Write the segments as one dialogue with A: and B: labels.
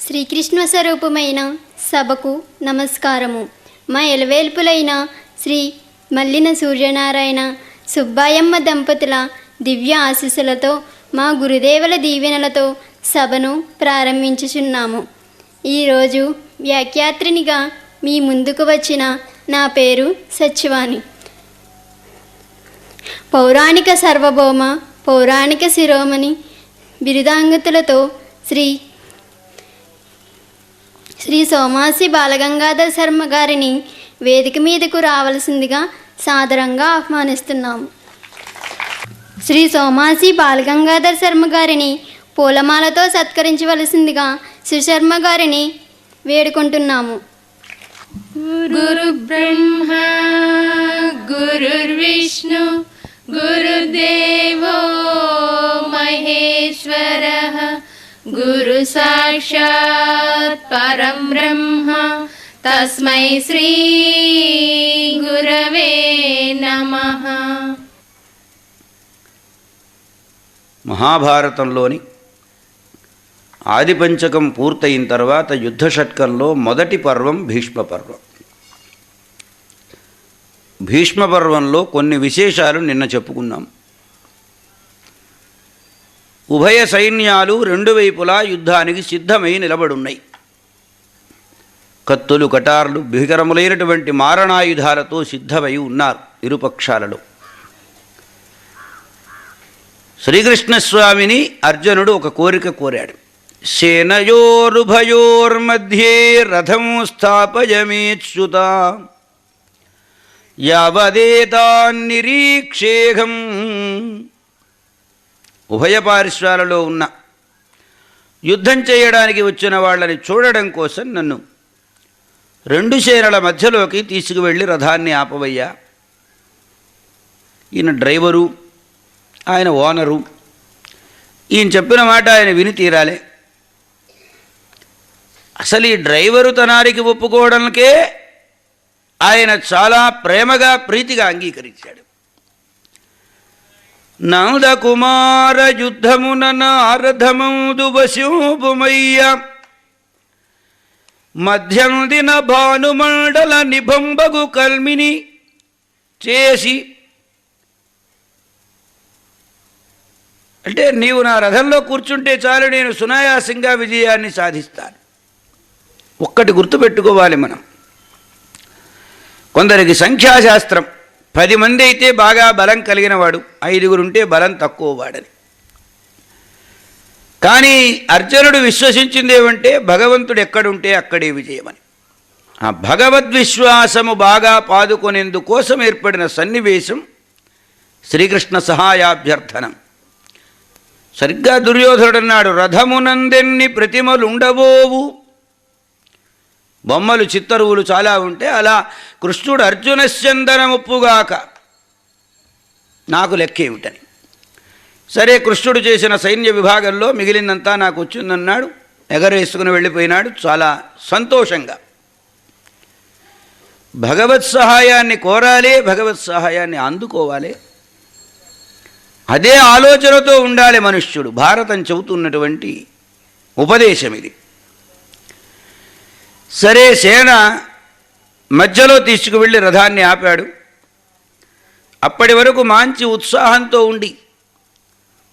A: శ్రీకృష్ణ స్వరూపమైన సభకు నమస్కారము. మా ఎలవేల్పులైన శ్రీ మల్లిన సూర్యనారాయణ సుబ్బాయమ్మ దంపతుల దివ్య ఆశీస్సులతో మా గురుదేవుల దీవెనలతో సభను ప్రారంభించుచున్నాము. ఈరోజు వ్యాఖ్యాత్రినిగా మీ ముందుకు వచ్చిన నా పేరు సత్యవాణి. పౌరాణిక సార్వభౌమ పౌరాణిక శిరోమణి బిరుదాంగతులతో శ్రీ సోమాసి బాలగంగాధర శర్మ గారిని వేదిక మీదకు రావలసిందిగా సాదరంగా ఆహ్వానిస్తున్నాము. శ్రీ సోమాసి బాలగంగాధర శర్మ గారిని పూలమాలతో సత్కరించవలసిందిగా సుశర్మ గారిని వేడుకుంటున్నాము.
B: గురు బ్రహ్మ గురుర్విష్ణు గురుదేవో మహేశ్వరః గురు సాక్షాత్ పరం బ్రహ్మ తస్మై శ్రీ గురవే నమః.
C: మహాభారతంలోని ఆదిపంచకం పూర్తయిన తర్వాత యుద్ధ షట్కంలో మొదటి పర్వం భీష్మ పర్వం. భీష్మ పర్వంలో కొన్ని విశేషాలు నిన్న చెప్పుకున్నాం. ఉభయ సైన్యాలు రెండు వైపులా యుద్ధానికి సిద్ధమై నిలబడున్నాయి. కత్తులు కటార్లు భీకరములైనటువంటి మారణాయుధాలతో సిద్ధమై ఉన్నారు ఇరుపక్షాలలో. శ్రీకృష్ణస్వామిని అర్జునుడు ఒక కోరిక కోరాడు. సేనయోరుభయోర్మధ్యే రథం స్థాపయమేచ్యుత యావదేతాన్నిరీక్షేహం. ఉభయ పార్శ్వాలలో ఉన్న యుద్ధం చేయడానికి వచ్చిన వాళ్ళని చూడడం కోసం నన్ను రెండు సేనల మధ్యలోకి తీసుకువెళ్ళి రథాన్ని ఆపవయ్యా. ఈయన డ్రైవరు, ఆయన ఓనరు, ఈయన చెప్పిన మాట ఆయన విని తీరాలే. అసలు ఈ డ్రైవరు తనానికి ఒప్పుకోవడానికే ఆయన చాలా ప్రేమగా ప్రీతిగా అంగీకరించాడు. నందకుమార యుద్ధమున నారథమందు వశోభుమయ్య మధ్యందిన భానుమండల నిబంబగు కల్మిని చేసి, అంటే నీవు నా రథంలో కూర్చుంటే చాలు, నేను సునాయాసంగా విజయాన్ని సాధిస్తాను. ఒక్కటి గుర్తుపెట్టుకోవాలి మనం, కొందరికి సంఖ్యాశాస్త్రం 10 మంది అయితే బాగా బలం కలిగినవాడు, 5గురు ఉంటే బలం తక్కువ వాడని. కానీ అర్జునుడు విశ్వసించింది ఏమంటే భగవంతుడు ఎక్కడుంటే అక్కడే విజయమని. ఆ భగవద్విశ్వాసము బాగా పాదుకొనేందుకోసం ఏర్పడిన సన్నివేశం శ్రీకృష్ణ సహాయాభ్యర్థనం. సరిగ్గా దుర్యోధనుడన్నాడు, రథమునందెన్ని ప్రతిమలుండబోవు. బొమ్మలు చిత్తరువులు చాలా ఉంటే అలా కృష్ణుడు అర్జునశ్చందనముప్పుగాక నాకు లెక్కేమిటని. సరే, కృష్ణుడు చేసిన సైన్య విభాగంలో మిగిలినంతా నాకు వచ్చిందన్నాడు. ఎగరేసుకుని వెళ్ళిపోయినాడు చాలా సంతోషంగా. భగవత్ సహాయాన్ని కోరాలి, భగవత్ సహాయాన్ని అందుకోవాలి. అదే ఆలోచనతో ఉండాలి మనుష్యుడు. భారతం చెబుతున్నటువంటి ఉపదేశం ఇది. సరే, సేన మధ్యలో తీసుకువెళ్ళి రథాన్ని ఆపాడు. అప్పటి వరకు మంచి ఉత్సాహంతో ఉండి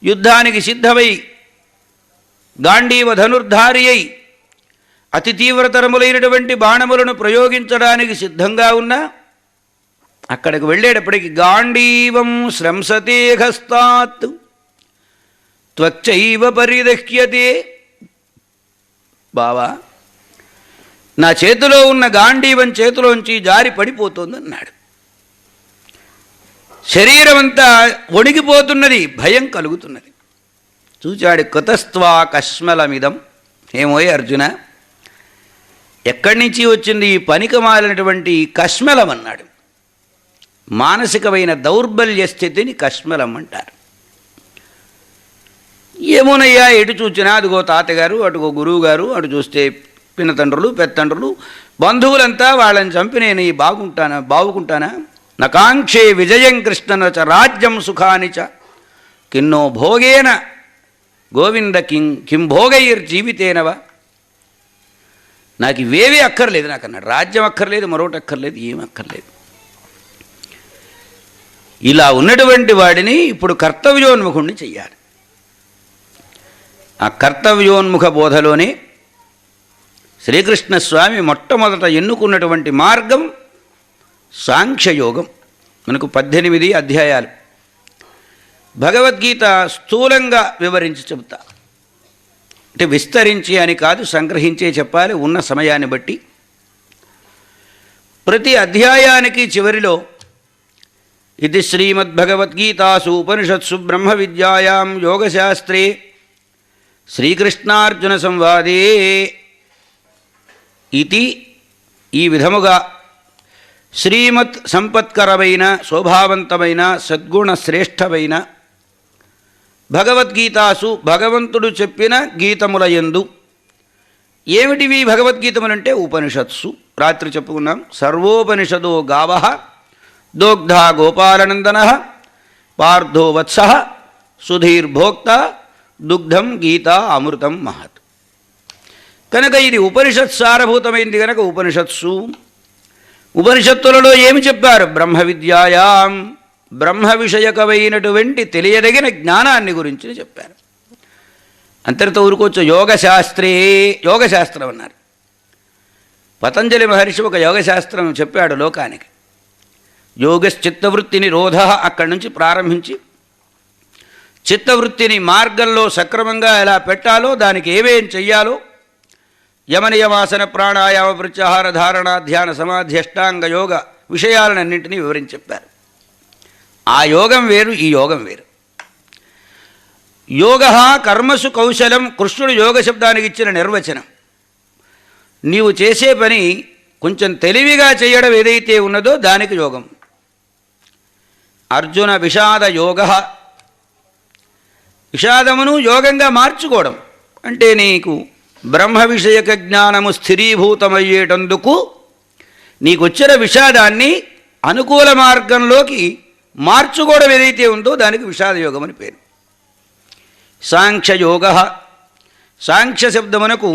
C: యుద్ధానికి సిద్ధమై గాంధీవ ధనుర్ధారి అయి అతి తీవ్రతరములైనటువంటి బాణములను ప్రయోగించడానికి సిద్ధంగా ఉన్నా అక్కడికి వెళ్ళేటప్పటికి గాంధీవం శ్రంసతే హస్తాత్ త్వచ్చైవ పరిదహ్యతే. బావా, నా చేతిలో ఉన్న గాంధీవం చేతిలోంచి జారి పడిపోతుందన్నాడు. శరీరం అంతా వణికిపోతున్నది, భయం కలుగుతున్నది. చూచాడు, కుతస్త్వా కష్మలమిదం. ఏమోయ్ అర్జున, ఎక్కడి నుంచి వచ్చింది ఈ పనికిమాలినటువంటి కష్మలం అన్నాడు. మానసికమైన దౌర్బల్య స్థితిని కష్మలం అంటారు. ఏమోనయ్యా, ఎటు చూచినా అదిగో తాతగారు, అటుగో గురువుగారు, అటు చూస్తే పినతండ్రులు, పెత్తండ్రులు, బంధువులంతా వాళ్ళని చంపి నేను ఈ బాగుకుంటానా? నకాంక్షే విజయం కృష్ణన చ రాజ్యం సుఖాని చ కిన్నో భోగేన గోవింద కిం భోగైర్జీవితేనవ. నాకు ఇవేవీ అక్కర్లేదు నాకు అన్నాడు. రాజ్యం అక్కర్లేదు, మరొకటి అక్కర్లేదు, ఏం అక్కర్లేదు. ఇలా ఉన్నటువంటి వాడిని ఇప్పుడు కర్తవ్యోన్ముఖుణ్ణి చెయ్యాలి. ఆ కర్తవ్యోన్ముఖ బోధలోనే శ్రీకృష్ణస్వామి మొట్టమొదట ఎన్నుకున్నటువంటి మార్గం సాంఖ్యయోగం. మనకు 18 అధ్యాయాలు భగవద్గీత స్థూలంగా వివరించి చెబుతా. అంటే విస్తరించి అని కాదు, సంగ్రహించే చెప్పాలి ఉన్న సమయాన్ని బట్టి. ప్రతి అధ్యాయానికి చివరిలో ఇది శ్రీమద్భగవద్గీతాసు ఉపనిషత్సు బ్రహ్మ విద్యాయాం యోగశాస్త్రే శ్రీకృష్ణార్జున సంవాదే ఇది ఈ విధముగా శ్రీమత్ సంపత్కరమైన శోభావంతమైన సద్గుణ శ్రేష్టమైన భగవద్గీతాసు భగవంతుడు చెప్పిన గీతములయందు. ఏమిటివి భగవద్గీతములంటే ఉపనిషత్సు. రాత్రి చెప్పుకున్నాం. సర్వోపనిషదో గావః దోగ్ధా గోపాలనందన పార్థో వత్స సుధీర్భోక్త దుగ్ధం గీతా అమృతం మహత్. కనుక ఇది ఉపనిషత్ సారభూతమైంది కనుక ఉపనిషత్సు. ఉపనిషత్తులలో ఏమి చెప్పారు? బ్రహ్మ విద్యాయాం, బ్రహ్మ విషయకమైనటువంటి తెలియదగిన జ్ఞానాన్ని గురించి చెప్పారు. అంతటితో ఊరుకోవచ్చు. యోగశాస్త్రే, యోగశాస్త్రం అన్నారు. పతంజలి మహర్షి ఒక యోగశాస్త్రం చెప్పాడు లోకానికి. యోగశ్చిత్తవృత్తి నిరోధ, అక్కడి నుంచి ప్రారంభించి చిత్తవృత్తిని మార్గంలో సక్రమంగా ఎలా పెట్టాలో, దానికి ఏమేం చెయ్యాలో, యమనియమాసన ప్రాణాయామ ప్రత్యాహార ధారణ ధ్యాన సమాధి అష్టాంగ యోగ విషయాలన్నింటినీ వివరించి చెప్పారు. ఆ యోగం వేరు, ఈ యోగం వేరు. యోగ కర్మసు కౌశలం, కృష్ణుడు యోగ శబ్దానికి ఇచ్చిన నిర్వచనం. నీవు చేసే పని కొంచెం తెలివిగా చేయడం ఏదైతే ఉన్నదో దానికి యోగం. అర్జున విషాద యోగ, విషాదమును యోగంగా మార్చుకోవడం అంటే నీకు బ్రహ్మ విషయక జ్ఞానము స్థిరీభూతమయ్యేటందుకు నీకొచ్చిన విషాదాన్ని అనుకూల మార్గంలోకి మార్చుకోవడం ఏదైతే ఉందో దానికి విషాదయోగం అని పేరు. సాంఖ్యయోగ, సాంఖ్య శబ్దమునకు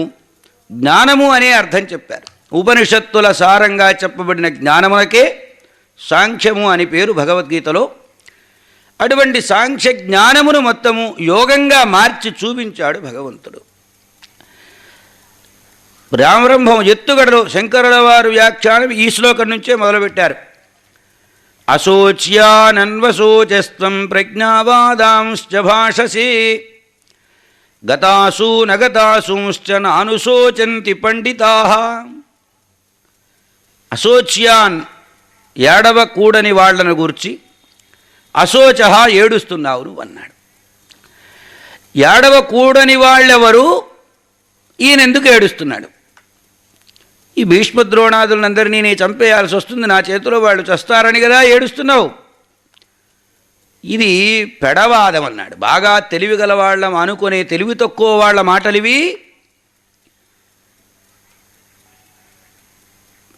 C: జ్ఞానము అనే అర్థం చెప్పారు. ఉపనిషత్తుల సారంగా చెప్పబడిన జ్ఞానమునకే సాంఖ్యము అని పేరు భగవద్గీతలో. అటువంటి సాంఖ్య జ్ఞానమును మొత్తము యోగంగా మార్చి చూపించాడు భగవంతుడు. రామరంభం ఎత్తుగడలో శంకరుల వారు వ్యాఖ్యానం ఈ శ్లోకం నుంచే మొదలుపెట్టారు. అశోచ్యానన్వశోచస్త్వం ప్రజ్ఞావాదాంశ్చ భాషసే గతాసూ నగతాసూశ్చ నానుశోచంతి పండితాః. అశోచ్యాన్ ఏడవకూడని వాళ్లను గూర్చి, అశోచ ఏడుస్తున్నావు నువ్వు అన్నాడు. ఏడవకూడని వాళ్ళెవరు? ఈయనెందుకు ఏడుస్తున్నాడు? ఈ భీష్మద్రోణాదులందరినీ నేను చంపేయాల్సి వస్తుంది, నా చేతిలో వాళ్ళు చస్తారని కదా ఏడుస్తున్నావు. ఇది పెడవాదం అన్నాడు. బాగా తెలివిగల వాళ్ళం అనుకునే తెలివి తక్కువ వాళ్ళ మాటలివి.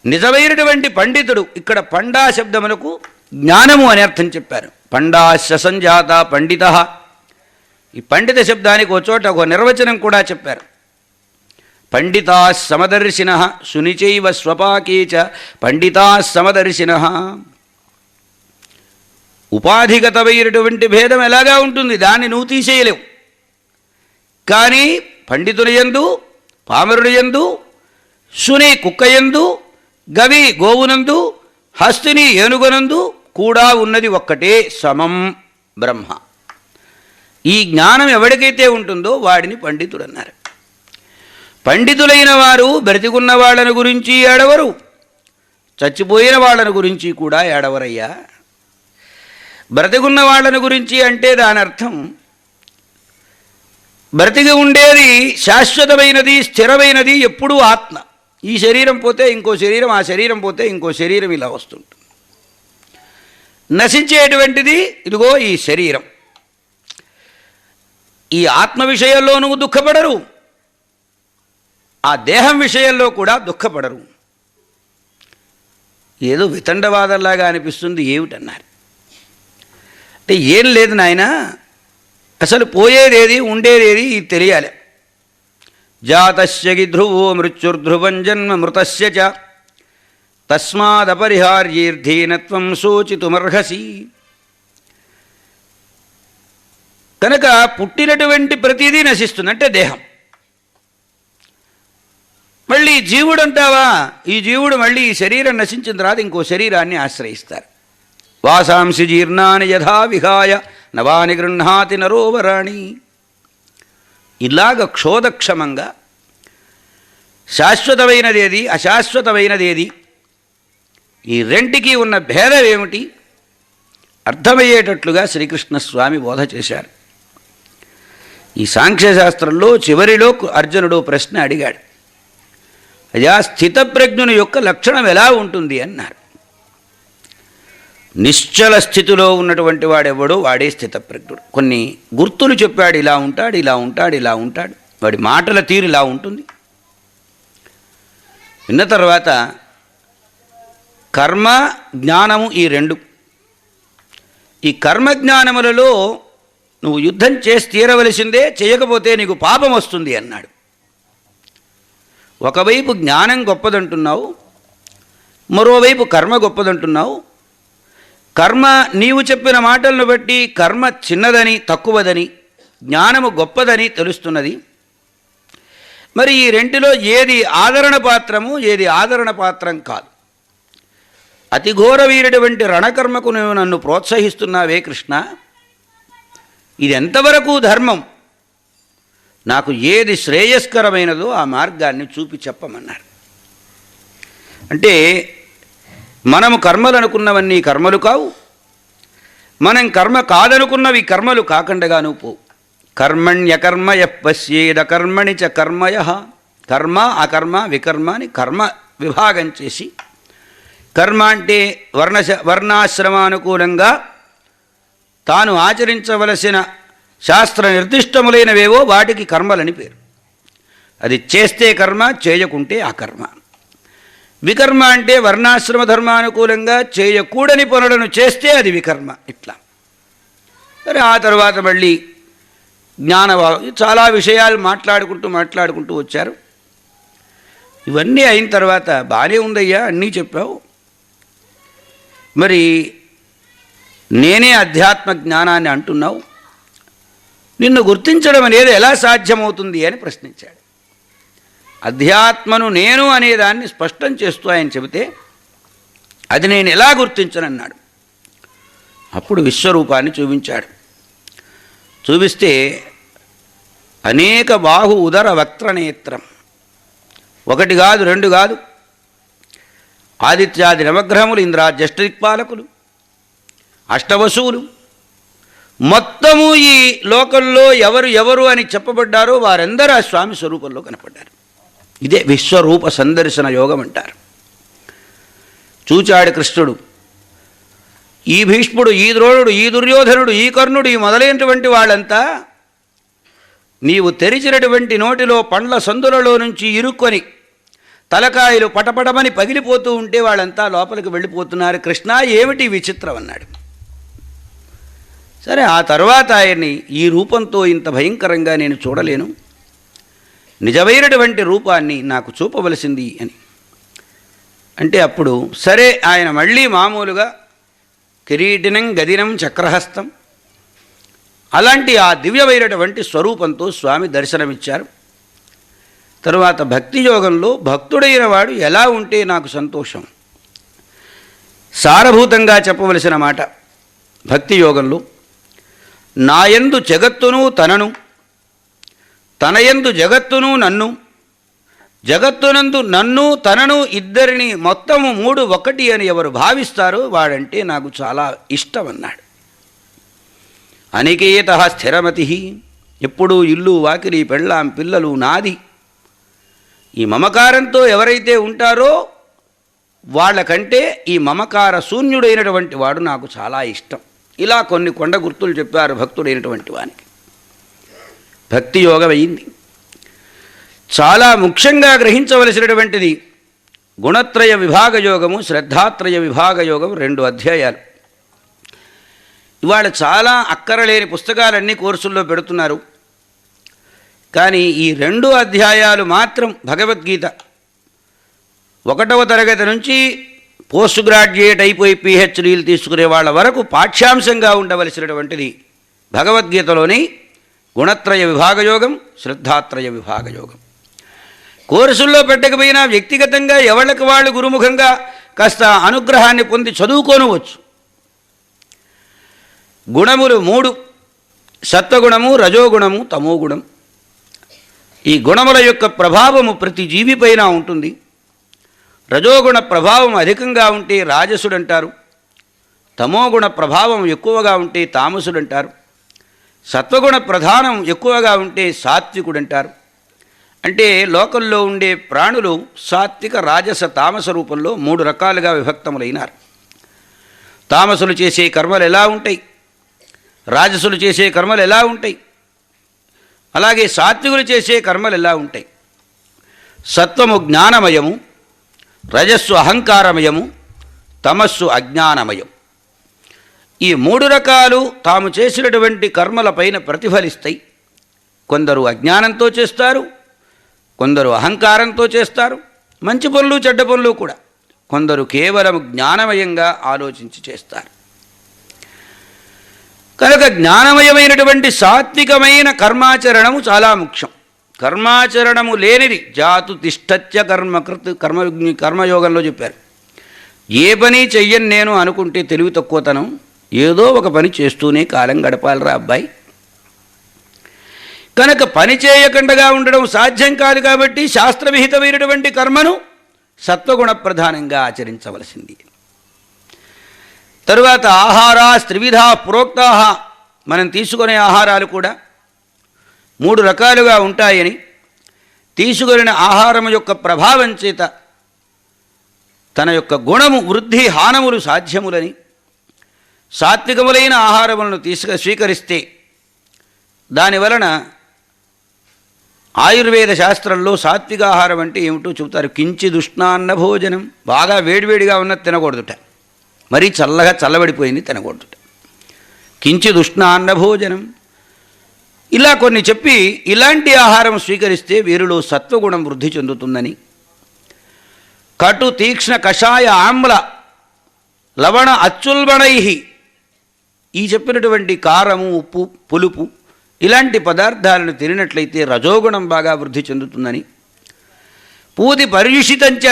C: నిజమైనటువంటి పండితుడు, ఇక్కడ పండా శబ్దములకు జ్ఞానము అని అర్థం చెప్పారు. పండాశ్య సంజాత పండిత. ఈ పండిత శబ్దానికి ఒక చోట ఒక నిర్వచనం కూడా చెప్పారు. పండితా సమదర్శిన సునిచైవ స్వపాకీచ పండితా సమదర్శిన. ఉపాధిగతమైనటువంటి భేదం ఎలాగా ఉంటుంది, దాన్ని నువ్వు తీసేయలేవు. కానీ పండితుల యందు, పామరుల యందు, సుని కుక్కయందు, గవి గోవునందు, హస్తిని ఏనుగునందు కూడా ఉన్నది ఒక్కటే, సమం బ్రహ్మ. ఈ జ్ఞానం ఎవరికైతే ఉంటుందో వాడిని పండితుడు అన్నారు. పండితులైన వారు బ్రతికున్న వాళ్ళని గురించి ఏడవరు, చచ్చిపోయిన వాళ్ళని గురించి కూడా ఏడవరయ్యా. బ్రతికున్న వాళ్ళని గురించి అంటే దాని అర్థం బ్రతికి ఉండేది శాశ్వతమైనది, స్థిరమైనది ఎప్పుడూ ఆత్మ. ఈ శరీరం పోతే ఇంకో శరీరం, ఆ శరీరం పోతే ఇంకో శరీరం, ఇలా వస్తుంటుంది. నశించేటువంటిది ఇదిగో ఈ శరీరం. ఈ ఆత్మ విషయంలో నువ్వు దుఃఖపడరు, ఆ దేహం విషయంలో కూడా దుఃఖపడరు. ఏదో వితండవాదంలాగా అనిపిస్తుంది. ఏమిటన్నారు అంటే ఏం లేదు నాయన, అసలు పోయేదేది ఉండేదేది ఇది తెలియాలి. జాతస్య గి ధ్రువో మృత్యుర్ధ్రువం జన్మ మృతస్య చ తస్మాదపరిహార్యేర్థేనత్వం శోచితుమర్హసి. కనుక పుట్టినటువంటి ప్రతిదీ నశిస్తుంది, అంటే దేహం. మళ్ళీ జీవుడు అంటావా, ఈ జీవుడు మళ్ళీ ఈ శరీరం నశించిన తర్వాత ఇంకో శరీరాన్ని ఆశ్రయిస్తారు. వాసాంసి జీర్ణాని యథా విహాయ నవాని గృహ్ణాతి నరోవరాణి. ఇలాగ క్షోధక్షమంగా శాశ్వతమైనదేది అశాశ్వతమైనదేది, ఈ రెంటికి ఉన్న భేదం ఏమిటి అర్థమయ్యేటట్లుగా శ్రీకృష్ణస్వామి బోధ చేశారు. ఈ సాంఖ్యశాస్త్రంలో చివరిలో అర్జునుడు ప్రశ్న అడిగాడు, అయ్యా స్థితప్రజ్ఞుని యొక్క లక్షణం ఎలా ఉంటుంది అన్నారు. నిశ్చల స్థితిలో ఉన్నటువంటి వాడెవడో వాడే స్థితప్రజ్ఞుడు. కొన్ని గుర్తులు చెప్పాడు, ఇలా ఉంటాడు, ఇలా ఉంటాడు, ఇలా ఉంటాడు, వాడి మాటల తీరు ఇలా ఉంటుంది. విన్న తర్వాత కర్మ జ్ఞానము ఈ రెండు, ఈ కర్మ జ్ఞానములలో నువ్వు యుద్ధం చేసి తీరవలసిందే, చేయకపోతే నీకు పాపం వస్తుంది అన్నాడు. ఒకవైపు జ్ఞానం గొప్పదంటున్నావు, మరోవైపు కర్మ గొప్పదంటున్నావు. కర్మ నీవు చెప్పిన మాటలను బట్టి కర్మ చిన్నదని తక్కువదని, జ్ఞానము గొప్పదని తెలుస్తున్నది. మరి ఈ రెంటిలో ఏది ఆదరణ పాత్రము, ఏది ఆదరణ పాత్రం కాదు? అతి ఘోరమైనటువంటి రణకర్మకు నువ్వు నన్ను ప్రోత్సహిస్తున్నావే కృష్ణ, ఇది ఎంతవరకు ధర్మం? నాకు ఏది శ్రేయస్కరమైనదో ఆ మార్గాన్ని చూపి చెప్పమన్నారు. అంటే మనము కర్మలు అనుకున్నవన్నీ కర్మలు కావు, మనం కర్మ కాదనుకున్నవి కర్మలు కాకుండగాను పోవు. కర్మణ్యకర్మయ పశ్యేద కర్మణి చ కర్మయ. కర్మ అకర్మ వికర్మ అని కర్మ విభాగం చేసి, కర్మ అంటే వర్ణాశ్రమానుకూలంగా తాను ఆచరించవలసిన శాస్త్ర నిర్దిష్టములైనవేవో వాటికి కర్మలని పేరు. అది చేస్తే కర్మ, చేయకుంటే అకర్మ. వికర్మ అంటే వర్ణాశ్రమ ధర్మానుకూలంగా చేయకూడని పనులను చేస్తే అది వికర్మ. ఇట్లా మరి ఆ తర్వాత మళ్ళీ చాలా విషయాలు మాట్లాడుకుంటూ వచ్చారు. ఇవన్నీ అయిన తర్వాత బాగానే ఉందయ్యా, అన్నీ చెప్పావు, మరి నేనే అధ్యాత్మ జ్ఞానాన్ని అంటున్నావు, నిన్ను గుర్తించడం అనేది ఎలా సాధ్యమవుతుంది అని ప్రశ్నించాడు. అధ్యాత్మను నేను అనేదాన్ని స్పష్టం చేస్తూ ఆయన చెబితే అది నేను ఎలా గుర్తించనన్నాడు. అప్పుడు విశ్వరూపాన్ని చూపించాడు. చూపిస్తే అనేక బాహు ఉదర వక్త్రనేత్రం, ఒకటి కాదు రెండు కాదు, ఆదిత్యాది నవగ్రహములు, ఇంద్రాజ్యష్టదిక్పాలకులు, అష్టవసువులు, మొత్తము ఈ లోకంలో ఎవరు అని చెప్పబడ్డారో వారందరూ ఆ స్వామి స్వరూపంలో కనపడ్డారు. ఇదే విశ్వరూప సందర్శన యోగం అంటారు. చూచాడు కృష్ణుడు. ఈ భీష్ముడు, ఈ ద్రోణుడు, ఈ దుర్యోధనుడు, ఈ కర్ణుడు, ఈ మొదలైనటువంటి వాళ్ళంతా నీవు తెరిచినటువంటి నోటిలో పండ్ల సందులలో నుంచి ఇరుక్కొని తలకాయలు పటపటమని పగిలిపోతూ ఉంటే వాళ్ళంతా లోపలికి వెళ్ళిపోతున్నారు. కృష్ణ ఏమిటి విచిత్రం అన్నాడు. సరే, ఆ తర్వాత ఆయన్ని ఈ రూపంతో ఇంత భయంకరంగా నేను చూడలేను, నిజమైనటువంటి రూపాన్ని నాకు చూపవలసింది అని అంటే అప్పుడు సరే ఆయన మళ్ళీ మామూలుగా కిరీటినం గదినం చక్రహస్తం అలాంటి ఆ దివ్యమైనటువంటి స్వరూపంతో స్వామి దర్శనమిచ్చారు. తరువాత భక్తి యోగంలో భక్తుడైన వాడు ఎలా ఉంటే నాకు సంతోషం, సారభూతంగా చెప్పవలసిన మాట భక్తి యోగంలో, నాయందు జగత్తును తనను, తనయందు జగత్తును నన్ను, జగత్తునందు నన్ను తనను ఇద్దరిని మొత్తము మూడు ఒకటి అని ఎవరు భావిస్తారో వాడంటే నాకు చాలా ఇష్టం అన్నాడు. అనికేత స్థిరమతి, ఎప్పుడూ ఇల్లు వాకిలి పెళ్ళాం పిల్లలు నాది, ఈ మమకారంతో ఎవరైతే ఉంటారో వాళ్ళకంటే ఈ మమకార శూన్యుడైనటువంటి వాడు నాకు చాలా ఇష్టం. ఇలా కొన్ని కొండ గుర్తులు చెప్పారు భక్తుడైనటువంటి వానికి. భక్తి యోగం అయింది. చాలా ముఖ్యంగా గ్రహించవలసినటువంటిది గుణత్రయ విభాగ యోగము, శ్రద్ధాత్రయ విభాగ యోగం, 2 అధ్యాయాలు. ఇవాళ చాలా అక్కరలేని పుస్తకాలన్నీ కోర్సుల్లో పెడుతున్నారు. కానీ ఈ 2 అధ్యాయాలు మాత్రం భగవద్గీత 1వ తరగతి నుంచి పోస్ట్ గ్రాడ్యుయేట్ అయిపోయి పిహెచ్డీలు తీసుకునే వాళ్ళ వరకు పాఠ్యాంశంగా ఉండవలసినటువంటిది భగవద్గీతలోని గుణత్రయ విభాగయోగం, శ్రద్ధాత్రయ విభాగయోగం. కోర్సుల్లో పెట్టకపోయినా వ్యక్తిగతంగా ఎవళ్ళకి వాళ్ళు గురుముఖంగా కాస్త అనుగ్రహాన్ని పొంది చదువుకోనవచ్చు. గుణములు 3: సత్వగుణము, రజోగుణము, తమోగుణం. ఈ గుణముల యొక్క ప్రభావము ప్రతి జీవిపైన ఉంటుంది. రజోగుణ ప్రభావం అధికంగా ఉంటే రాజసుడంటారు, తమోగుణ ప్రభావం ఎక్కువగా ఉంటే తామసుడంటారు, సత్వగుణ ప్రధానం ఎక్కువగా ఉంటే సాత్వికుడంటారు. అంటే లోకంలో ఉండే ప్రాణులు సాత్విక, రాజస, తామస రూపంలో 3 రకాలుగా విభక్తములైనారు. తామసులు చేసే కర్మలు ఎలా ఉంటాయి, రాజసులు చేసే కర్మలు ఎలా ఉంటాయి, అలాగే సాత్వికులు చేసే కర్మలు ఎలా ఉంటాయి. సత్వము జ్ఞానమయము, రజస్సు అహంకారమయము, తమస్సు అజ్ఞానమయం. ఈ 3 రకాలు తాము చేసినటువంటి కర్మలపైన ప్రతిఫలిస్తాయి. కొందరు అజ్ఞానంతో చేస్తారు, కొందరు అహంకారంతో చేస్తారు, మంచి పనులు చెడ్డ పనులు కూడా. కొందరు కేవలం జ్ఞానమయంగా ఆలోచించి చేస్తారు. కనుక జ్ఞానమయమైనటువంటి సాత్వికమైన కర్మాచరణము చాలా ముఖ్యం. కర్మాచరణము లేనిది జాతు తిష్టత్య కర్మకృత్ కర్మయోగంలో చెప్పారు. ఏ పని చెయ్యను నేను అనుకుంటే తెలివి తక్కువతనం, ఏదో ఒక పని చేస్తూనే కాలం గడపాలరా అబ్బాయి. కనుక పని చేయకుండా ఉండడం సాధ్యం కాదు. కాబట్టి శాస్త్రవిహితమైనటువంటి కర్మను సత్వగుణ ప్రధానంగా ఆచరించవలసింది. తరువాత ఆహారా త్రివిధా ప్రోక్తా, మనం తీసుకునే ఆహారాలు కూడా 3 రకాలుగా ఉంటాయని, తీసుకునే ఆహారం యొక్క ప్రభావం చేత తన యొక్క గుణము వృద్ధి హానములు సాధ్యములని, సాత్వికములైన ఆహారములను స్వీకరిస్తే దానివలన ఆయుర్వేద శాస్త్రంలో సాత్వికాహారం అంటే ఏమిటో చెబుతారు. కించిదుష్ణాన్న భోజనం, బాగా వేడివేడిగా ఉన్నది తినకూడదుట, మరీ చల్లగా చల్లబడిపోయింది తినకూడదుట. కించిదుష్ణాన్న భోజనం, ఇలా కొన్ని చెప్పి ఇలాంటి ఆహారం స్వీకరిస్తే వీరిలో సత్వగుణం వృద్ధి చెందుతుందని. కటు తీక్ష్ణ కషాయ ఆమ్ల లవణ అచ్చుల్బణై, ఈ చెప్పినటువంటి కారము, ఉప్పు, పులుపు ఇలాంటి పదార్థాలను తినట్లయితే రజోగుణం బాగా వృద్ధి చెందుతుందని. పూతి పర్యుషితంచ,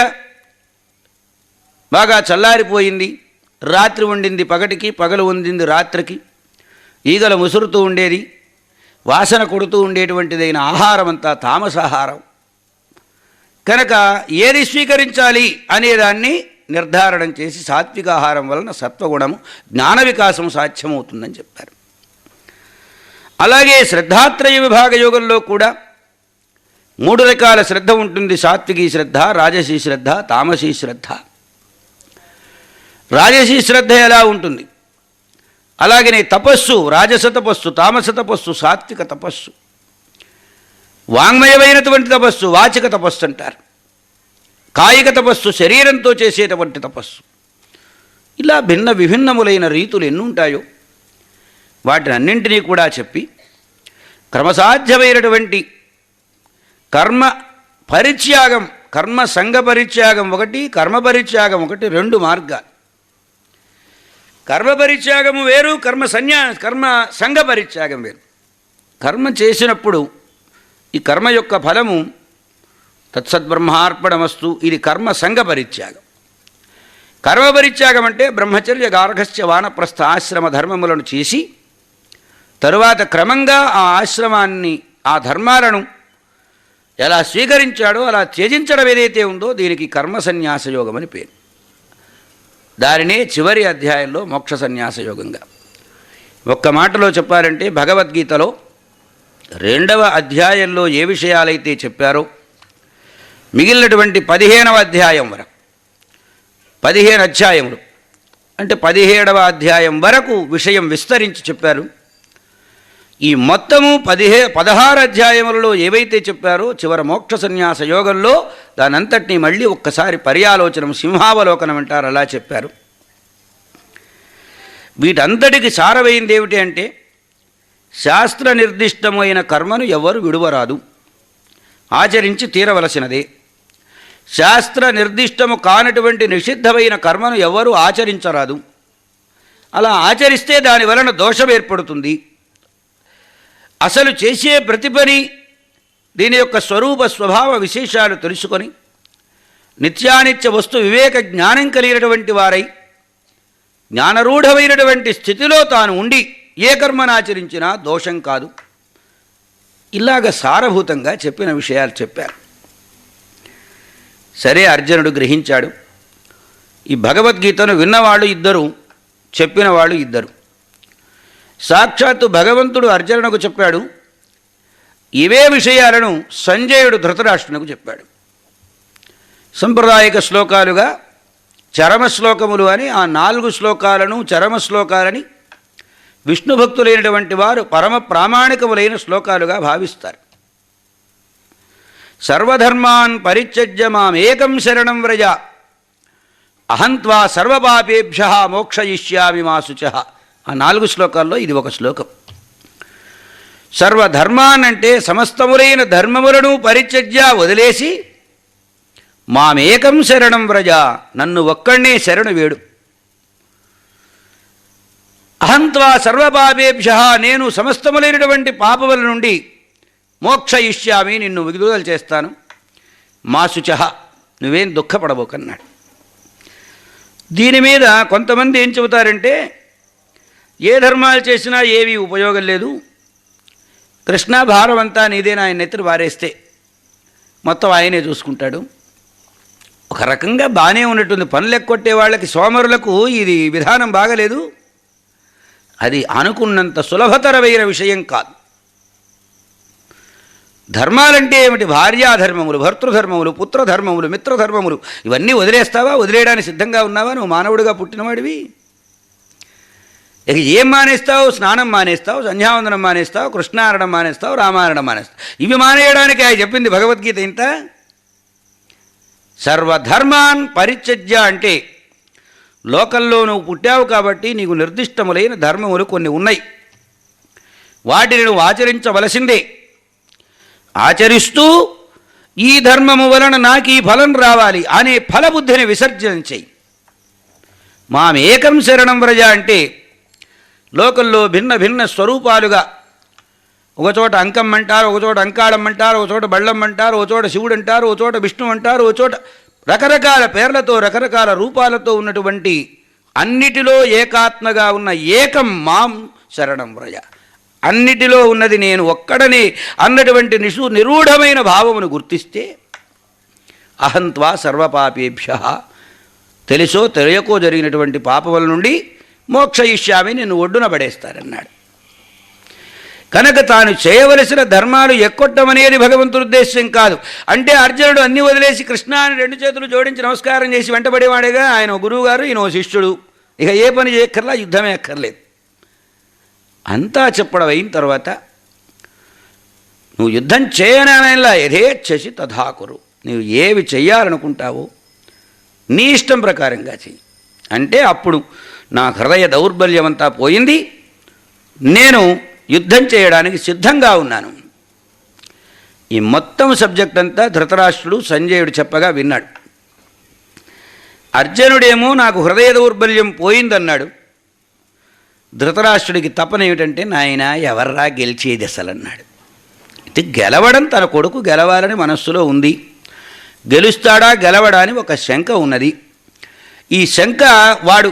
C: బాగా చల్లారిపోయింది, రాత్రి వండింది పగటికి, పగలు వండింది రాత్రికి, ఈగల ముసురుతూ ఉండేది, వాసన కొడుతూ ఉండేటువంటిదైన ఆహారం అంతా తామసాహారం. కనుక ఏది స్వీకరించాలి అనేదాన్ని నిర్ధారణం చేసి సాత్వికాహారం వలన సత్వగుణము, జ్ఞాన వికాసం సాధ్యమవుతుందని చెప్పారు. అలాగే శ్రద్ధాత్రయ విభాగ యోగంలో కూడా 3 రకాల శ్రద్ధ ఉంటుంది. సాత్వికీ శ్రద్ధ, రాజసీ శ్రద్ధ, తామసీ శ్రద్ధ. రాజసీ శ్రద్ధ ఎలా ఉంటుంది? అలాగనే తపస్సు, రాజస తపస్సు, తామస తపస్సు, సాత్విక తపస్సు. వాంగ్మయమైనటువంటి తపస్సు వాచిక తపస్సు అంటారు. కాయిక తపస్సు శరీరంతో చేసేటువంటి తపస్సు. ఇలా భిన్న విభిన్నములైన రీతులు ఎన్ని ఉంటాయో వాటిని అన్నింటినీ కూడా చెప్పి క్రమసాధ్యమైనటువంటి కర్మ పరిత్యాగం, కర్మ సంఘ పరిత్యాగం ఒకటి, కర్మ పరిత్యాగం ఒకటి, 2 మార్గాలు. కర్మ పరిత్యాగము వేరు, కర్మ సంఘ పరిత్యాగం వేరు. కర్మ చేసినప్పుడు ఈ కర్మ యొక్క ఫలము తత్సద్బ్రహ్మార్పణమస్తు, ఇది కర్మ సంఘ పరిత్యాగం. కర్మ పరిత్యాగం అంటే బ్రహ్మచర్య, గార్హస్థ్య, వానప్రస్థ ఆశ్రమ ధర్మములను చేసి తరువాత క్రమంగా ఆ ఆశ్రమాన్ని, ఆ ధర్మాలను ఎలా స్వీకరించాడో అలా త్యజించడం ఏదైతే ఉందో దీనికి కర్మ సన్యాస యోగం అని పేరు. దానినే చివరి అధ్యాయంలో మోక్ష సన్యాస యోగంగా. ఒక్క మాటలో చెప్పాలంటే భగవద్గీతలో 2వ అధ్యాయంలో ఏ విషయాలైతే చెప్పారో మిగిలినటువంటి 15వ అధ్యాయం వరకు, 15 అధ్యాయములు అంటే 17వ అధ్యాయం వరకు విషయం విస్తరించి చెప్పారు. ఈ మొత్తము 16 అధ్యాయములలో ఏవైతే చెప్పారో చివర మోక్ష సన్యాస యోగంలో దానంతటినీ మళ్ళీ ఒక్కసారి పర్యాలోచనం, సింహావలోకనం అంటారు, అలా చెప్పారు. వీటంతటికి సారమైంది ఏమిటి అంటే శాస్త్ర నిర్దిష్టమైన కర్మను ఎవరు విడువరాదు. ఆచరించి తీరవలసినదే. శాస్త్ర నిర్దిష్టము కానటువంటి నిషిద్ధమైన కర్మను ఎవరూ ఆచరించరాదు. అలా ఆచరిస్తే దాని వలన దోషం ఏర్పడుతుంది. అసలు చేసే ప్రతి పని దీని యొక్క స్వరూప స్వభావ విశేషాలు తెలుసుకొని నిత్యానిత్య వస్తు వివేక జ్ఞానం కలిగినటువంటి వారై జ్ఞానరూఢమైనటువంటి స్థితిలో తాను ఉండి ఏ కర్మనాచరించినా దోషం కాదు. ఇలాగ సారభూతంగా చెప్పిన విషయాలు చెప్పారు. సరే, అర్జునుడు గ్రహించాడు. ఈ భగవద్గీతను విన్నవాళ్ళు ఇద్దరు, చెప్పిన వాళ్ళు ఇద్దరు. సాక్షాత్తు భగవంతుడు అర్జునునకు చెప్పాడు. ఇవే విషయాలను సంజయుడు ధృతరాష్ట్రునకు చెప్పాడు. సాంప్రదాయిక శ్లోకాలుగా చరమ శ్లోకములు అని ఆ 4 శ్లోకాలను చరమ శ్లోకాలని విష్ణు భక్తులైనటువంటి వారు పరమ ప్రామాణికములైన శ్లోకాలుగా భావిస్తారు. సర్వధర్మాన్ పరిత్యజ్య మామేకం శరణం వ్రజ అహంత్వా సర్వపాపేభ్య మోక్షయిష్యామి మా శుచః. ఆ 4 శ్లోకాల్లో ఇది ఒక శ్లోకం. సర్వధర్మాన్ అంటే సమస్తములైన ధర్మములను పరిత్యజ్య వదిలేసి మామేకం శరణం వ్రజ, నన్ను ఒక్కడే శరణు వేడు. అహంత్వా సర్వపాపేభ్య, నేను సమస్తములైనటువంటి పాపముల నుండి మోక్షయిష్యామి, నిన్ను విడుదల చేస్తాను. మా శుచః, నువ్వేం దుఃఖపడబోకన్నాడు. దీని మీద కొంతమంది ఏం చెబుతారంటే, ఏ ధర్మాలు చేసినా ఏమీ ఉపయోగం లేదు, కృష్ణ భారం అంతా నీదేనా, ఆయన నెత్తిన వారేస్తే మొత్తం ఆయనే చూసుకుంటాడు. ఒక రకంగా బాగానే ఉన్నట్టుంది. పనులు ఎక్కొట్టే వాళ్ళకి, సోమరులకు ఇది విధానం బాగలేదు. అది అనుకున్నంత సులభతరమైన విషయం కాదు. ధర్మాలంటే ఏమిటి? భార్యాధర్మములు, భర్తృధర్మములు, పుత్రధర్మములు, మిత్రధర్మములు, ఇవన్నీ వదిలేస్తావా? వదిలేయడానికి సిద్ధంగా ఉన్నావా? నువ్వు మానవుడిగా పుట్టినవాడివి. ఇక ఏం మానేస్తావు? స్నానం మానేస్తావు, సంధ్యావందనం మానేస్తావు, కృష్ణారణం మానేస్తావు, రామాయణం మానేస్తావు. ఇవి మానేయడానికి ఆయన చెప్పింది భగవద్గీత ఇంత. సర్వధర్మాన్ పరిత్యజ్య అంటే లోకంలో నువ్వు పుట్టావు కాబట్టి నీకు నిర్దిష్టములైన ధర్మములు కొన్ని ఉన్నాయి. వాటిని నువ్వు ఆచరించవలసిందే. ఆచరిస్తూ ఈ ధర్మము వలన నాకు ఈ ఫలం రావాలి అనే ఫలబుద్ధిని విసర్జన చెయ్యి. మామేకం శరణం వ్రజ అంటే లోకంలో భిన్న భిన్న స్వరూపాలుగా, ఒకచోట అంకం అంటారు, ఒకచోట అంకాళం అంటారు, ఒకచోట బళ్ళం అంటారు, ఒకచోట శివుడు అంటారు, ఒకచోట విష్ణు అంటారు, ఒకచోట రకరకాల పేర్లతో రకరకాల రూపాలతో ఉన్నటువంటి అన్నిటిలో ఏకాత్మగా ఉన్న ఏకం మాం శరణం వ్రజ, అన్నిటిలో ఉన్నది నేను ఒక్కడనే అన్నటువంటి నిరూఢమైన భావమును గుర్తిస్తే అహంత్వా సర్వపాపేభ్య, తెలుసో తెలియకో జరిగినటువంటి పాపముల నుండి మోక్షయిష్యామి, నిన్ను ఒడ్డున పడేస్తారన్నాడు. కనుక తాను చేయవలసిన ధర్మాలు ఎక్కొట్టమనేది భగవంతుడి ఉద్దేశ్యం కాదు. అంటే అర్జునుడు అన్ని వదిలేసి కృష్ణ అని 2 చేతులు జోడించి నమస్కారం చేసి వెంటబడేవాడేగా. ఆయన గురువు గారు, ఈయన శిష్యుడు, ఇక ఏ పని చేయక్కర్లా, యుద్ధమే అక్కర్లేదు. అంతా చెప్పడం అయిన తర్వాత నువ్వు యుద్ధం చేయనలా యథేచ్ఛసి తథాకురు, నువ్వు ఏవి చెయ్యాలనుకుంటావో నీ ఇష్టం ప్రకారంగా చెయ్యి అంటే అప్పుడు నా హృదయ దౌర్బల్యమంతా పోయింది, నేను యుద్ధం చేయడానికి సిద్ధంగా ఉన్నాను. ఈ మొత్తం సబ్జెక్ట్ అంతా ధృతరాష్ట్రుడు సంజయుడు చెప్పగా విన్నాడు. అర్జునుడేమో నాకు హృదయ దౌర్బల్యం పోయిందన్నాడు. ధృతరాష్ట్రుడికి తపన ఏమిటంటే, నాయన ఎవర్రా గెలిచేది అసలు అన్నాడు. ఇది గెలవడం, తన కొడుకు గెలవాలని మనస్సులో ఉంది. గెలుస్తాడా గెలవడా అని ఒక శంక ఉన్నది. ఈ శంక వాడు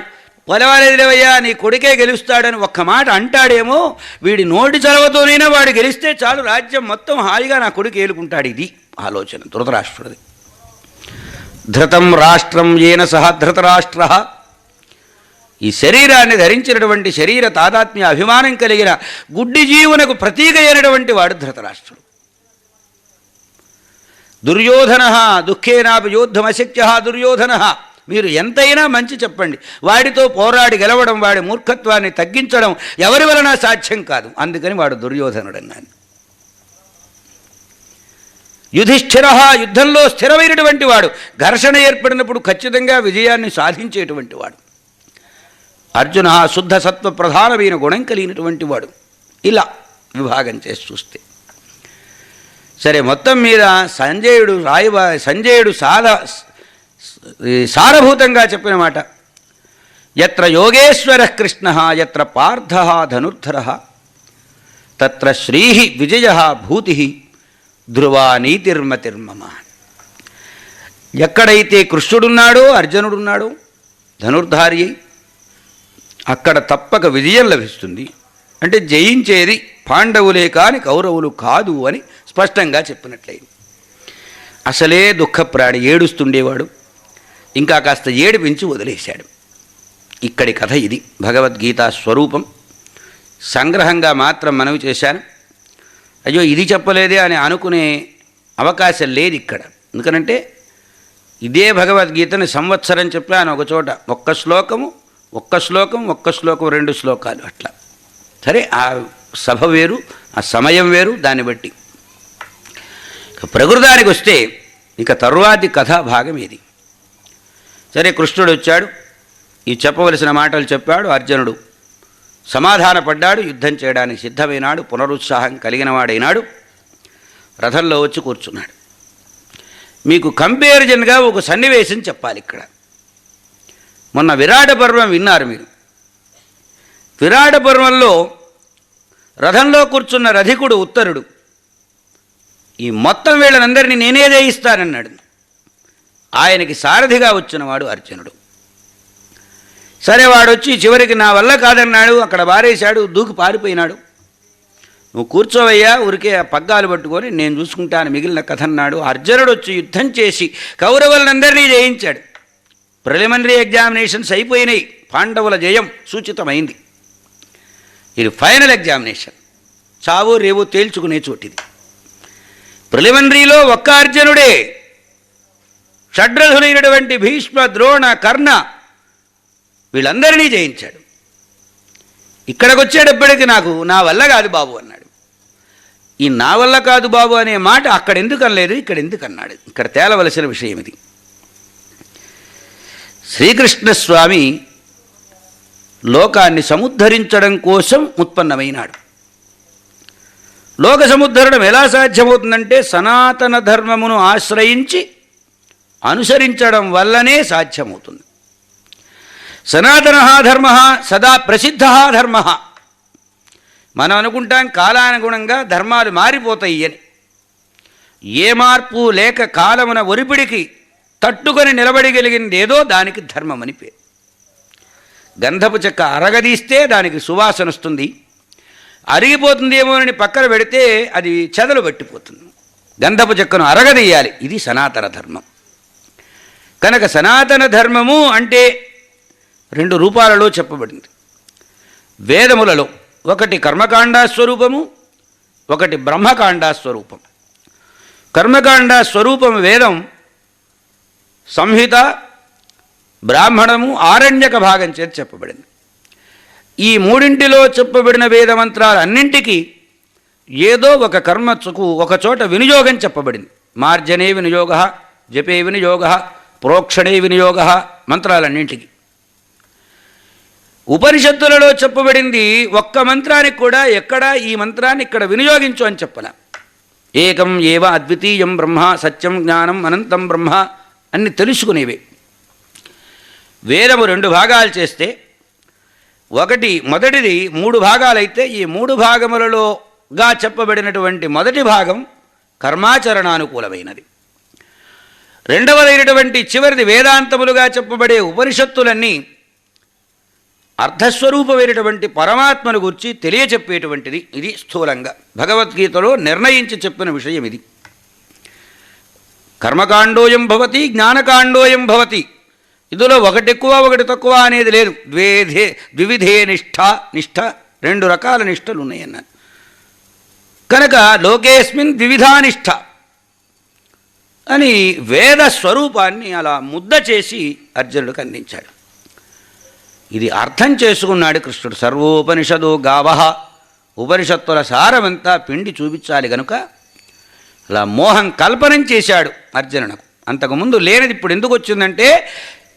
C: పొలవాలేదిలేవయ్యా నీ కొడుకే గెలుస్తాడని ఒక్క మాట అంటాడేమో, వీడి నోటి చలవతోనైనా వాడు గెలిస్తే చాలు, రాజ్యం మొత్తం హాయిగా నా కొడుకు ఏలుకుంటాడు. ఇది ఆలోచన ధృతరాష్ట్రుడిది. ధృతం రాష్ట్రం ఏన సహ ధృతరాష్ట్ర, ఈ శరీరాన్ని ధరించినటువంటి శరీర తాదాత్మ్య అభిమానం కలిగిన గుడ్డి జీవునకు ప్రతీక అయినటువంటి వాడు ధృతరాష్ట్రుడు. దుర్యోధన దుఃఖేనాపి యోద్ధమశక్య దుర్యోధన, మీరు ఎంతైనా మంచి చెప్పండి, వాడితో పోరాడి గెలవడం, వాడి మూర్ఖత్వాన్ని తగ్గించడం ఎవరి వలన సాధ్యం కాదు. అందుకని వాడు దుర్యోధనుడన్నాను. యుధిష్ఠిర యుద్ధంలో స్థిరమైనటువంటి వాడు, ఘర్షణ ఏర్పడినప్పుడు ఖచ్చితంగా విజయాన్ని సాధించేటువంటి వాడు. అర్జున శుద్ధ సత్వ ప్రధానమైన గుణం కలిగినటువంటి వాడు. ఇలా విభాగం చేసి చూస్తే సరే, మొత్తం మీద సంజయుడు సారభూతంగా చెప్పిన మాట, యత్ర యోగేశ్వర కృష్ణ యత్ర పార్థ ధనుర్ధర తత్ర శ్రీ విజయ భూతి ధ్రువా నీతిర్మతిర్మమ. ఎక్కడైతే కృష్ణుడున్నాడో, అర్జునుడున్నాడో ధనుర్ధారి, అక్కడ తప్పక విజయం లభిస్తుంది. అంటే జయించేది పాండవులే కాని కౌరవులు కాదు అని స్పష్టంగా చెప్పినట్లయింది. అసలే దుఃఖప్రాణి, ఏడుస్తుండేవాడు, ఇంకా కాస్త ఏడిపించి వదిలేశాడు. ఇక్కడి కథ ఇది. భగవద్గీత స్వరూపం సంగ్రహంగా మాత్రం మనవి చేశాను. అయ్యో ఇది చెప్పలేదే అని అనుకునే అవకాశం లేదు ఇక్కడ. ఎందుకనంటే ఇదే భగవద్గీతని సంవత్సరం చెప్పాను ఒకచోట, ఒక్క శ్లోకం 2 శ్లోకాలు అట్లా. సరే, ఆ సభ వేరు, ఆ సమయం వేరు, దాన్ని బట్టి. ప్రకృతానికి వస్తే ఇక తరువాతి కథా భాగం ఇది. సరే, కృష్ణుడు వచ్చాడు, ఈ చెప్పవలసిన మాటలు చెప్పాడు. అర్జునుడు సమాధానపడ్డాడు, యుద్ధం చేయడానికి సిద్ధమైనాడు, పునరుత్సాహం కలిగినవాడైనాడు. రథంలో వచ్చి కూర్చున్నాడు. మీకు కంపారిజన్గా ఒక సన్నివేశం చెప్పాలి ఇక్కడ. మొన్న విరాట పర్వం విన్నారు మీరు. విరాట పర్వంలో రథంలో కూర్చున్న రధికుడు ఉత్తరుడు ఈ మొత్తం వీళ్ళనందరినీ నేనే జయిస్తానన్నాడు. ఆయనకి సారథిగా వచ్చినవాడు అర్జునుడు. సరే, వాడు వచ్చి చివరికి నా వల్ల కాదన్నాడు, అక్కడ బారేశాడు, దూకి పారిపోయినాడు. నువ్వు కూర్చోవయ్యా, ఊరికే పగ్గాలు పట్టుకొని నేను చూసుకుంటాను మిగిలిన కథ అన్నాడు. అర్జునుడు వచ్చి యుద్ధం చేసి కౌరవులందరినీ జయించాడు. ప్రిలిమినరీ ఎగ్జామినేషన్స్ అయిపోయినాయి, పాండవుల జయం సూచితమైంది. ఇది ఫైనల్ ఎగ్జామినేషన్, చావు రేవు తేల్చుకునే చోటిది. ప్రిలిమినరీలో ఒక్క అర్జునుడే షడ్రథులైనటువంటి భీష్మ, ద్రోణ, కర్ణ వీళ్ళందరినీ జయించాడు. ఇక్కడికి వచ్చేటప్పటికి నాకు నా వల్ల కాదు బాబు అన్నాడు. ఈ నా వల్ల కాదు బాబు అనే మాట అక్కడ ఎందుకు అనలేదు, ఇక్కడ ఎందుకు అన్నాడు? ఇక్కడ తేలవలసిన విషయం ఇది. శ్రీకృష్ణస్వామి లోకాన్ని సముద్ధరించడం కోసం ఉత్పన్నమైనాడు. లోక సముద్ధరణం ఎలా సాధ్యమవుతుందంటే సనాతన ధర్మమును ఆశ్రయించి అనుసరించడం వల్లనే సాధ్యమవుతుంది. సనాతన ధర్మ సదా ప్రసిద్ధ ధర్మ. మనం అనుకుంటాం కాలానుగుణంగా ధర్మాలు మారిపోతాయి అని. ఏ మార్పు లేక కాలమున ఒరిపిడికి తట్టుకొని నిలబడగలిగింది ఏదో దానికి ధర్మం అని పేరు. గంధపు చెక్క అరగదీస్తే దానికి సువాసన వస్తుంది, అరిగిపోతుందేమోనని పక్కన పెడితే అది చెదలు పట్టిపోతుంది. గంధపు చెక్కను అరగదీయాలి, ఇది సనాతన ధర్మం. కనుక సనాతన ధర్మము అంటే 2 రూపాలలో చెప్పబడింది వేదములలో. ఒకటి కర్మకాండా స్వరూపము, ఒకటి బ్రహ్మకాండా స్వరూపం. కర్మకాండా స్వరూపం వేదం, సంహిత, బ్రాహ్మణము, ఆరణ్యక భాగం చేత చెప్పబడింది. ఈ 3 చెప్పబడిన వేద మంత్రాలన్నింటికీ ఏదో ఒక కర్మకు ఒక చోట వినియోగం చెప్పబడింది. మార్జనే వినియోగ, జపే వినియోగ, ప్రోక్షణే వినియోగ మంత్రాలన్నింటికి. ఉపనిషత్తులలో చెప్పబడింది ఒక్క మంత్రానికి కూడా ఎక్కడా ఈ మంత్రాన్ని ఇక్కడ వినియోగించు అని చెప్పల. ఏకం ఏవ అద్వితీయం బ్రహ్మ, సత్యం జ్ఞానం అనంతం బ్రహ్మ అన్ని తెలుసుకునేవే. వేదము 2 భాగాలు చేస్తే మొదటిది 3 భాగాలైతే ఈ 3 భాగములలోగా చెప్పబడినటువంటి మొదటి భాగం కర్మాచరణానుకూలమైనది. రెండవదైనటువంటి చివరిది వేదాంతములుగా చెప్పబడే ఉపనిషత్తులన్నీ అర్ధస్వరూపమైనటువంటి పరమాత్మను గురించి తెలియచెప్పేటువంటిది. ఇది స్థూలంగా భగవద్గీతలో నిర్ణయించి చెప్పిన విషయం ఇది. కర్మకాండోయం భవతి, జ్ఞానకాండోయం భవతి. ఇందులో ఒకటి ఎక్కువ ఒకటి తక్కువ అనేది లేదు. ద్వివిధే నిష్ఠ 2 రకాల నిష్టలు ఉన్నాయన్నారు. కనుక లోకేస్మిన్ ద్వివిధా నిష్ఠ అని వేద స్వరూపాన్ని అలా ముద్ద చేసి అర్జునుడికి అందించాడు. ఇది అర్థం చేసుకున్నాడు కృష్ణుడు. సర్వోపనిషదో గావః, ఉపనిషత్తుల సారమంతా పిండి చూపించాలి గనుక అలా మోహం కల్పనం చేశాడు అర్జునునకు. అంతకుముందు లేనిది ఇప్పుడు ఎందుకు వచ్చిందంటే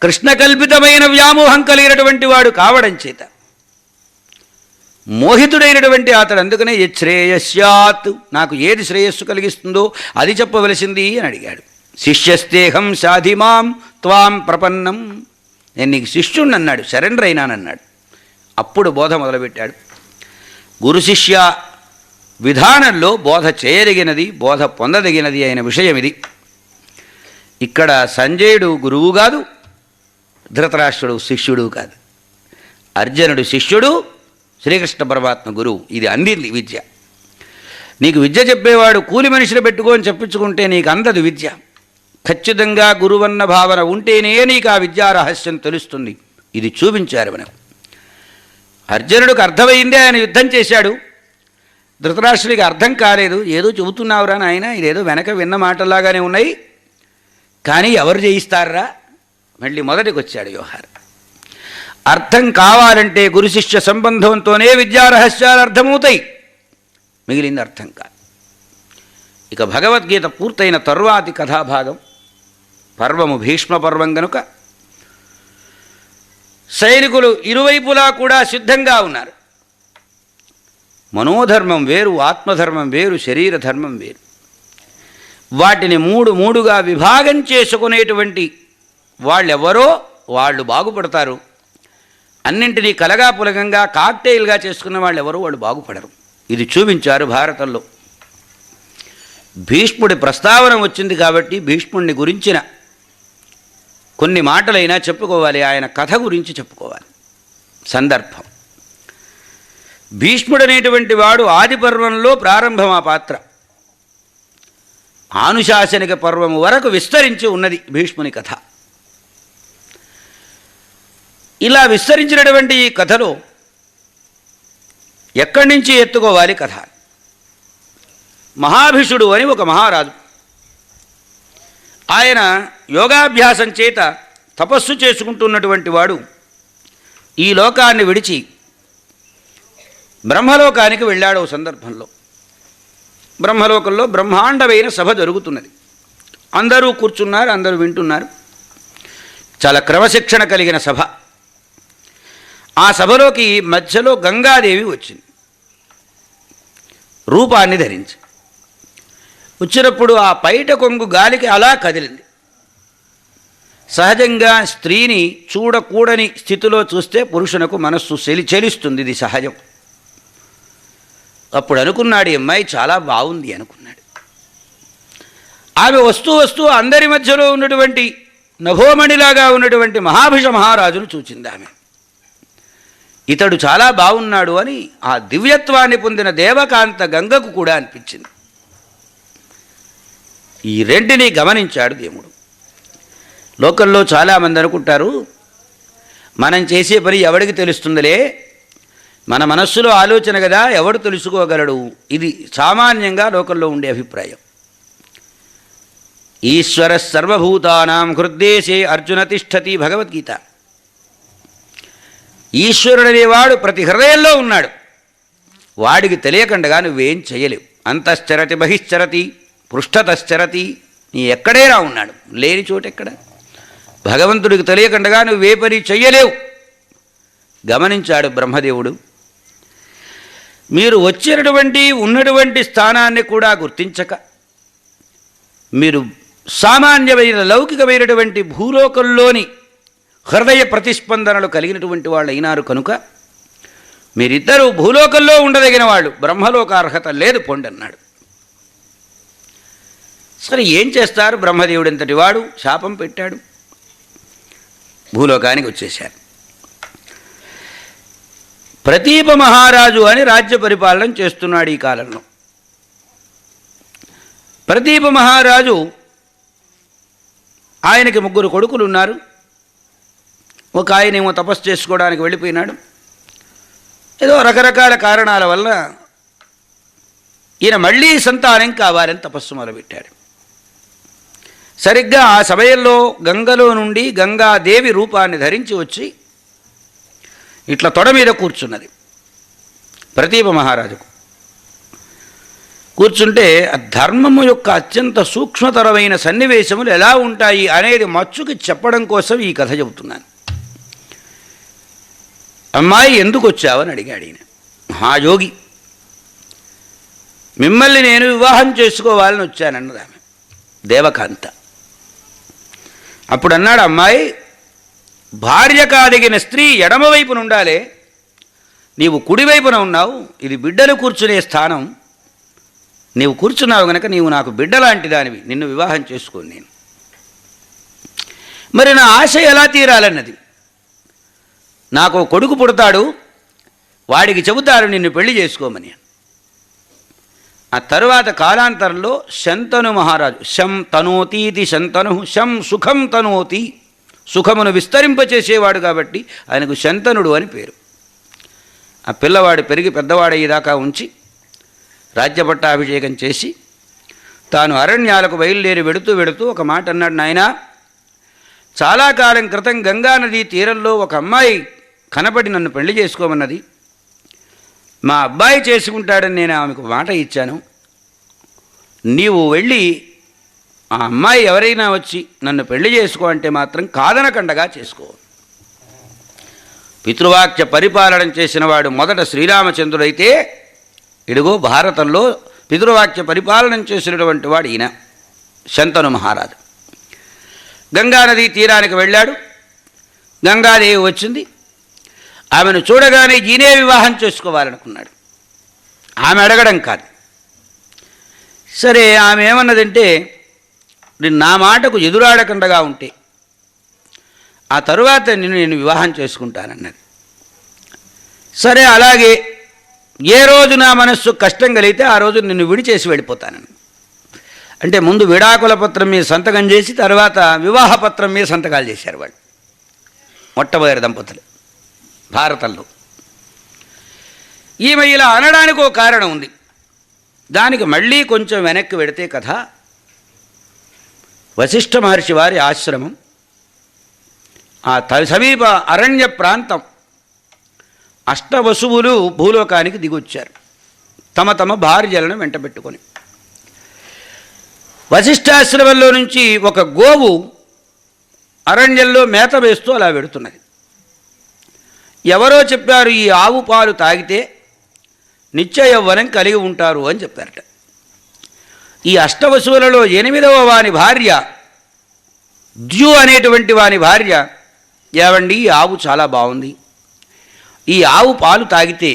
C: కృష్ణ కల్పితమైన వ్యామోహం కలిగినటువంటి వాడు కావడం చేత. మోహితుడైనటువంటి అతడు అందుకనే యశ్రేయస్యాత్, నాకు ఏది శ్రేయస్సు కలిగిస్తుందో అది చెప్పవలసింది అని అడిగాడు. శిష్యస్తేహం సాధిమాం త్వాం ప్రపన్నం, నేను నీకు శిష్యుణ్ణి అన్నాడు, సరెండర్ అయినానన్నాడు. అప్పుడు బోధ మొదలుపెట్టాడు. గురు శిష్య విధానంలో బోధ చేయదగినది, బోధ పొందదగినది అయిన విషయం ఇది. ఇక్కడ సంజయుడు గురువు కాదు, ధృతరాష్ట్రుడు శిష్యుడు కాదు. అర్జునుడు శిష్యుడు, శ్రీకృష్ణ పరమాత్మ గురువు. ఇది అందింది విద్య. నీకు విద్య చెప్పేవాడు కూలి మనిషిని పెట్టుకొని చెప్పించుకుంటే నీకు అందదు విద్య. ఖచ్చితంగా గురువన్న భావన ఉంటేనే నీకు ఆ విద్యా రహస్యం తెలుస్తుంది. ఇది చూపించారు మనకు. అర్జునుడికి అర్థమైందే, ఆయన యుద్ధం చేశాడు. ధృతరాష్ట్రుడికి అర్థం కాలేదు. ఏదో చెబుతున్నావురా నాయన, ఇదేదో వెనక విన్న మాటలాగానే ఉన్నాయి, కానీ ఎవరు చేయిస్తారా? మళ్ళీ మొదటికి వచ్చాడు వ్యవహారం. అర్థం కావాలంటే గురు శిష్య సంబంధంతోనే విద్యా రహస్యాలు అర్థమవుతాయి, మిగిలింది అర్థం కాదు. ఇక భగవద్గీత పూర్తయిన తరువాతి కథాభాగం పర్వము భీష్మ పర్వం గనుక సైనికులు ఇరువైపులా కూడా సిద్ధంగా ఉన్నారు. మనోధర్మం వేరు, ఆత్మధర్మం వేరు, శరీర ధర్మం వేరు. వాటిని మూడుగా విభాగం చేసుకునేటువంటి వాళ్ళెవరో వాళ్ళు బాగుపడతారు. అన్నింటినీ కలగాపులగంగా కాక్టైల్గా చేసుకున్న వాళ్ళు ఎవరో వాళ్ళు బాగుపడరు. ఇది చూపించారు భారతంలో. భీష్ముడి ప్రస్తావన వచ్చింది కాబట్టి భీష్ముడిని గురించిన కొన్ని మాటలైనా చెప్పుకోవాలి, ఆయన కథ గురించి చెప్పుకోవాలి. సందర్భం, భీష్ముడు అనేటువంటి వాడు ఆది పర్వంలో ప్రారంభం. ఆ పాత్ర ఆనుశాసనిక పర్వము వరకు విస్తరించి ఉన్నది భీష్ముని కథ. ఇలా విస్తరించినటువంటి ఈ కథలో ఎక్కడి నుంచి ఎత్తుకోవాలి కథ? మహాభిషుడు అని ఒక మహారాజు, ఆయన యోగాభ్యాసం చేత తపస్సు చేసుకుంటున్నటువంటి వాడు ఈ లోకాన్ని విడిచి బ్రహ్మలోకానికి వెళ్ళాడు. సందర్భంలో బ్రహ్మలోకంలో బ్రహ్మాండమైన సభ జరుగుతున్నది. అందరూ కూర్చున్నారు, అందరూ వింటున్నారు. చాలా క్రమశిక్షణ కలిగిన సభ. ఆ సభలోకి మధ్యలో గంగాదేవి వచ్చింది, రూపాన్ని ధరించి. వచ్చినప్పుడు ఆ పైట కొంగు గాలికి అలా కదిలింది. సహజంగా స్త్రీని చూడకూడని స్థితిలో చూస్తే పురుషునకు మనస్సు చెలిస్తుంది, ఇది సహజం. అప్పుడు అనుకున్నాడు, ఈ అమ్మాయి చాలా బాగుంది అనుకున్నాడు. ఆమె వస్తూ అందరి మధ్యలో ఉన్నటువంటి నభోమణిలాగా ఉన్నటువంటి మహాభిష మహారాజును చూచింది ఆమె. ఇతడు చాలా బాగున్నాడు అని ఆ దివ్యత్వాన్ని పొందిన దేవకాంత గంగకు కూడా అనిపించింది. ఈ రెంటిని గమనించాడు దేవుడు. లోకల్లో చాలామంది అనుకుంటారు, మనం చేసే పని ఎవడికి తెలుస్తుందిలే, మన మనస్సులో ఆలోచన కదా, ఎవడు తెలుసుకోగలడు. ఇది సామాన్యంగా లోకంలో ఉండే అభిప్రాయం. ఈశ్వర సర్వభూతానాం హృద్దేశే అర్జున తిష్టతి, భగవద్గీత. ఈశ్వరుడనేవాడు ప్రతి హృదయంలో ఉన్నాడు, వాడికి తెలియకుండా నువ్వేం చేయలేవు. అంతశ్చరతి బహిశ్చరతి పృష్ఠతశ్చరతి, నీ ఎక్కడైనా ఉన్నాడు, లేని చోటెక్కడ. భగవంతుడికి తెలియకుండా నువ్వే పని చెయ్యలేవు. గమనించాడు బ్రహ్మదేవుడు. మీరు ఉన్నటువంటి స్థానాన్ని కూడా గుర్తించక మీరు సామాన్యమైన లౌకికమైనటువంటి భూలోకంలోని హృదయ ప్రతిస్పందనలు కలిగినటువంటి వాళ్ళు అయినారు కనుక మీరిద్దరూ భూలోకంలో ఉండదగిన వాళ్ళు, బ్రహ్మలోక అర్హత లేదు పొండి అన్నాడు. సరే ఏం చేస్తారు, బ్రహ్మదేవుడు ఎంతటి వాడు, శాపం పెట్టాడు, భూలోకానికి వచ్చేశారు. ప్రతీప మహారాజు అని రాజ్య పరిపాలన చేస్తున్నాడు ఈ కాలంలో. ప్రతీప మహారాజు, ఆయనకి 3 కొడుకులు ఉన్నారు. ఒక ఆయనేమో తపస్సు చేసుకోవడానికి వెళ్ళిపోయినాడు. ఏదో రకరకాల కారణాల వల్ల ఈయన మళ్ళీ సంతానం కావాలని తపస్సు మొదలుపెట్టాడు. సరిగ్గా ఆ సమయంలో గంగలో నుండి గంగాదేవి రూపాన్ని ధరించి వచ్చి ఇట్లా తొడ మీద కూర్చున్నది ప్రతీప మహారాజుకు. కూర్చుంటే ధర్మము యొక్క అత్యంత సూక్ష్మతరమైన సన్నివేశములు ఎలా ఉంటాయి అనేది మచ్చుకి చెప్పడం కోసం ఈ కథ చెబుతున్నాను. అమ్మాయి ఎందుకు వచ్చావని అడిగాడు ఈయన. మహాయోగి, మిమ్మల్ని నేను వివాహం చేసుకోవాలని వచ్చానన్నది ఆమె, దేవకాంత. అప్పుడు అన్నాడు, అమ్మాయి, భార్య కాదగిన స్త్రీ ఎడమవైపున ఉండాలే, నీవు కుడివైపున ఉన్నావు, ఇది బిడ్డలు కూర్చునే స్థానం, నీవు కూర్చున్నావు గనక నీవు నాకు బిడ్డ లాంటి దానివి, నిన్ను వివాహం చేసుకోను నేను. మరి నా ఆశ ఎలా తీరాలన్నది. నాకు కొడుకు పుడతాడు, వాడికి చెబుతారు నిన్ను పెళ్లి చేసుకోమని. ఆ తరువాత కాలాంతరంలో శంతను మహారాజు, శం తనోతీతి శంతను, శం సుఖం తనోతి, సుఖమును విస్తరింపచేసేవాడు కాబట్టి ఆయనకు శంతనుడు అని పేరు. ఆ పిల్లవాడు పెరిగి పెద్దవాడయ్యేదాకా ఉంచి రాజ్యపట్టాభిషేకం చేసి తాను అరణ్యాలకు బయలుదేరి వెడుతూ ఒక మాట అన్నాడు, నాయనా, చాలా కాలం క్రితం గంగానదీ తీరంలో ఒక అమ్మాయి కనపడి నన్ను పెళ్లి చేసుకోమన్నది. మా అబ్బాయి చేసుకుంటాడని నేను ఆమెకు మాట ఇచ్చాను. నీవు వెళ్ళి ఆ అమ్మాయి ఎవరైనా వచ్చి నన్ను పెళ్లి చేసుకో అంటే మాత్రం కాదనకండగా చేసుకో. పితృవాక్య పరిపాలన చేసిన వాడు మొదట శ్రీరామచంద్రుడైతే, ఇడుగో భారతంలో పితృవాక్య పరిపాలన చేసినటువంటి వాడు ఈయన శంతను మహారాజు. గంగానదీ తీరానికి వెళ్ళాడు. గంగాదేవి వచ్చింది. ఆమెను చూడగానే ఈయనే వివాహం చేసుకోవాలనుకున్నాడు. ఆమె అడగడం కాదు. సరే, ఆమె ఏమన్నదంటే, నా మాటకు ఎదురాడకుండగా ఉంటే ఆ తరువాత నేను వివాహం చేసుకుంటానన్నది. సరే, అలాగే ఏ రోజు నా మనస్సు కష్టం కలిగితే ఆ రోజు నిన్ను విడిచేసి వెళ్ళిపోతానని. అంటే ముందు విడాకుల పత్రం మీద సంతకం చేసి తర్వాత వివాహ పత్రం మీద సంతకాలు చేశారు వాళ్ళు, మొట్టమొదటి దంపతులు భారతంలో. ఈమె ఇలా అనడానికి ఒక కారణం ఉంది. దానికి మళ్ళీ కొంచెం వెనక్కి వెడితే కథ, వశిష్ఠ మహర్షి వారి ఆశ్రమం, ఆ సమీప అరణ్య ప్రాంతం. అష్టవసువులు భూలోకానికి దిగొచ్చారు తమ తమ భార్యలను వెంటబెట్టుకొని. వశిష్ఠాశ్రమంలో నుంచి ఒక గోవు అరణ్యంలో మేత వేస్తూ అలా వెడుతున్నది. ఎవరో చెప్పారు, ఈ ఆవు పాలు తాగితే నిత్య యవ్వనం కలిగి ఉంటారు అని చెప్పారట. ఈ అష్టవసువులలో 8వ వాని భార్య ద్యు అనేటువంటి వాని భార్య, ఏవండి, ఈ ఆవు చాలా బాగుంది, ఈ ఆవు పాలు తాగితే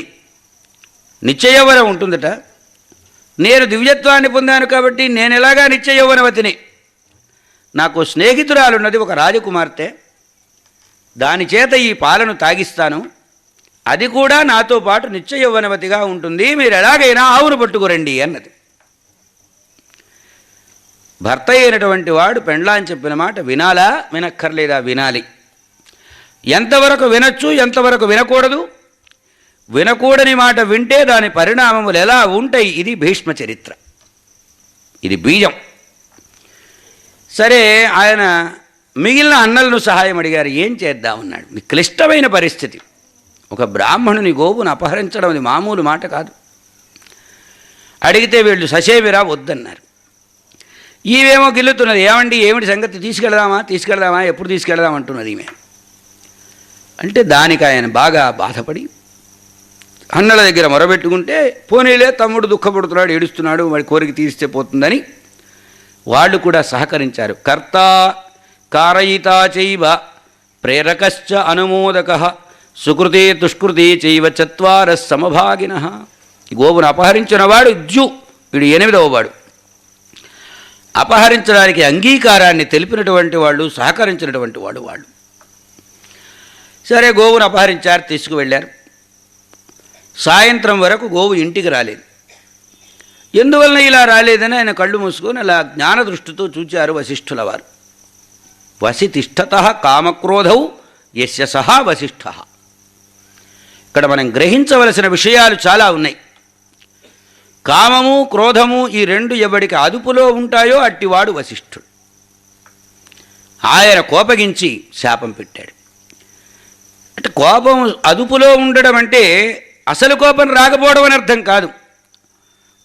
C: నిత్య యవ్వనం ఉంటుందట. నేను దివ్యత్వాన్ని పొందాను కాబట్టి నేను ఎలాగా నిత్య యవ్వనవతిని. నాకు స్నేహితురాలున్నది, ఒక రాజకుమార్తె, దాని చేత ఈ పాలను తాగిస్తాను, అది కూడా నాతో పాటు నిత్య యవ్వనవతిగా ఉంటుంది, మీరు ఎలాగైనా ఆవును పట్టుకురండి అన్నది. భర్త అయినటువంటి వాడు పెండ్లాని చెప్పిన మాట వినాలా వినక్కర్లేదా? వినాలి. ఎంతవరకు వినొచ్చు, ఎంతవరకు వినకూడదు, వినకూడని మాట వింటే దాని పరిణామములు ఎలా ఉంటాయి, ఇది భీష్మ చరిత్ర, ఇది బీజం. సరే, ఆయన మిగిలిన అన్నలను సహాయం అడిగారు. ఏం చేద్దామన్నాడు. ఇది క్లిష్టమైన పరిస్థితి. ఒక బ్రాహ్మణుని గోవును అపహరించడం అది మామూలు మాట కాదు. అడిగితే వీళ్ళు ససేమిరా వద్దన్నారు. ఈవేమో గిల్లుతున్నది, ఏమండి ఏమిటి సంగతి, తీసుకెళ్దామా ఎప్పుడు తీసుకెళ్దాం అంటున్నది ఈమె. అంటే దానికి ఆయన బాగా బాధపడి అన్నల దగ్గర మొరబెట్టుకుంటే, పోనీలే తమ్ముడు దుఃఖపడుతున్నాడు, ఏడుస్తున్నాడు, వాడి కోరిక తీరిస్తే పోతుందని వాళ్ళు కూడా సహకరించారు. కర్త కారయితా చైవ ప్రేరకశ్చ అనుమోదక సుకృతే దుష్కృతే చైవ చత్వార సమభాగిన. ఈ గోవును అపహరించిన వాడు ద్యు, వీడు 8వ వాడు. అపహరించడానికి అంగీకారాన్ని తెలిపినటువంటి వాళ్ళు, సహకరించినటువంటి వాళ్ళు. సరే, గోవును అపహరించారు, తీసుకువెళ్ళారు. సాయంత్రం వరకు గోవు ఇంటికి రాలేదు. ఎందువలన ఇలా రాలేదని ఆయన కళ్ళు మూసుకొని అలా జ్ఞానదృష్టితో చూచారు వశిష్ఠుల వారు. వసితిష్ఠత కామక్రోధౌ యస్య సహా వశిష్ఠ. ఇక్కడ మనం గ్రహించవలసిన విషయాలు చాలా ఉన్నాయి. కామము క్రోధము ఈ రెండు ఎవడికి అదుపులో ఉంటాయో అట్టివాడు వశిష్ఠుడు. ఆయన కోపగించి శాపం పెట్టాడు. అంటే కోపం అదుపులో ఉండడం అంటే అసలు కోపం రాకపోవడం అని అర్థం కాదు.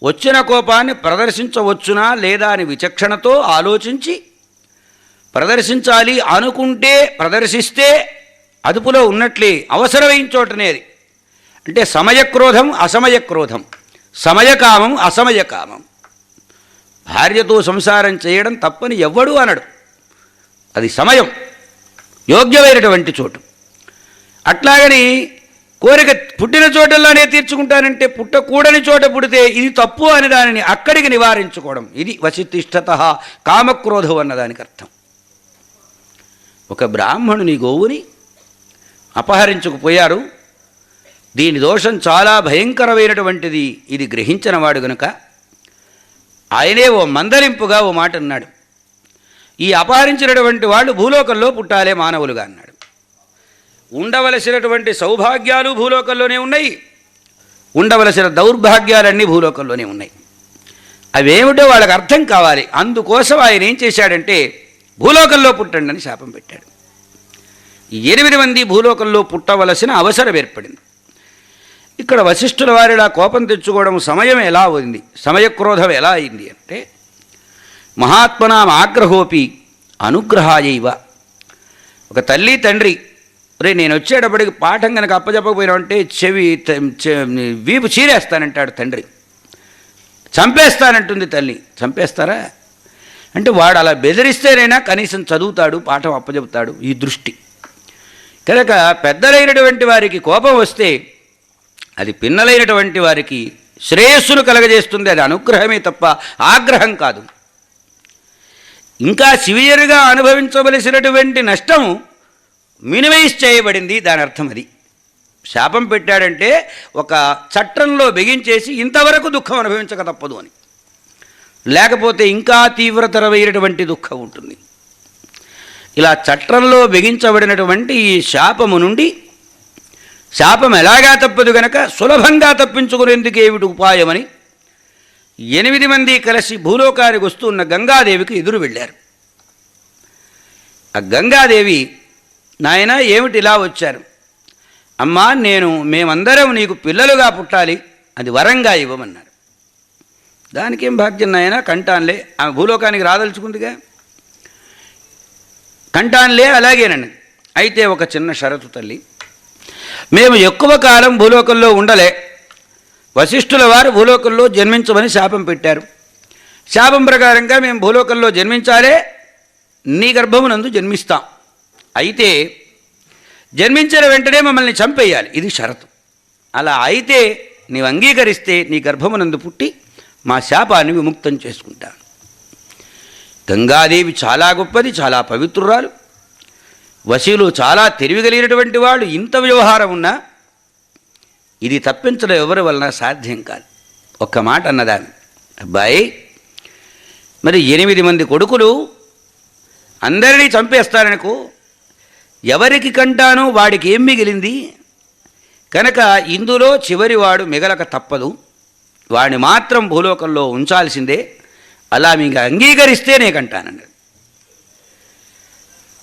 C: వచ్చిన కోపాన్ని ప్రదర్శించవచ్చునా లేదా అని విచక్షణతో ఆలోచించి ప్రదర్శించాలి అనుకుంటే ప్రదర్శిస్తే అదుపులో ఉన్నట్లే, అవసరమైన చోటనే అది. అంటే సమయక్రోధం అసమయక్రోధం, సమయకామం అసమయకామం. భార్యతో సంసారం చేయడం తప్పని ఎవ్వడూ అనడు. అది సమయం, యోగ్యమైనటువంటి చోటు. అట్లాగని కోరిక పుట్టిన చోటల్లోనే తీర్చుకుంటానంటే పుట్టకూడని చోట పుడితే ఇది తప్పు అని దానిని అక్కడికి నివారించుకోవడం. ఇది వసితిష్ఠత కామక్రోధం అన్నదానికి అర్థం. ఒక బ్రాహ్మణుని గోవుని అపహరించుకుపోయారు. దీని దోషం చాలా భయంకరమైనటువంటిది. ఇది గ్రహించిన వాడు గనుక ఆయనే ఓ మందలింపుగా ఓ మాట అన్నాడు. ఈ అపహరించినటువంటి వాళ్ళు భూలోకంలో పుట్టాలే మానవులుగా అన్నాడు. ఉండవలసినటువంటి సౌభాగ్యాలు భూలోకంలోనే ఉన్నాయి, ఉండవలసిన దౌర్భాగ్యాలన్నీ భూలోకంలోనే ఉన్నాయి. అవేమిటో వాళ్ళకి అర్థం కావాలి. అందుకోసం ఆయన ఏం చేశాడంటే భూలోకంలో పుట్టండి అని శాపం పెట్టాడు. 8 మంది భూలోకంలో పుట్టవలసిన అవసరం ఏర్పడింది. ఇక్కడ వశిష్ఠుల వారిలా కోపం తెచ్చుకోవడం సమయం ఎలా ఉంది, సమయక్రోధం ఎలా అయింది అంటే మహాత్మనాం ఆగ్రహోపి అనుగ్రహాయైవ. ఒక తల్లి తండ్రి, రే నేను వచ్చేటప్పటికి పాఠం కనుక అప్పచెప్పకపోయినామంటే వీపు చీరేస్తానంటాడు తండ్రి. చంపేస్తానంటుంది తల్లి. చంపేస్తారా అంటే వాడు అలా బెదిరిస్తేనైనా కనీసం చదువుతాడు, పాఠం అప్పచెప్తాడు. ఈ దృష్టి కనుక పెద్దలైనటువంటి వారికి కోపం వస్తే అది పిన్నలైనటువంటి వారికి శ్రేయస్సును కలగజేస్తుంది. అది అనుగ్రహమే తప్ప ఆగ్రహం కాదు. ఇంకా సివియర్గా అనుభవించవలసినటువంటి నష్టం మినిమైజ్ చేయబడింది. దాని అర్థం అది. శాపం పెట్టాడంటే ఒక చట్టంలో బిగించేసి ఇంతవరకు దుఃఖం అనుభవించక తప్పదు అని, లేకపోతే ఇంకా తీవ్రతరమైనటువంటి దుఃఖం ఉంటుంది. ఇలా చట్టంలో బిగించబడినటువంటి ఈ శాపము నుండి, శాపం ఎలాగా తప్పదు గనక సులభంగా తప్పించుకునేందుకు ఏమిటి ఉపాయమని 8 మంది కలిసి భూలోకానికి వస్తున్న గంగాదేవికి ఎదురు వెళ్ళారు. ఆ గంగాదేవి, నాయన ఏమిటి ఇలా వచ్చారు? అమ్మా, మేమందరం నీకు పిల్లలుగా పుట్టాలి, అది వరంగా ఇవ్వమన్నారు. దానికేం భాగ్యం నాయన, కంటాన్లే. ఆమె భూలోకానికి రాదలుచుకుందిగా, కంటాన్లే, అలాగేనండి. అయితే ఒక చిన్న షరతు తల్లి, మేము ఎక్కువ కాలం భూలోకంలో ఉండలే. వశిష్ఠుల వారు భూలోకంలో జన్మించమని శాపం పెట్టారు. శాపం ప్రకారంగా మేము భూలోకంలో జన్మించాలే, నీ గర్భమునందు జన్మిస్తాం. అయితే జన్మించిన వెంటనే మమ్మల్ని చంపేయాలి, ఇది షరతు. అలా అయితే నీవు అంగీకరిస్తే నీ గర్భమునందు పుట్టి మా శాపాన్ని విముక్తం చేసుకుంటాను. గంగాదేవి చాలా గొప్పది, చాలా పవిత్రురాలు. వశీలు చాలా తెలివిగలిగినటువంటి వాళ్ళు. ఇంత వ్యవహారం ఉన్నా ఇది తప్పించడం ఎవరి వలన సాధ్యం కాదు. ఒక్క మాట అన్నదాన్ని, అబ్బాయి మరి 8 మంది కొడుకులు అందరినీ చంపేస్తారనుకో, ఎవరికి కంటానో వాడికి ఏం మిగిలింది? కనుక ఇందులో చివరివాడు మిగలక తప్పదు, వాడిని మాత్రం భూలోకంలో ఉంచాల్సిందే. అలా మీకు అంగీకరిస్తే నే కంటానన్నది.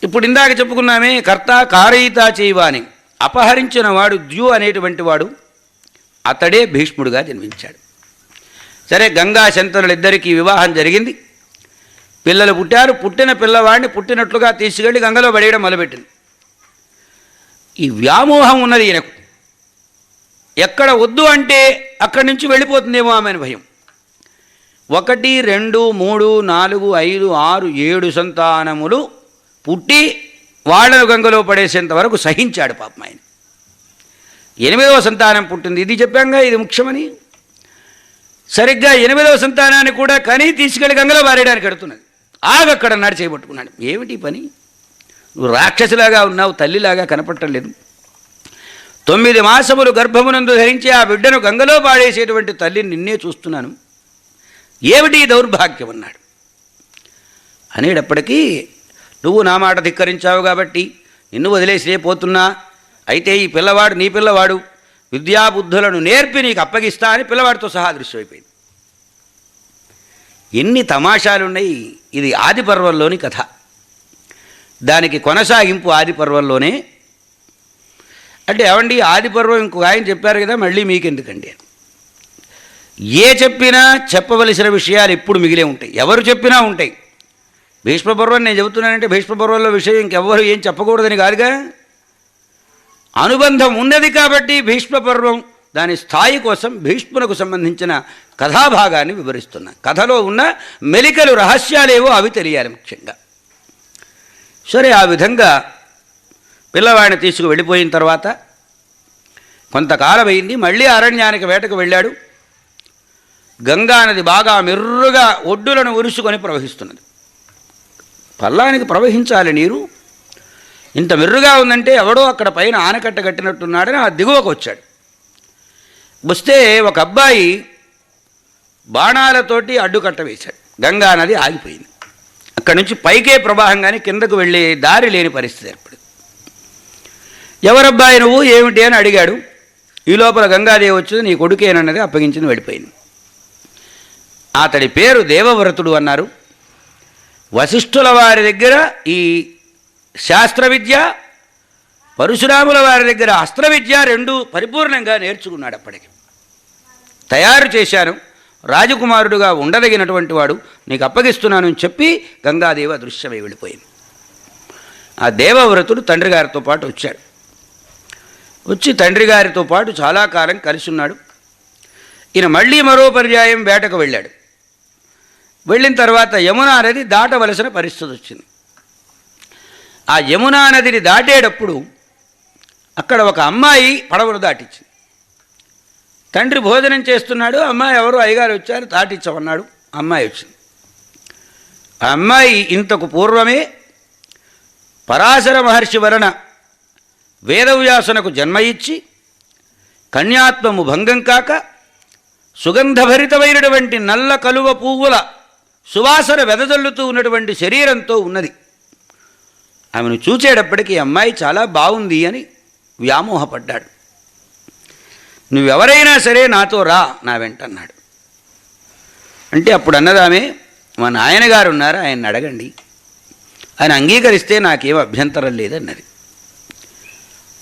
C: ఇప్పుడు ఇందాక చెప్పుకున్నామే, కర్త కారయిత చేయవాని. అపహరించిన వాడు ద్యు అనేటువంటి వాడు, అతడే భీష్ముడుగా జన్మించాడు. సరే, గంగా శంతనులిద్దరికీ వివాహం జరిగింది, పిల్లలు పుట్టారు. పుట్టిన పిల్లవాడిని పుట్టినట్లుగా తీసుకెళ్ళి గంగలో పడేయడం మొదలుపెట్టింది. ఈ వ్యామోహం ఉన్నది ఈయనకు. ఎక్కడ వద్దు అంటే అక్కడి నుంచి వెళ్ళిపోతుందేమో ఆమె భయం. 1, 2, 3, 4, 5, 6, 7 సంతానములు పుట్టి వాళ్ళను గంగలో పడేసేంత వరకు సహించాడు పాపం ఆయన. 8వ సంతానం పుట్టింది. ఇది చెప్పాంగా, ఇది ముఖ్యమని. సరిగ్గా 8వ సంతానాన్ని కూడా కని తీసుకెళ్ళి గంగలో పారేయడానికి ఎడుతున్నది. ఆగక్కడ అన్నాడు, చేయబట్టుకున్నాడు. ఏమిటి పని? నువ్వు రాక్షసులాగా ఉన్నావు, తల్లిలాగా కనపట్టలేదు. 9 మాసములు గర్భమునందు ధరించి ఆ బిడ్డను గంగలో పాడేసేటువంటి తల్లిని నిన్నే చూస్తున్నాను, ఏమిటి దౌర్భాగ్యం అన్నాడు. అనేటప్పటికీ, నువ్వు నా మాట ధిక్కరించావు కాబట్టి నిన్ను వదిలేసే పోతున్నా, అయితే ఈ పిల్లవాడు నీ పిల్లవాడు, విద్యాబుద్ధులను నేర్పి నీకు అప్పగిస్తా అని పిల్లవాడితో సహా దృశ్యమైపోయింది. ఎన్ని తమాషాలున్నాయి. ఇది ఆది పర్వంలోని కథ, దానికి కొనసాగింపు ఆది పర్వంలోనే. అంటే ఏమండి, ఆది పర్వం ఇంకొక ఆయన చెప్పారు కదా, మళ్ళీ మీకెందుకండి? ఏ చెప్పినా చెప్పవలసిన విషయాలు ఎప్పుడు మిగిలే ఉంటాయి, ఎవరు చెప్పినా ఉంటాయి. భీష్మపర్వం నేను చెబుతున్నానంటే భీష్మపర్వంలో విషయం ఇంకెవ్వరు ఏం చెప్పకూడదని కాదుగా, అనుబంధం ఉన్నది కాబట్టి భీష్మపర్వం దాని స్థాయి కోసం భీష్మునకు సంబంధించిన కథాభాగాన్ని వివరిస్తున్నా. కథలో ఉన్న మెలికలు రహస్యాలేవో అవి తెలియాలి ముఖ్యంగా. సరే, ఆ విధంగా పిల్లవాడిని తీసుకు వెళ్ళిపోయిన తర్వాత కొంతకాలం అయింది. మళ్ళీ అరణ్యానికి వేటకు వెళ్ళాడు. గంగానది బాగా మెర్రుగా ఒడ్డులను ఉరుసుకొని ప్రవహిస్తున్నది. పల్లానికి ప్రవహించాలి నీరు. ఇంత మెర్రుగా ఉందంటే ఎవడో అక్కడ పైన ఆనకట్ట కట్టినట్టున్నాడని ఆ దిగువకు వచ్చాడు. వస్తే ఒక అబ్బాయి బాణాలతోటి అడ్డుకట్ట వేశాడు. గంగానది ఆగిపోయింది. అక్కడి నుంచి పైకే ప్రవాహం కానీ కిందకు వెళ్ళే దారి లేని పరిస్థితి ఏర్పడింది. ఎవరబ్బాయి నువ్వు, ఏమిటి అని అడిగాడు. ఈ లోపల గంగాదేవి వచ్చింది. నీ కొడుకేనన్నది అప్పగించింది, వెళ్ళిపోయింది. అతడి పేరు దేవవ్రతుడు అన్నారు. వశిష్ఠుల వారి దగ్గర ఈ శాస్త్ర విద్య, పరశురాముల వారి దగ్గర అస్త్ర విద్య రెండూ పరిపూర్ణంగా నేర్చుకున్నాడు. అప్పటికి తయారు చేశాను, రాజకుమారుడుగా ఉండదగినటువంటి వాడు, నీకు అప్పగిస్తున్నాను అని చెప్పి గంగాదేవి అదృశ్యమై వెళ్ళిపోయింది. ఆ దేవవ్రతుడు తండ్రి గారితో పాటు వచ్చాడు. వచ్చి తండ్రి గారితో పాటు చాలా కాలం కలిసి ఉన్నాడు. ఈయన మళ్ళీ మరో పర్యాయం వేటకు వెళ్ళాడు. వెళ్ళిన తర్వాత యమునా నది దాటవలసిన పరిస్థితి వచ్చింది. ఆ యమునా నదిని దాటేటప్పుడు అక్కడ ఒక అమ్మాయి పడవను దాటించింది. తండ్రి భోజనం చేస్తున్నాడు. అమ్మాయి ఎవరు అయ్యగారు వచ్చారు, దాటించమన్నాడు. అమ్మాయి వచ్చింది. ఆ అమ్మాయి ఇంతకు పూర్వమే పరాశర మహర్షి వలన వేదవ్యాసునకు జన్మ ఇచ్చి కన్యాత్వము భంగం కాక సుగంధభరితమైనటువంటి నల్ల కలువ పువ్వుల సువాసన వెదజల్లుతూ ఉన్నటువంటి శరీరంతో ఉన్నది. ఆమెను చూచేటప్పటికీ అమ్మాయి చాలా బాగుంది అని వ్యామోహపడ్డాడు. నువ్వెవరైనా సరే నాతో రా, నా వెంట అన్నాడు. అంటే అప్పుడు అన్నదామే, మా నాయనగారు ఉన్నారు, ఆయన్ని అడగండి, ఆయన అంగీకరిస్తే నాకేం అభ్యంతరం లేదన్నది.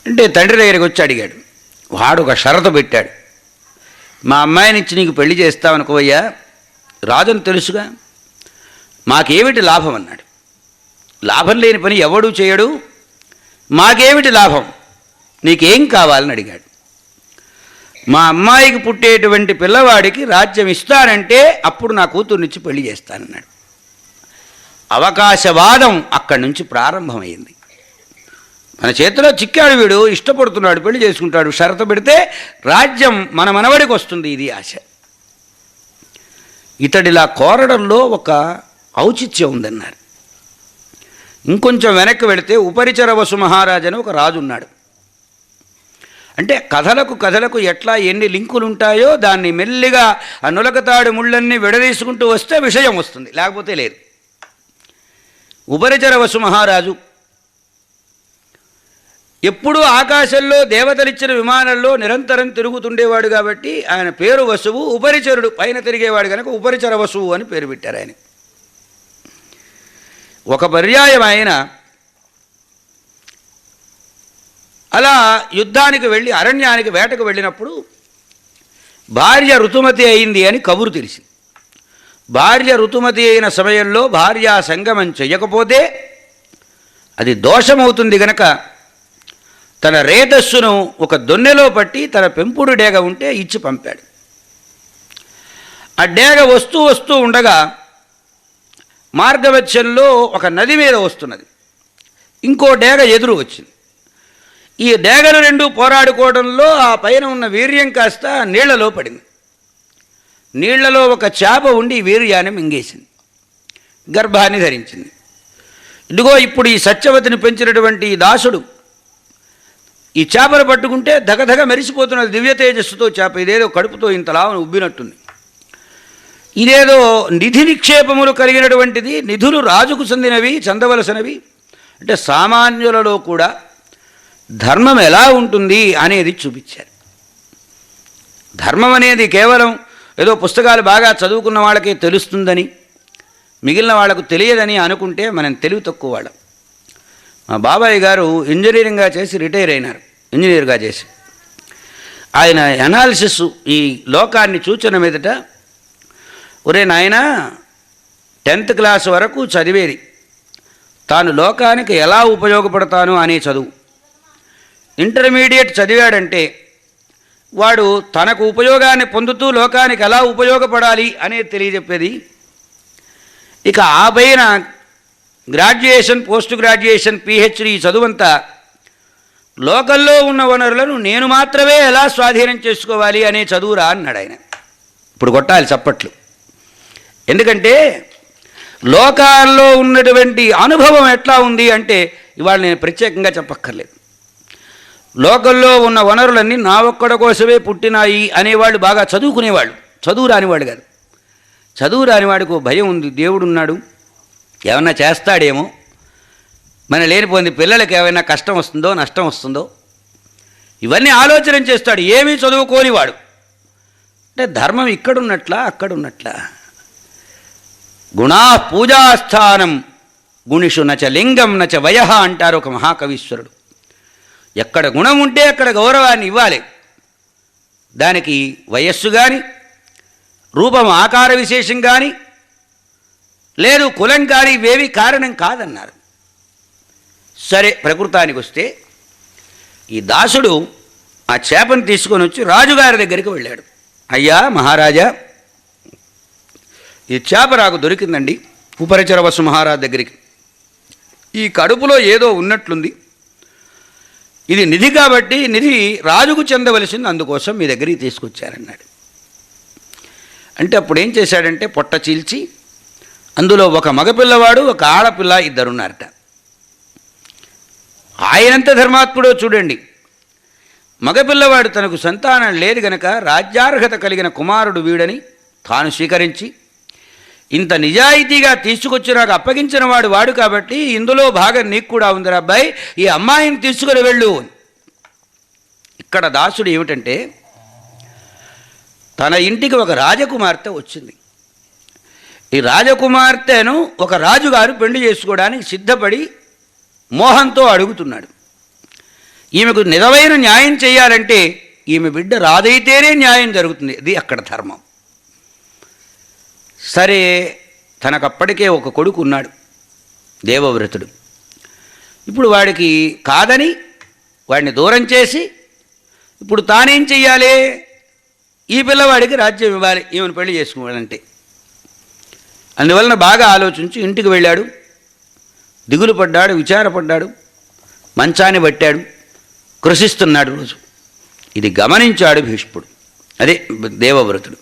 C: అంటే తండ్రి దగ్గరికి వచ్చి అడిగాడు. వాడు ఒక షరతు పెట్టాడు. మా అమ్మాయినిచ్చి నీకు పెళ్లి చేస్తావనుకోవయ్యా, రాజును తెలుసుగా, మాకేమిటి లాభం అన్నాడు. లాభం లేని పని ఎవడూ చేయడు, మాకేమిటి లాభం, నీకేం కావాలని అడిగాడు. మా అమ్మాయికి పుట్టేటువంటి పిల్లవాడికి రాజ్యం ఇస్తానంటే అప్పుడు నా కూతుర్నిచ్చి పెళ్లి చేస్తానన్నాడు. అవకాశవాదం అక్కడి నుంచి ప్రారంభమైంది. మన చేతిలో చిక్కాడు, వీడు ఇష్టపడుతున్నాడు, పెళ్లి చేసుకుంటాడు, షరతు పెడితే రాజ్యం మన మనవడికి వస్తుంది, ఇది ఆశ. ఇతడిలా కోరడంలో ఒక ఔచిత్యం ఉందన్నారు. ఇంకొంచెం వెనక్కి వెళితే ఉపరిచర వసు మహారాజు అని ఒక రాజు ఉన్నాడు. అంటే కథలకు ఎట్లా ఎన్ని లింకులు ఉంటాయో దాన్ని మెల్లిగా ఆ నులకతాడు ముళ్ళన్నీ విడదీసుకుంటూ వస్తే విషయం వస్తుంది, లేకపోతే లేదు. ఉపరిచర వసు మహారాజు ఎప్పుడూ ఆకాశంలో దేవతలిచ్చిన విమానంలో నిరంతరం తిరుగుతుండేవాడు కాబట్టి ఆయన పేరు వసువు. ఉపరిచరుడు పైన తిరిగేవాడు కనుక ఉపరిచర వసువు అని పేరు పెట్టారు ఆయన. ఒక పర్యాయం ఆయన అలా యుద్ధానికి వెళ్ళి అరణ్యానికి వేటకు వెళ్ళినప్పుడు భార్య ఋతుమతి అయింది అని కబురు తెలిసింది. భార్య ఋతుమతి అయిన సమయంలో భార్యా సంగమం చెయ్యకపోతే అది దోషమవుతుంది గనక తన రేతస్సును ఒక దొన్నెలో పట్టి తన పెంపుడు డేగ ఉంటే ఇచ్చి పంపాడు. ఆ డేగ వస్తూ ఉండగా మార్గమధ్యంలో ఒక నది మీద వస్తున్నది. ఇంకో డేగ ఎదురు వచ్చింది. ఈ డేగలు రెండు పోరాడుకోవడంలో ఆ పైన ఉన్న వీర్యం కాస్త నీళ్లలో పడింది. నీళ్లలో ఒక చేప ఉండి వీర్యాన్ని మింగేసింది, గర్భాన్ని ధరించింది. ఇదిగో ఇప్పుడు ఈ సత్యవతిని పెంచినటువంటి ఈ దాసుడు ఈ చేపలు పట్టుకుంటే ధగధగ మెరిసిపోతున్నది దివ్య తేజస్సుతో చేప. ఇదేదో కడుపుతో ఇంతలా ఉబ్బినట్టుంది. ఇదేదో నిధి నిక్షేపములు కలిగినటువంటిది, నిధులు రాజుకు చెందినవి, చెందవలసినవి. అంటే సామాన్యులలో కూడా ధర్మం ఎలా ఉంటుంది అనేది చూపించారు. ధర్మం అనేది కేవలం ఏదో పుస్తకాలు బాగా చదువుకున్న వాళ్ళకే తెలుస్తుందని, మిగిలిన వాళ్లకు తెలియదని అనుకుంటే మనం తెలివి తక్కువ వాళ్ళం. మా బాబాయ్ గారు ఇంజనీరింగ్గా చేసి రిటైర్ అయినారు, ఇంజనీర్గా చేసి. ఆయన అనాలిసిస్ ఈ లోకాన్ని చూచిన మీదట, ఒరే నాయనా, 10th క్లాస్ వరకు చదివేది తాను లోకానికి ఎలా ఉపయోగపడతాను అనే చదువు. ఇంటర్మీడియట్ చదివాడంటే వాడు తనకు ఉపయోగాన్ని పొందుతూ లోకానికి ఎలా ఉపయోగపడాలి అనేది తెలియజెప్పేది. ఇక ఆ పైన గ్రాడ్యుయేషన్, పోస్ట్ గ్రాడ్యుయేషన్, పిహెచ్డి చదువంతా లోకల్లో ఉన్న వనరులను నేను మాత్రమే ఎలా స్వాధీనం చేసుకోవాలి అనే చదువురా అన్నాడు ఆయన. ఇప్పుడు కొట్టాలి చప్పట్లు. ఎందుకంటే లోకాల్లో ఉన్నటువంటి అనుభవం ఎట్లా ఉంది అంటే ఇవాళ నేను ప్రత్యేకంగా చెప్పక్కర్లేదు. లోకల్లో ఉన్న వనరులన్నీ నా ఒక్కడ కోసమే పుట్టినాయి అనేవాళ్ళు బాగా చదువుకునేవాళ్ళు, చదువు రానివాడు కాదు. చదువు రానివాడికి భయం ఉంది, దేవుడు ఉన్నాడు, ఏమన్నా చేస్తాడేమో, మన లేనిపోయింది పిల్లలకి ఏమైనా కష్టం వస్తుందో నష్టం వస్తుందో, ఇవన్నీ ఆలోచన చేస్తాడు. ఏమీ చదువుకోనివాడు. అంటే ధర్మం ఇక్కడున్నట్లా అక్కడున్నట్లా? గుణా పూజాస్థానం గుణిషు నచ లింగం నచ వయః అంటారు ఒక మహాకవీశ్వరుడు. ఎక్కడ గుణం ఉంటే అక్కడ గౌరవాన్ని ఇవ్వాలి. దానికి వయస్సు కానీ, రూపం ఆకార విశేషం కానీ, లేదు కులం కానీ, ఇవేవి కారణం కాదన్నారు. సరే, ప్రకృతానికి వస్తే ఈ దాసుడు ఆ చేపను తీసుకొని వచ్చి రాజుగారి దగ్గరికి వెళ్ళాడు. అయ్యా మహారాజా, ఈ చేప నాకు దొరికిందండి ఉపరిచరవసు మహారాజు దగ్గరికి. ఈ కడుపులో ఏదో ఉన్నట్లుంది, ఇది నిధి కాబట్టి నిధి రాజుకు చెందవలసింది, అందుకోసం మీ దగ్గరికి తీసుకొచ్చారన్నాడు. అంటే అప్పుడు ఏం చేశాడంటే పొట్ట చీల్చి అందులో ఒక మగపిల్లవాడు ఒక ఆడపిల్ల ఇద్దరున్నారట. ఆయనంత ధర్మాత్ముడో చూడండి. మగపిల్లవాడు తనకు సంతానం లేదు గనక రాజ్యార్హత కలిగిన కుమారుడు వీడని తాను స్వీకరించి ఇంత నిజాయితీగా తీసుకొచ్చి నాకు అప్పగించిన వాడు కాబట్టి ఇందులో భాగం నీకు కూడా ఉందిరా అబ్బాయి, ఈ అమ్మాయిని తీసుకుని వెళ్ళు. ఇక్కడ దాసుడు ఏమిటంటే తన ఇంటికి ఒక రాజకుమార్తె వచ్చింది. ఈ రాజకుమార్తెను ఒక రాజుగారు పెళ్లి చేసుకోవడానికి సిద్ధపడి మోహంతో అడుగుతున్నాడు. ఈమెకు నిజమైన న్యాయం చేయాలంటే ఈమె బిడ్డ రాదైతేనే న్యాయం జరుగుతుంది. ఇది అక్కడ ధర్మం. సరే, తనకప్పటికే ఒక కొడుకు ఉన్నాడు, దేవవ్రతుడు. ఇప్పుడు వాడికి కాదని వాడిని దూరం చేసి ఇప్పుడు తానేం చెయ్యాలి? ఈ పిల్లవాడికి రాజ్యం ఇవ్వాలి ఈమెను పెళ్లి చేసుకోవాలంటే. అందువలన బాగా ఆలోచించి ఇంటికి వెళ్ళాడు. దిగులు పడ్డాడు, విచారపడ్డాడు, మంచాన్ని పట్టాడు, కృషిస్తున్నాడు రోజు. ఇది గమనించాడు భీష్ముడు, అదే దేవవ్రతుడు.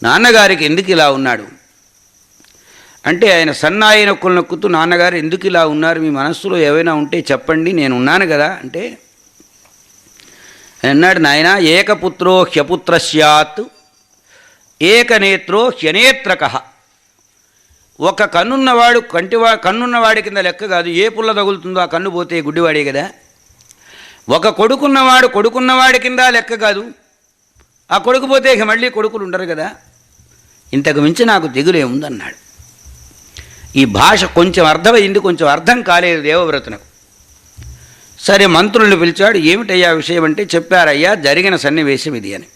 C: నాన్నగారికి ఎందుకు ఇలా ఉన్నాడు అంటే ఆయన సన్నాయి నొక్కులు నొక్కుతూ, నాన్నగారు ఎందుకు ఇలా ఉన్నారు, మీ మనస్సులో ఏవైనా ఉంటే చెప్పండి, నేను ఉన్నాను కదా అంటే అన్నాడు, నాయన ఏకపుత్రో హ్యపుత్ర స్యాత్ ఏకనేత్రో హ్యనేత్రక. ఒక కన్నున్నవాడు కన్నున్నవాడి కింద లెక్క కాదు. ఏ పుల్ల తగులుతుందో ఆ కన్ను పోతే గుడ్డివాడే కదా. ఒక కొడుకున్నవాడు కొడుకున్నవాడి కింద లెక్క కాదు. ఆ కొడుకు పోతే ఇక మళ్ళీ కొడుకులు ఉండరు కదా. ఇంతకు మించి నాకు దిగులే ఉందన్నాడు. ఈ భాష కొంచెం అర్థమైంది, కొంచెం అర్థం కాలేదు దేవవ్రతునకు. సరే, మంత్రుల్ని పిలిచాడు. ఏమిటయ్యా విషయం అంటే చెప్పారయ్యా జరిగిన సన్నివేశం ఇది అని.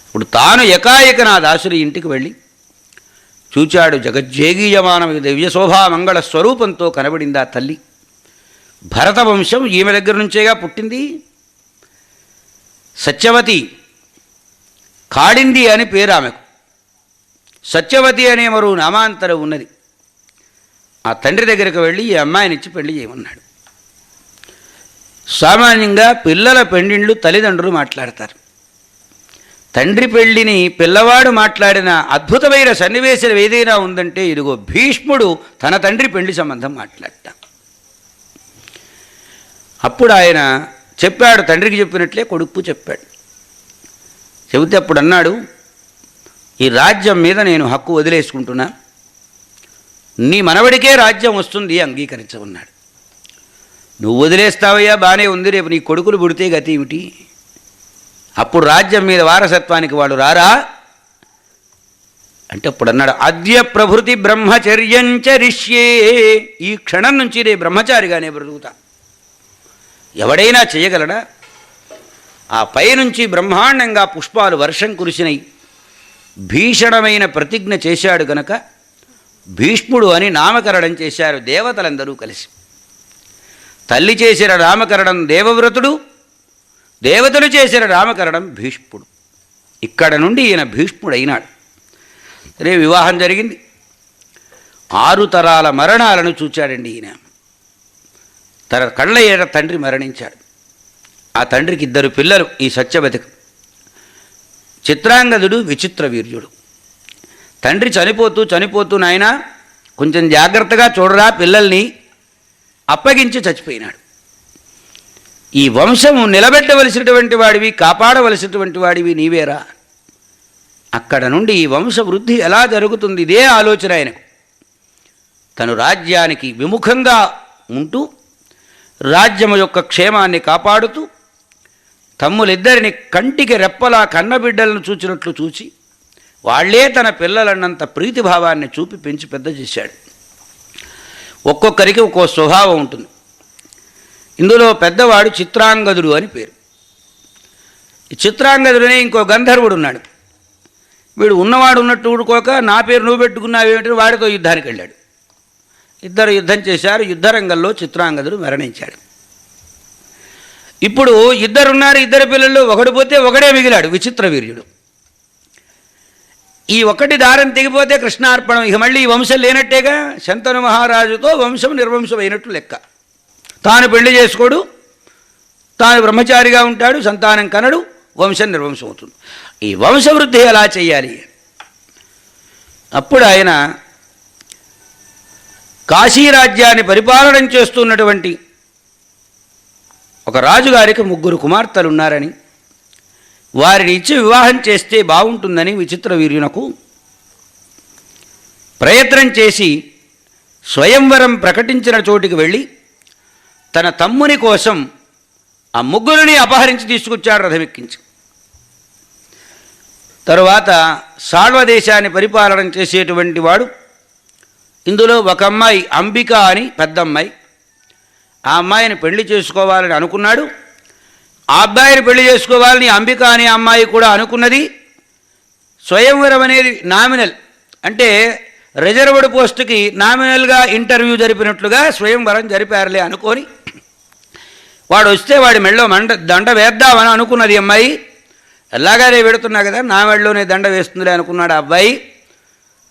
C: ఇప్పుడు తాను ఎకాయక నా దాసుడి ఇంటికి వెళ్ళి చూచాడు. జగజ్జేగీయమానం దివ్యశోభా మంగళ స్వరూపంతో కనబడింది ఆ తల్లి. భరత వంశం ఈమె దగ్గర నుంచేగా పుట్టింది. సత్యవతి, కాళింది అని పేరు ఆమెకు. సత్యవతి అనే మరో నామాంతరం ఉన్నది. ఆ తండ్రి దగ్గరికి వెళ్ళి ఈ అమ్మాయినిచ్చి పెళ్లి చేయమన్నాడు. సామాన్యంగా పిల్లల పెండిళ్ళు తల్లిదండ్రులు మాట్లాడతారు. తండ్రి పెళ్లిని పిల్లవాడు మాట్లాడిన అద్భుతమైన సన్నివేశం ఏదైనా ఉందంటే ఇదిగో భీష్ముడు తన తండ్రి పెళ్లి సంబంధం మాట్లాడట. అప్పుడు ఆయన చెప్పాడు, తండ్రికి చెప్పినట్లే కొడుకు చెప్పాడు. చెబితే అప్పుడు అన్నాడు, ఈ రాజ్యం మీద నేను హక్కు వదిలేసుకుంటున్నా, నీ మనవడికే రాజ్యం వస్తుంది అంగీకరించమన్నాడు. నువ్వు వదిలేస్తావయ్యా, బాగానే ఉంది, రేపు నీ కొడుకులు పుడితే గతి ఏమిటి? అప్పుడు రాజ్యం మీద వారసత్వానికి వాడు రారా అంటే అప్పుడు అన్నాడు, అద్య ప్రభృతి బ్రహ్మచర్యంచరిష్యే. ఈ క్షణం నుంచి నే బ్రహ్మచారిగానే బ్రతుకుతా. ఎవడైనా చేయగలడా? ఆ పైనుంచి బ్రహ్మాండంగా పుష్పాలు వర్షం కురిసినాయి. భీషణమైన ప్రతిజ్ఞ చేశాడు గనక భీష్ముడు అని నామకరణం చేశారు దేవతలందరూ కలిసి. తల్లి చేసిన నామకరణం దేవవ్రతుడు, దేవతలు చేసిన నామకరణం భీష్ముడు. ఇక్కడ నుండి ఈయన భీష్ముడు అయినాడు. రే వివాహం జరిగింది. 6 తరాల మరణాలను చూచాడండి ఈయన. తన కళ్ళ ఏడ తండ్రి మరణించాడు. ఆ తండ్రికి 2 పిల్లలు, ఈ సత్యవతికి. చిత్రాంగదుడు, విచిత్ర వీర్యుడు. తండ్రి చనిపోతూ నాయనా కొంచెం జాగ్రత్తగా చూడరా పిల్లల్ని అప్పగించి చచ్చిపోయినాడు. ఈ వంశము నిలబెట్టవలసినటువంటి వాడివి, కాపాడవలసినటువంటి వాడివి నీవేరా. అక్కడ నుండి ఈ వంశ వృద్ధి ఎలా జరుగుతుంది, ఇదే ఆలోచన ఆయనకు. తను రాజ్యానికి విముఖంగా ఉంటూ రాజ్యము యొక్క క్షేమాన్ని కాపాడుతూ తమ్ములిద్దరిని కంటికి రెప్పలా కన్నబిడ్డలను చూచినట్లు చూచి వాళ్లే తన పిల్లలన్నంత ప్రీతిభావాన్ని చూపి పెంచి పెద్ద చేశాడు. ఒక్కొక్కరికి ఒక్కో స్వభావం ఉంటుంది. ఇందులో పెద్దవాడు చిత్రాంగదుడు అని పేరు. ఈ చిత్రాంగదుడనే ఇంకో గంధర్వుడు ఉన్నాడు. వీడు ఉన్నవాడు ఉన్నట్టు ఊడుకోక నా పేరు నువ్వు పెట్టుకున్నావేమిటి వాడితో యుద్ధానికి వెళ్ళాడు. ఇద్దరు యుద్ధం చేశారు. యుద్ధరంగంలో చిత్రాంగదుడు మరణించాడు. ఇప్పుడు ఇద్దరున్నారు. 2 పిల్లల్లో ఒకడు పోతే ఒకడే మిగిలాడు, విచిత్ర వీర్యుడు. ఈ ఒక్కటి దారం తెగిపోతే కృష్ణార్పణం, ఇక మళ్ళీ ఈ వంశం లేనట్టేగా. శంతను మహారాజుతో వంశం నిర్వంశం అయినట్లు లెక్క. తాను పెళ్లి చేసుకోడు, తాను బ్రహ్మచారిగా ఉంటాడు, సంతానం కనడు, వంశం నిర్వంశం అవుతుంది. ఈ వంశవృద్ధి ఎలా చేయాలి? అప్పుడు ఆయన కాశీరాజ్యాన్ని పరిపాలన చేస్తున్నటువంటి ఒక రాజుగారికి 3 కుమార్తెలు ఉన్నారని, వారిని ఇచ్చి వివాహం చేస్తే బాగుంటుందని విచిత్ర వీర్యునకు ప్రయత్నం చేసి స్వయంవరం ప్రకటించిన చోటికి వెళ్ళి తన తమ్ముని కోసం ఆ 3 అపహరించి తీసుకొచ్చాడు రథమెక్కించి. తరువాత సాళ్వదేశాన్ని పరిపాలన చేసేటువంటి వాడు. ఇందులో ఒక అమ్మాయి అంబిక అని పెద్దమ్మాయి. ఆ అమ్మాయిని పెళ్లి చేసుకోవాలని అనుకున్నాడు. ఆ అబ్బాయిని పెళ్లి చేసుకోవాలని అంబిక అనే అమ్మాయి కూడా అనుకున్నది. స్వయంవరం అనేది నామినల్, అంటే రిజర్వ్డ్ పోస్టుకి నామినల్గా ఇంటర్వ్యూ జరిపినట్లుగా స్వయంవరం జరిపారులే అనుకొని వాడు వస్తే వాడి మెళ్ళో దండ వేద్దామని అనుకున్నది అమ్మాయి. ఎలాగానే పెడుతున్నా కదా, నా మెళ్ళలోనే దండ వేస్తుందిలే అనుకున్నాడు ఆ అబ్బాయి.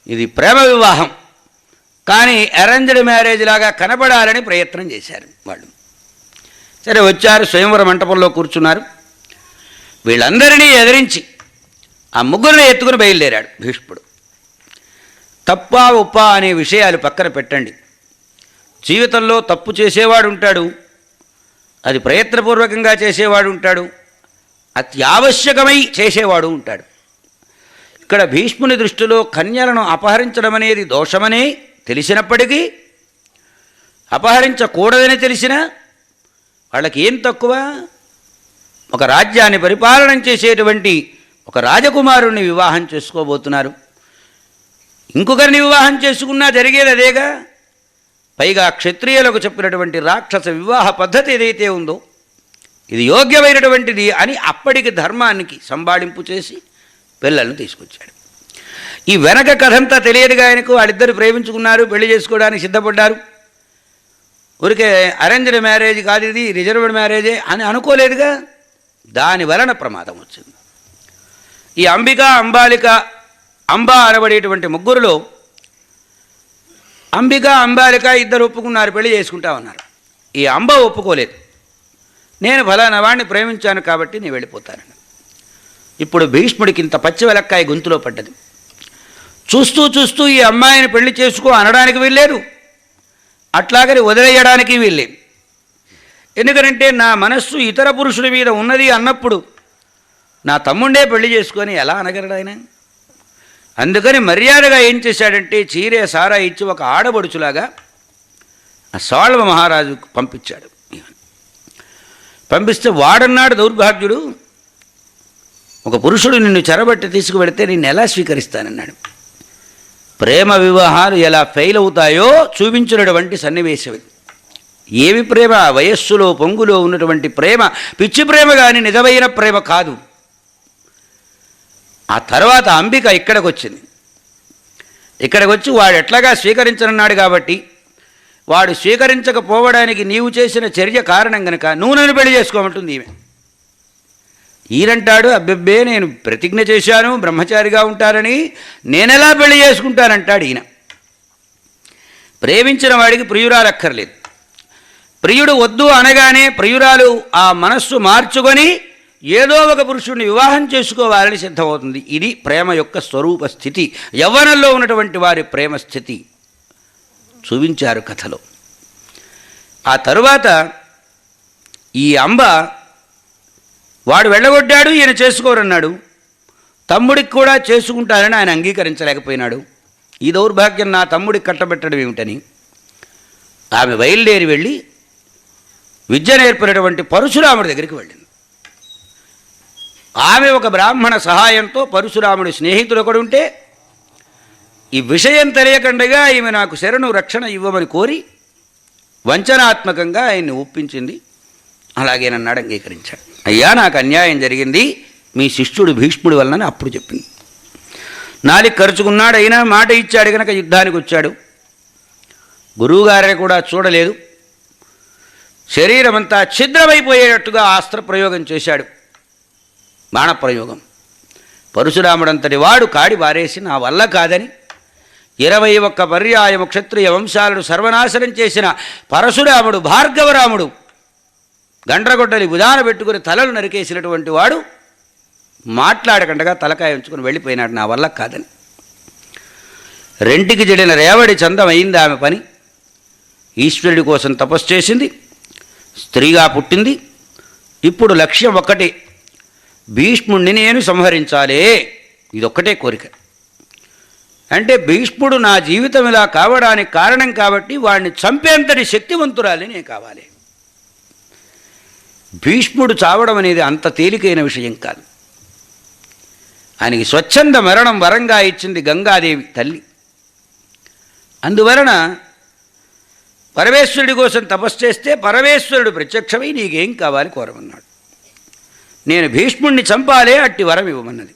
C: ఇది ప్రేమ వివాహం, కానీ అరేంజ్డ్ మ్యారేజ్ లాగా కనపడాలని ప్రయత్నం చేశారు వాళ్ళు. సరే వచ్చారు, స్వయంవర మంటపంలో కూర్చున్నారు. వీళ్ళందరినీ ఎదిరించి ఆ 3 ఎత్తుకుని బయలుదేరాడు భీష్ముడు. తప్పా ఉప్పా అనే విషయాలు పక్కన పెట్టండి. జీవితంలో తప్పు చేసేవాడు ఉంటాడు, అది ప్రయత్నపూర్వకంగా చేసేవాడు ఉంటాడు, అత్యావశ్యకమై చేసేవాడు ఉంటాడు. ఇక్కడ భీష్ముని దృష్టిలో కన్యలను అపహరించడం అనేది దోషమనే తెలిసినప్పటికీ, అపహరించకూడదని తెలిసినా వాళ్ళకి ఏం తక్కువ? ఒక రాజ్యాన్ని పరిపాలన చేసేటువంటి ఒక రాజకుమారుణ్ణి వివాహం చేసుకోబోతున్నారు. ఇంకొకరిని వివాహం చేసుకున్నా జరిగేది అదేగా. పైగా క్షత్రియులకు చెప్పినటువంటి రాక్షస వివాహ పద్ధతి ఏదైతే ఉందో ఇది యోగ్యమైనటువంటిది అని అప్పటికి ధర్మానికి సంబాళింపు చేసి పిల్లలను తీసుకొచ్చాడు. ఈ వెనక కథంతా తెలియదుగా ఆయనకు. వాళ్ళిద్దరు ప్రేమించుకున్నారు, పెళ్లి చేసుకోవడానికి సిద్ధపడ్డారు. ఊరికే అరేంజ్డ్ మ్యారేజ్ కాదు ఇది, రిజర్వ్డ్ మ్యారేజే అని అనుకోలేదుగా. దాని వలన ప్రమాదం వచ్చింది. ఈ అంబిక, అంబాలిక, అంబ అనబడేటువంటి 3లో అంబిక, అంబాలిక ఇద్దరు ఒప్పుకున్నారు, పెళ్లి చేసుకుంటామన్నారు. ఈ అంబ ఒప్పుకోలేదు. నేను ఫలానా వాడిని ప్రేమించాను కాబట్టి నేను వెళ్ళిపోతానని. ఇప్పుడు భీష్ముడికి ఇంత పచ్చి వెలక్కాయ గొంతులో పడ్డది. చూస్తూ చూస్తూ ఈ అమ్మాయిని పెళ్లి చేసుకో అనడానికి వీల్లేదు, అట్లాగని వదిలేయడానికి వీల్లేదు. ఎందుకంటే నా మనస్సు ఇతర పురుషుల మీద ఉన్నది అన్నప్పుడు నా తమ్ముండే పెళ్లి చేసుకొని ఎలా అనగలడు ఆయన? అందుకని మర్యాదగా ఏం చేశాడంటే చీరే సారా ఇచ్చి ఒక ఆడబడుచులాగా ఆ సాళ్వ మహారాజుకు పంపించాడు. పంపిస్తే వాడన్నాడు దౌర్భాగ్యుడు, ఒక పురుషుడు నిన్ను చెరబట్టి తీసుకువెడితే నిన్ను ఎలా స్వీకరిస్తానన్నాడు. ప్రేమ వివాహాలు ఎలా ఫెయిల్ అవుతాయో చూపించినటువంటి సన్నివేశం. ఏవి ప్రేమ? వయస్సులో పొంగులో ఉన్నటువంటి ప్రేమ పిచ్చి ప్రేమ కానీ నిజమైన ప్రేమ కాదు. ఆ తర్వాత అంబిక ఇక్కడికి వచ్చింది. ఇక్కడికి వచ్చి వాడు ఎట్లాగా స్వీకరించనున్నాడు కాబట్టి వాడు స్వీకరించకపోవడానికి నీవు చేసిన చర్య కారణం కనుక నువ్వు నన్ను పెళ్లి చేసుకోమంటుంది ఈమె. ఈయనంటాడు, అబ్బెబ్బే నేను ప్రతిజ్ఞ చేశాను బ్రహ్మచారిగా ఉంటానని, నేనెలా పెళ్లి చేసుకుంటానంటాడు ఈయన. ప్రేమించిన వాడికి ప్రియురాలక్కర్లేదు. ప్రియుడు వద్దు అనగానే ప్రియురాలు ఆ మనస్సు మార్చుకొని ఏదో ఒక పురుషుడిని వివాహం చేసుకోవాలని సిద్ధమవుతుంది. ఇది ప్రేమ యొక్క స్వరూప స్థితి. యవ్వనంలో ఉన్నటువంటి వారి ప్రేమ స్థితి చూపించారు కథలో. ఆ తరువాత ఈ అంబ వాడు వెళ్ళగొట్టాడు, ఈయన చేసుకోరన్నాడు. తమ్ముడికి కూడా చేసుకుంటానని ఆయన అంగీకరించలేకపోయినాడు. ఈ దౌర్భాగ్యం నా తమ్ముడికి కట్టబెట్టడం ఏమిటని ఆమె బయలుదేరి వెళ్ళి విద్య నేర్పినటువంటి పరశురాముడి దగ్గరికి వెళ్ళింది. ఆమె ఒక బ్రాహ్మణ సహాయంతో పరశురాముడి స్నేహితుడు ఒకడు ఉంటే ఈ విషయం తెలియకుండగా ఈమె నాకు శరణు రక్షణ ఇవ్వమని కోరి వంచనాత్మకంగా ఆయన్ని ఒప్పించింది. అలాగే నన్ను అంగీకరించాడు. అయ్యా, నాకు అన్యాయం జరిగింది మీ శిష్యుడు భీష్ముడి వలనని అప్పుడు చెప్పింది. నాలుగు ఖర్చుకున్నాడు, అయినా మాట ఇచ్చాడు కనుక యుద్ధానికి వచ్చాడు. గురువుగారిని కూడా చూడలేదు. శరీరమంతా ఛిద్రమైపోయేటట్టుగా అస్త్రప్రయోగం చేశాడు, బాణప్రయోగం. పరశురాముడంతటి వాడు కాడి బారేసి నా వల్ల కాదని 21 పర్యాయము క్షత్రియ వంశాలను సర్వనాశనం చేసిన పరశురాముడు, భార్గవరాముడు గండ్రగొడ్డలి బుధాన పెట్టుకుని తలలు నరికేసినటువంటి వాడు మాట్లాడకుండా తలకాయ ఉంచుకొని వెళ్ళిపోయినాడు నా వల్ల కాదని. రెంటికి జడిన రేవడి చందమైంది ఆమె పని. ఈశ్వరుడి కోసం తపస్సు చేసింది, స్త్రీగా పుట్టింది. ఇప్పుడు లక్ష్యం ఒక్కటే, భీష్ముడిని నేను సంహరించాలే. ఇదొక్కటే కోరిక. అంటే భీష్ముడు నా జీవితం ఇలా కావడానికి కారణం కాబట్టి వాడిని చంపేంతటి శక్తివంతురాలి నేను కావాలి. భీష్ముడు చావడం అనేది అంత తేలికైన విషయం కాదు. ఆయనకి స్వచ్ఛంద మరణం వరంగా ఇచ్చింది గంగాదేవి తల్లి. అందువలన పరమేశ్వరుడి కోసం తపస్సు చేస్తే పరమేశ్వరుడు ప్రత్యక్షమై నీకేం కావాలి కోరమన్నాడు. నేను భీష్ముడిని చంపాలే, అట్టి వరం ఇవ్వమన్నది.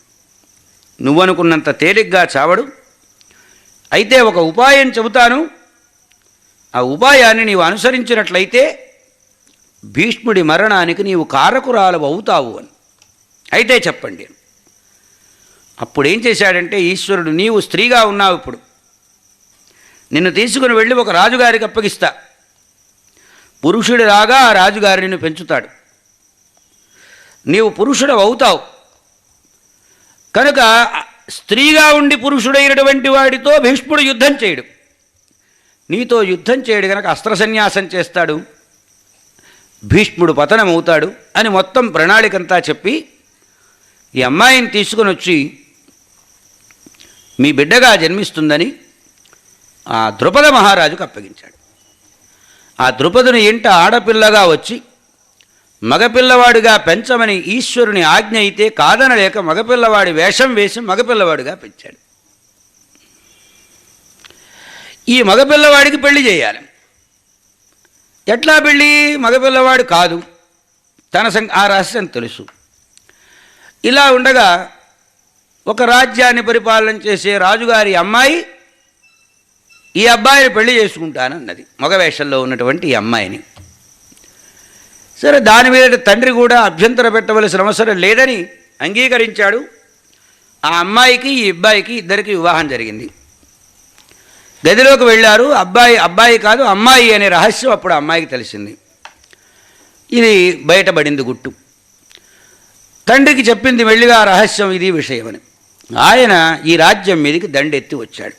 C: నువ్వనుకున్నంత తేలిగ్గా చావడు. అయితే ఒక ఉపాయం చెబుతాను, ఆ ఉపాయాన్ని నీవు అనుసరించినట్లయితే భీష్ముడి మరణానికి నీవు కారకురాలు అవుతావు అని. అయితే చెప్పండి. అప్పుడేం చేశాడంటే ఈశ్వరుడు, నీవు స్త్రీగా ఉన్నావు, ఇప్పుడు నిన్ను తీసుకుని వెళ్ళి ఒక రాజుగారికి అప్పగిస్తా. పురుషుడి రాగా ఆ రాజుగారి నిన్ను పెంచుతాడు. నీవు పురుషుడు అవుతావు కనుక స్త్రీగా ఉండి పురుషుడైనటువంటి వాడితో భీష్ముడు యుద్ధం చేయడు. నీతో యుద్ధం చేయడు కనుక అస్త్రసన్యాసం చేస్తాడు, భీష్ముడు పతనమవుతాడు అని మొత్తం ప్రణాళికంతా చెప్పి ఈ అమ్మాయిని తీసుకుని వచ్చి మీ బిడ్డగా జన్మిస్తుందని ఆ ద్రుపద మహారాజుకు అప్పగించాడు. ఆ ద్రుపదుని ఇంట ఆడపిల్లగా వచ్చి మగపిల్లవాడిగా పెంచమని ఈశ్వరుని ఆజ్ఞ అయితే కాదనలేక మగపిల్లవాడి వేషం వేసి మగపిల్లవాడిగా పెంచాడు. ఈ మగపిల్లవాడికి పెళ్లి చేయాలి. ఎట్లా పెళ్ళి? మగపిల్లవాడు కాదు, తన ఆ రహస్యం తెలుసు. ఇలా ఉండగా ఒక రాజ్యాన్ని పరిపాలన చేసే రాజుగారి అమ్మాయి ఈ అబ్బాయిని పెళ్లి చేసుకుంటానన్నది, మగవేషంలో ఉన్నటువంటి ఈ అమ్మాయిని. సరే, దాని మీద తండ్రి కూడా అభ్యంతర పెట్టవలసిన అవసరం లేదని అంగీకరించాడు. ఆ అమ్మాయికి ఈ అబ్బాయికి ఇద్దరికి వివాహం జరిగింది. గదిలోకి వెళ్ళారు. అబ్బాయి కాదు అమ్మాయి అనే రహస్యం అప్పుడు అమ్మాయికి తెలిసింది. ఇది బయటపడింది గుట్టు. తండ్రికి చెప్పింది మెల్లిగా ఆ రహస్యం ఇది విషయమని. ఆయన ఈ రాజ్యం మీదకి దండెత్తి వచ్చాడు.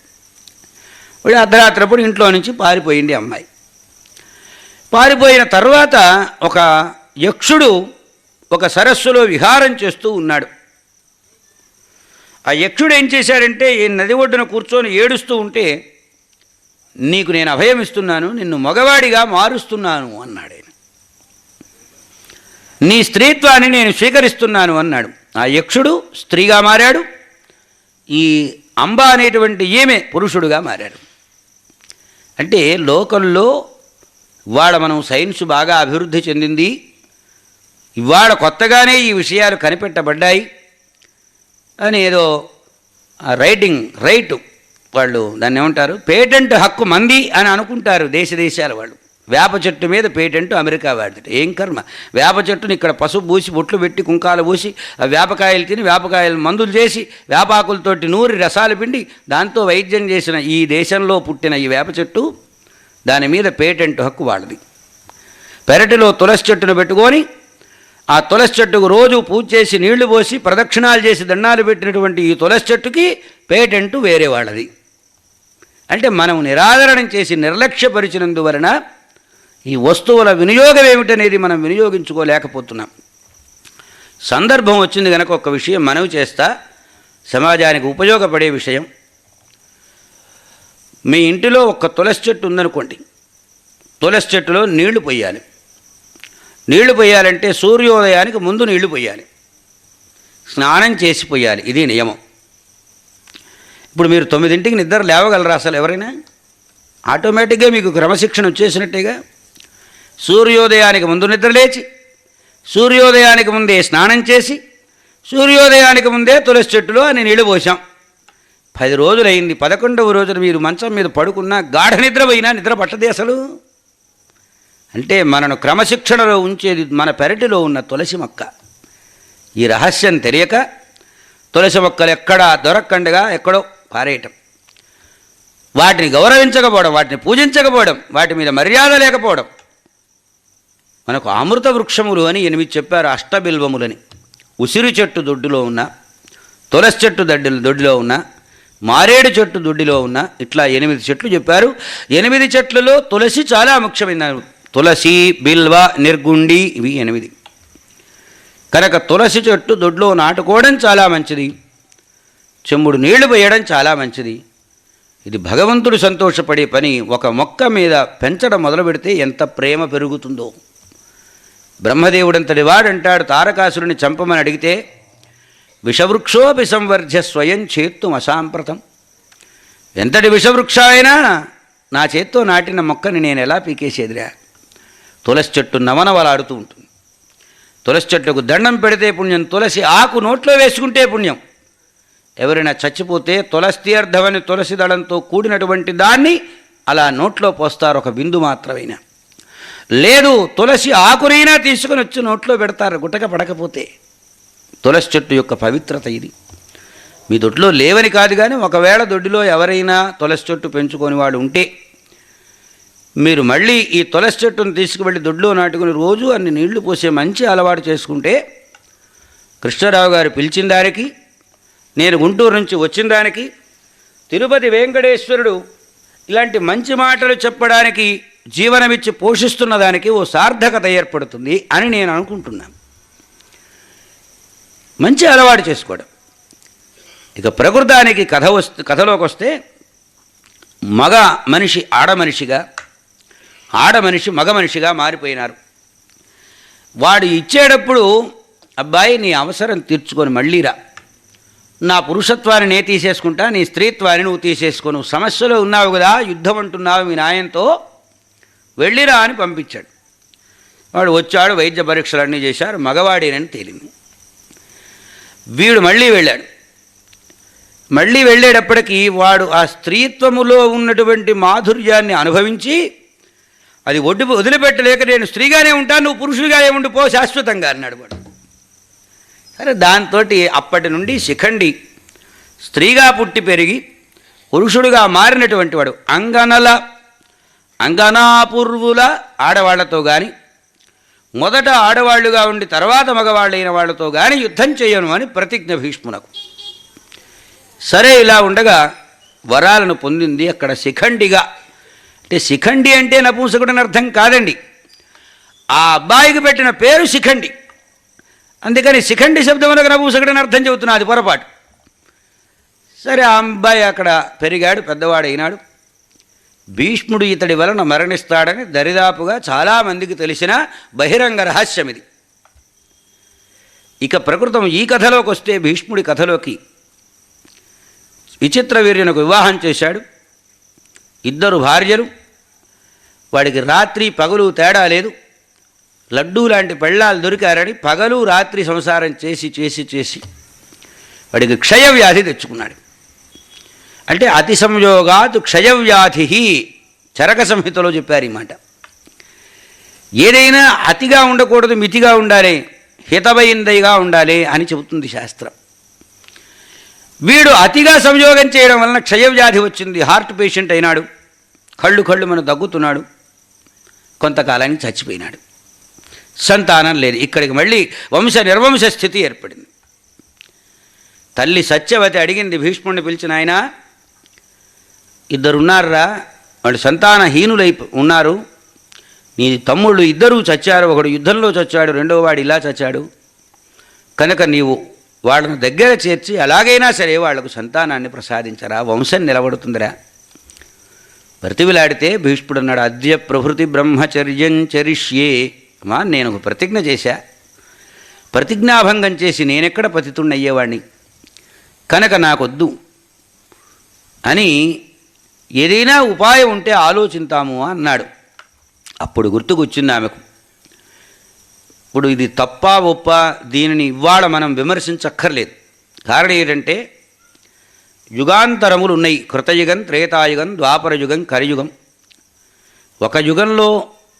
C: వాడు అర్ధరాత్రప్పుడు ఇంట్లో నుంచి పారిపోయింది అమ్మాయి. పారిపోయిన తర్వాత ఒక యక్షుడు ఒక సరస్సులో విహారం చేస్తూ ఉన్నాడు. ఆ యక్షుడు ఏం చేశాడంటే ఈ నది ఒడ్డున కూర్చొని ఏడుస్తూ ఉంటే, నీకు నేను అభయం ఇస్తున్నాను, నిన్ను మగవాడిగా మారుస్తున్నాను అన్నాడు ఆయన. నీ స్త్రీత్వాన్ని నేను స్వీకరిస్తున్నాను అన్నాడు. ఆ యక్షుడు స్త్రీగా మారాడు. ఈ అంబ అనేటువంటి ఈమె పురుషుడుగా మారాడు. అంటే లోకంలో ఇవాళ మనం సైన్స్ బాగా అభివృద్ధి చెందింది. ఇవాళ కొత్తగానే ఈ విషయాలు కనిపెట్టబడ్డాయి అని ఏదో రైటు వాళ్ళు దాన్ని ఏమంటారు, పేటెంట్ హక్కు మంది అని అనుకుంటారు దేశాల వాళ్ళు. వేప చెట్టు మీద పేటెంట్ అమెరికా వాడితే ఏం కర్మ. వేప చెట్టుని ఇక్కడ పసుపు పూసి బొట్లు పెట్టి కుంకాలు పూసి ఆ వేపకాయలు తిని వేపకాయలు మందులు చేసి వేపాకులతోటి నూరి రసాలు పిండి దాంతో వైద్యం చేసిన ఈ దేశంలో పుట్టిన ఈ వేప చెట్టు, దాని మీద పేటెంట్ హక్కు వాళ్ళది. పెరటిలో తులసి చెట్టును పెట్టుకొని ఆ తులసి చెట్టుకు రోజు పూజ చేసి నీళ్లు పోసి ప్రదక్షిణాలు చేసి దండాలు పెట్టినటువంటి ఈ తులసి చెట్టుకి పేటెంటు వేరే వాళ్ళది. అంటే మనం నిరాదరణం చేసి నిర్లక్ష్యపరిచినందువలన ఈ వస్తువుల వినియోగం ఏమిటనేది మనం వినియోగించుకోలేకపోతున్నాం. సందర్భం వచ్చింది కనుక ఒక విషయం మనవి చేస్తా, సమాజానికి ఉపయోగపడే విషయం. మీ ఇంటిలో ఒక తులసి చెట్టు ఉందనుకోండి, తులసి చెట్టులో నీళ్లు పొయ్యాలి. నీళ్లు పొయ్యాలంటే సూర్యోదయానికి ముందు నీళ్లు పొయ్యాలి, స్నానం చేసి పొయ్యాలి. ఇది నియమం. ఇప్పుడు మీరు 9ంటికి నిద్ర లేవగలరా అసలు ఎవరైనా? ఆటోమేటిక్గా మీకు క్రమశిక్షణ వచ్చేసినట్టేగా. సూర్యోదయానికి ముందు నిద్ర లేచి సూర్యోదయానికి ముందే స్నానం చేసి సూర్యోదయానికి ముందే తులసి చెట్టులో అని నీళ్లు పోసాం. 10 రోజులైంది. 11వ రోజున మీరు మంచం మీద పడుకున్నా గాఢ నిద్ర పోయినా నిద్ర పట్టదే అసలు. అంటే మనను క్రమశిక్షణలో ఉంచేది మన పెరటిలో ఉన్న తులసి మొక్క. ఈ రహస్యం తెలియక తులసి మొక్కలు ఎక్కడా దొరక్కండగా ఎక్కడో పారేయటం, వాటిని గౌరవించకపోవడం, వాటిని పూజించకపోవడం, వాటి మీద మర్యాద లేకపోవడం. మనకు అమృత వృక్షములు అని 8 చెప్పారు, అష్టబిల్వములని. ఉసిరి చెట్టు దొడ్డులో ఉన్న, తులసి చెట్టు దొడ్డిలో ఉన్న, మారేడు చెట్టు దొడ్డిలో ఉన్న, ఇట్లా 8 చెట్లు చెప్పారు. 8 చెట్లలో తులసి చాలా ముఖ్యమైన. తులసి, బిల్వ, నిర్గుండి, ఇవి 8. కనుక తులసి చెట్టు దొడ్లో నాటుకోవడం చాలా మంచిది. చెంబుడు నీళ్లు పోయడం చాలా మంచిది. ఇది భగవంతుడు సంతోషపడే పని. ఒక మొక్క మీద పెంచడం మొదలు పెడితే ఎంత ప్రేమ పెరుగుతుందో. బ్రహ్మదేవుడంతటి వాడంటాడు, తారకాసురుని చంపమని అడిగితే విషవృక్షోపి సంవర్ధ్య స్వయం చేత్తు అసాంప్రతం. ఎంతటి విషవృక్ష అయినా నా చేత్తో నాటిన మొక్కని నేను ఎలా పీకేసేదిరా. తులసి చెట్టు నవనవలాడుతూ ఉంటుంది. తులసి చెట్టుకు దండం పెడితే పుణ్యం, తులసి ఆకు నోట్లో వేసుకుంటే పుణ్యం. ఎవరైనా చచ్చిపోతే తులసి తీర్థమని తులసి దళంతో కూడినటువంటి దాన్ని అలా నోట్లో పోస్తారు, ఒక బిందు మాత్రమైనా. లేదు తులసి ఆకునైనా తీసుకుని వచ్చి నోట్లో పెడతారు గుట్టక పడకపోతే. తులసి చెట్టు యొక్క పవిత్రత ఇది. మీ దొడ్లో లేవని కాదు, కానీ ఒకవేళ దొడ్డిలో ఎవరైనా తులసి చెట్టు పెంచుకొని వాడు ఉంటే మీరు మళ్ళీ ఈ తులసి చెట్టును తీసుకువెళ్ళి దొడ్లో నాటుకుని రోజు అన్ని నీళ్లు పోసే మంచి అలవాటు చేసుకుంటే, కృష్ణరావు గారు పిలిచిన దానికి, నేను గుంటూరు నుంచి వచ్చిన దానికి, తిరుపతి వెంకటేశ్వరుడు ఇలాంటి మంచి మాటలు చెప్పడానికి జీవనమిచ్చి పోషిస్తున్న దానికి ఓ సార్థకత ఏర్పడుతుంది అని నేను అనుకుంటున్నాను. మంచి అలవాటు చేసుకోవడం. ఇక ప్రకృతానికి కథలోకి వస్తే, మగ మనిషి ఆడమనిషిగా, ఆడమనిషి మగ మనిషిగా మారిపోయినారు. వాడు ఇచ్చేటప్పుడు, అబ్బాయి నీ అవసరం తీర్చుకొని మళ్ళీరా, నా పురుషత్వాన్ని నే తీసేసుకుంటా, నీ స్త్రీత్వాన్ని నువ్వు తీసేసుకోను, సమస్యలో ఉన్నావు కదా, యుద్ధం అంటున్నావు మీ నాయంతో, వెళ్ళిరా అని పంపించాడు. వాడు వచ్చాడు, వైద్య పరీక్షలన్నీ చేశారు, మగవాడేనని తేలింది. వీడు మళ్ళీ వెళ్ళాడు. మళ్ళీ వెళ్ళేటప్పటికీ వాడు ఆ స్త్రీత్వములో ఉన్నటువంటి మాధుర్యాన్ని అనుభవించి అది వదిలిపెట్టలేక, నేను స్త్రీగానే ఉంటాను, నువ్వు పురుషుడిగానే ఉండిపో శాశ్వతంగా అన్నాడు వాడు. సరే, దాంతో అప్పటి నుండి శిఖండి స్త్రీగా పుట్టి పెరిగి పురుషుడుగా మారినటువంటి వాడు అంగనాపూర్వుల ఆడవాళ్లతో కానీ, మొదట ఆడవాళ్లుగా ఉండి తర్వాత మగవాళ్ళైన వాళ్లతో కానీ యుద్ధం చేయను అని ప్రతిజ్ఞ భీష్మునకు. సరే, ఇలా ఉండగా వరాలను పొందింది అక్కడ శిఖండిగా. అంటే శిఖండి అంటే నపుంసకుడని అర్థం కాదండి, ఆ అబ్బాయికి పెట్టిన పేరు శిఖండి. అందుకని శిఖండి శబ్దమునకు నపుంసకుడని అర్థం చెబుతున్నా, అది పొరపాటు. సరే, ఆ అబ్బాయి అక్కడ పెరిగాడు, పెద్దవాడైనాడు. భీష్ముడు ఇతడి వలన మరణిస్తాడని దరిదాపుగా చాలామందికి తెలిసిన బహిరంగ రహస్యం ఇది. ఇక ప్రకృతం ఈ కథలోకి వస్తే, భీష్ముడి కథలోకి, విచిత్ర వీర్యునకు వివాహం చేశాడు. 2 భార్యలు, వాడికి రాత్రి పగలు తేడా లేదు. లడ్డూ లాంటి పెళ్ళాలు దొరికారని పగలు రాత్రి సంసారం చేసి చేసి చేసి వాడికి క్షయవ్యాధి తెచ్చుకున్నాడు. అంటే అతి సంయోగాత్ క్షయవ్యాధి, చరక సంహితలో చెప్పారు ఈ మాట. ఏదైనా అతిగా ఉండకూడదు, మితిగా ఉండాలి, హితమైందిగా ఉండాలి అని చెబుతుంది శాస్త్రం. వీడు అతిగా సంయోగం చేయడం వలన క్షయవ్యాధి వచ్చింది, హార్ట్ పేషెంట్ అయినాడు, కళ్ళు మనం దగ్గుతున్నాడు, కొంతకాలానికి చచ్చిపోయినాడు, సంతానం లేదు. ఇక్కడికి మళ్ళీ వంశ నిర్వంశ స్థితి ఏర్పడింది. తల్లి సత్యవతి అడిగింది భీష్ముడిని పిలిచిన, ఆయన ఇద్దరున్నారా, వాళ్ళు సంతానహీనులై ఉన్నారు, నీ తమ్ముళ్ళు ఇద్దరూ చచ్చారు, ఒకడు యుద్ధంలో చచ్చాడు, రెండవ వాడు ఇలా చచ్చాడు, కనుక నీవు వాళ్ళను దగ్గర చేర్చి ఎలాగైనా సరే వాళ్లకు సంతానాన్ని ప్రసాదించరా, వంశం నిలబడుతుందిరా. బ్రతివిలాడితే భీష్ముడు అన్నాడు, అద్య ప్రభృతి బ్రహ్మచర్యం చరిష్యే. అమ్మా, నేను ఒక ప్రతిజ్ఞ చేశా, ప్రతిజ్ఞాభంగం చేసి నేనెక్కడ పతితుణ్ణయ్యేవాడిని, కనుక నాకొద్దు అని ఏదైనా ఉపాయం ఉంటే ఆలోచిస్తాము అన్నాడు. అప్పుడు గుర్తుకొచ్చింది ఆమెకు, ఇప్పుడు ఇది తప్ప ఒప్ప దీనిని ఇవాళ మనం విమర్శించక్కర్లేదు. కారణం ఏంటంటే యుగాంతరములు ఉన్నాయి, కృతయుగం, త్రేతాయుగం, ద్వాపరయుగం, కలియుగం. ఒక యుగంలో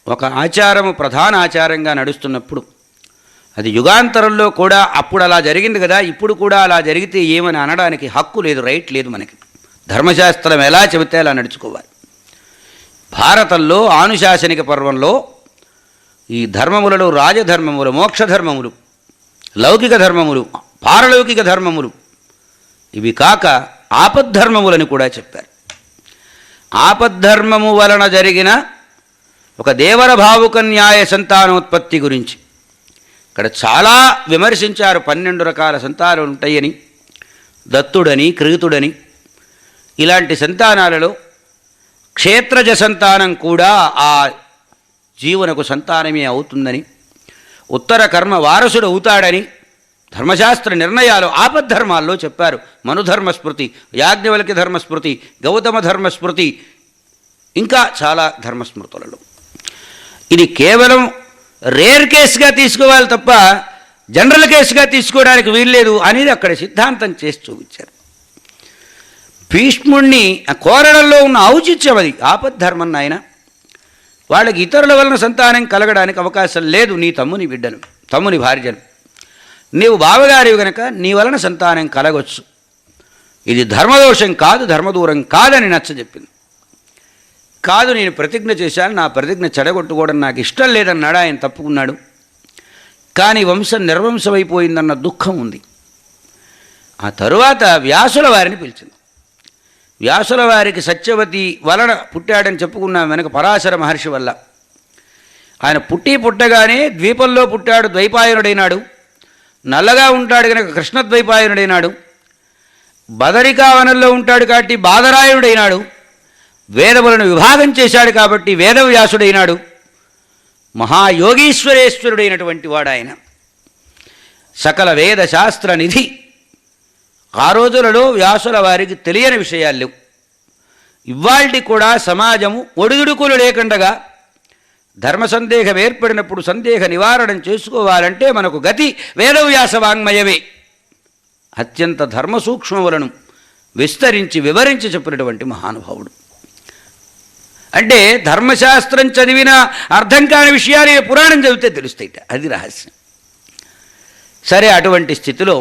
C: ఒక ఆచారము ప్రధాన ఆచారంగా నడుస్తున్నప్పుడు అది యుగాంతరంలో కూడా అప్పుడు అలా జరిగింది కదా, ఇప్పుడు కూడా అలా జరిగితే ఏమని అనడానికి హక్కు లేదు, రైట్ లేదు మనకి. ధర్మశాస్త్రం ఎలా చెబితే అలా నడుచుకోవాలి. భారతంలో ఆనుశాసనిక పర్వంలో ఈ ధర్మములలో రాజధర్మములు, మోక్షధర్మములు, లౌకిక ధర్మములు, పారలౌకిక ధర్మములు, ఇవి కాక ఆపద్ధర్మములని కూడా చెప్పారు. ఆపద్ధర్మము వలన జరిగిన ఒక దేవర భావుక న్యాయ సంతానోత్పత్తి గురించి ఇక్కడ చాలా విమర్శించారు. 12 రకాల సంతానాలు ఉంటాయని, దత్తుడని, క్రీతుడని, ఇలాంటి సంతానాలలో క్షేత్రజ సంతానం కూడా ఆ జీవునకు సంతానమే అవుతుందని, ఉత్తర కర్మ వారసుడు అవుతాడని ధర్మశాస్త్ర నిర్ణయాలు ఆపద్ధర్మాల్లో చెప్పారు. మనుధర్మస్మృతి, యాజ్ఞవల్క్య ధర్మస్మృతి, గౌతమ ధర్మస్మృతి, ఇంకా చాలా ధర్మస్మృతులలో. ఇది కేవలం రేర్ కేసుగా తీసుకోవాలి తప్ప జనరల్ కేసుగా తీసుకోవడానికి వీల్లేదు అనేది అక్కడ సిద్ధాంతం చేసి చూపించారు. భీష్ముణ్ణి కోరడంలో ఉన్న ఔచిత్యం అది. ఆపద్ధర్మం నాయన, వాళ్ళకి ఇతరుల వలన సంతానం కలగడానికి అవకాశం లేదు. నీ తమ్ముని బిడ్డను, తమ్ముని భార్యను, నీవు బావగారివి గనక నీ వలన సంతానం కలగొచ్చు, ఇది ధర్మదోషం కాదు, ధర్మదూరం కాదని నచ్చజెప్పింది. కాదు, నేను ప్రతిజ్ఞ చేశాను, నా ప్రతిజ్ఞ చెడగొట్టుకోవడం నాకు ఇష్టం లేదన్నాడు. ఆయన తప్పుకున్నాడు. కానీ వంశం నిర్వంశమైపోయిందన్న దుఃఖం ఉంది. ఆ తరువాత వ్యాసుల వారిని పిలిచింది. వ్యాసుల వారికి సత్యవతి వలన పుట్టాడని చెప్పుకున్నాం వెనక, పరాశర మహర్షి వల్ల. ఆయన పుట్టగానే ద్వీపంలో పుట్టాడు, ద్వైపాయనుడైనాడు. నల్లగా ఉంటాడు కనుక కృష్ణద్వైపాయనుడైనాడు. బదరికావనంలో ఉంటాడు కాబట్టి బాదరాయుడైనాడు. వేదములను విభాగం చేశాడు కాబట్టి వేదవ్యాసుడైనాడు. మహాయోగీశ్వరేశ్వరుడైనటువంటి వాడు ఆయన. సకల వేద శాస్త్ర నిధి. ఆ రోజులలో వ్యాసుల వారికి తెలియని విషయాలు లేవు. ఇవాల్టి కూడా సమాజము ఒడిదుడుకులు లేకుండగా ధర్మ సందేహం ఏర్పడినప్పుడు సందేహ నివారణం చేసుకోవాలంటే మనకు గతి వేదవ్యాస వాంగ్మయమే. అత్యంత ధర్మ సూక్ష్మములను విస్తరించి వివరించి చెప్పినటువంటి మహానుభావుడు. అంటే ధర్మశాస్త్రం చదివిన అర్థం కాని విషయాలు పురాణం చదివితే తెలుస్తాయిట, అది రహస్యం. సరే, అటువంటి స్థితిలో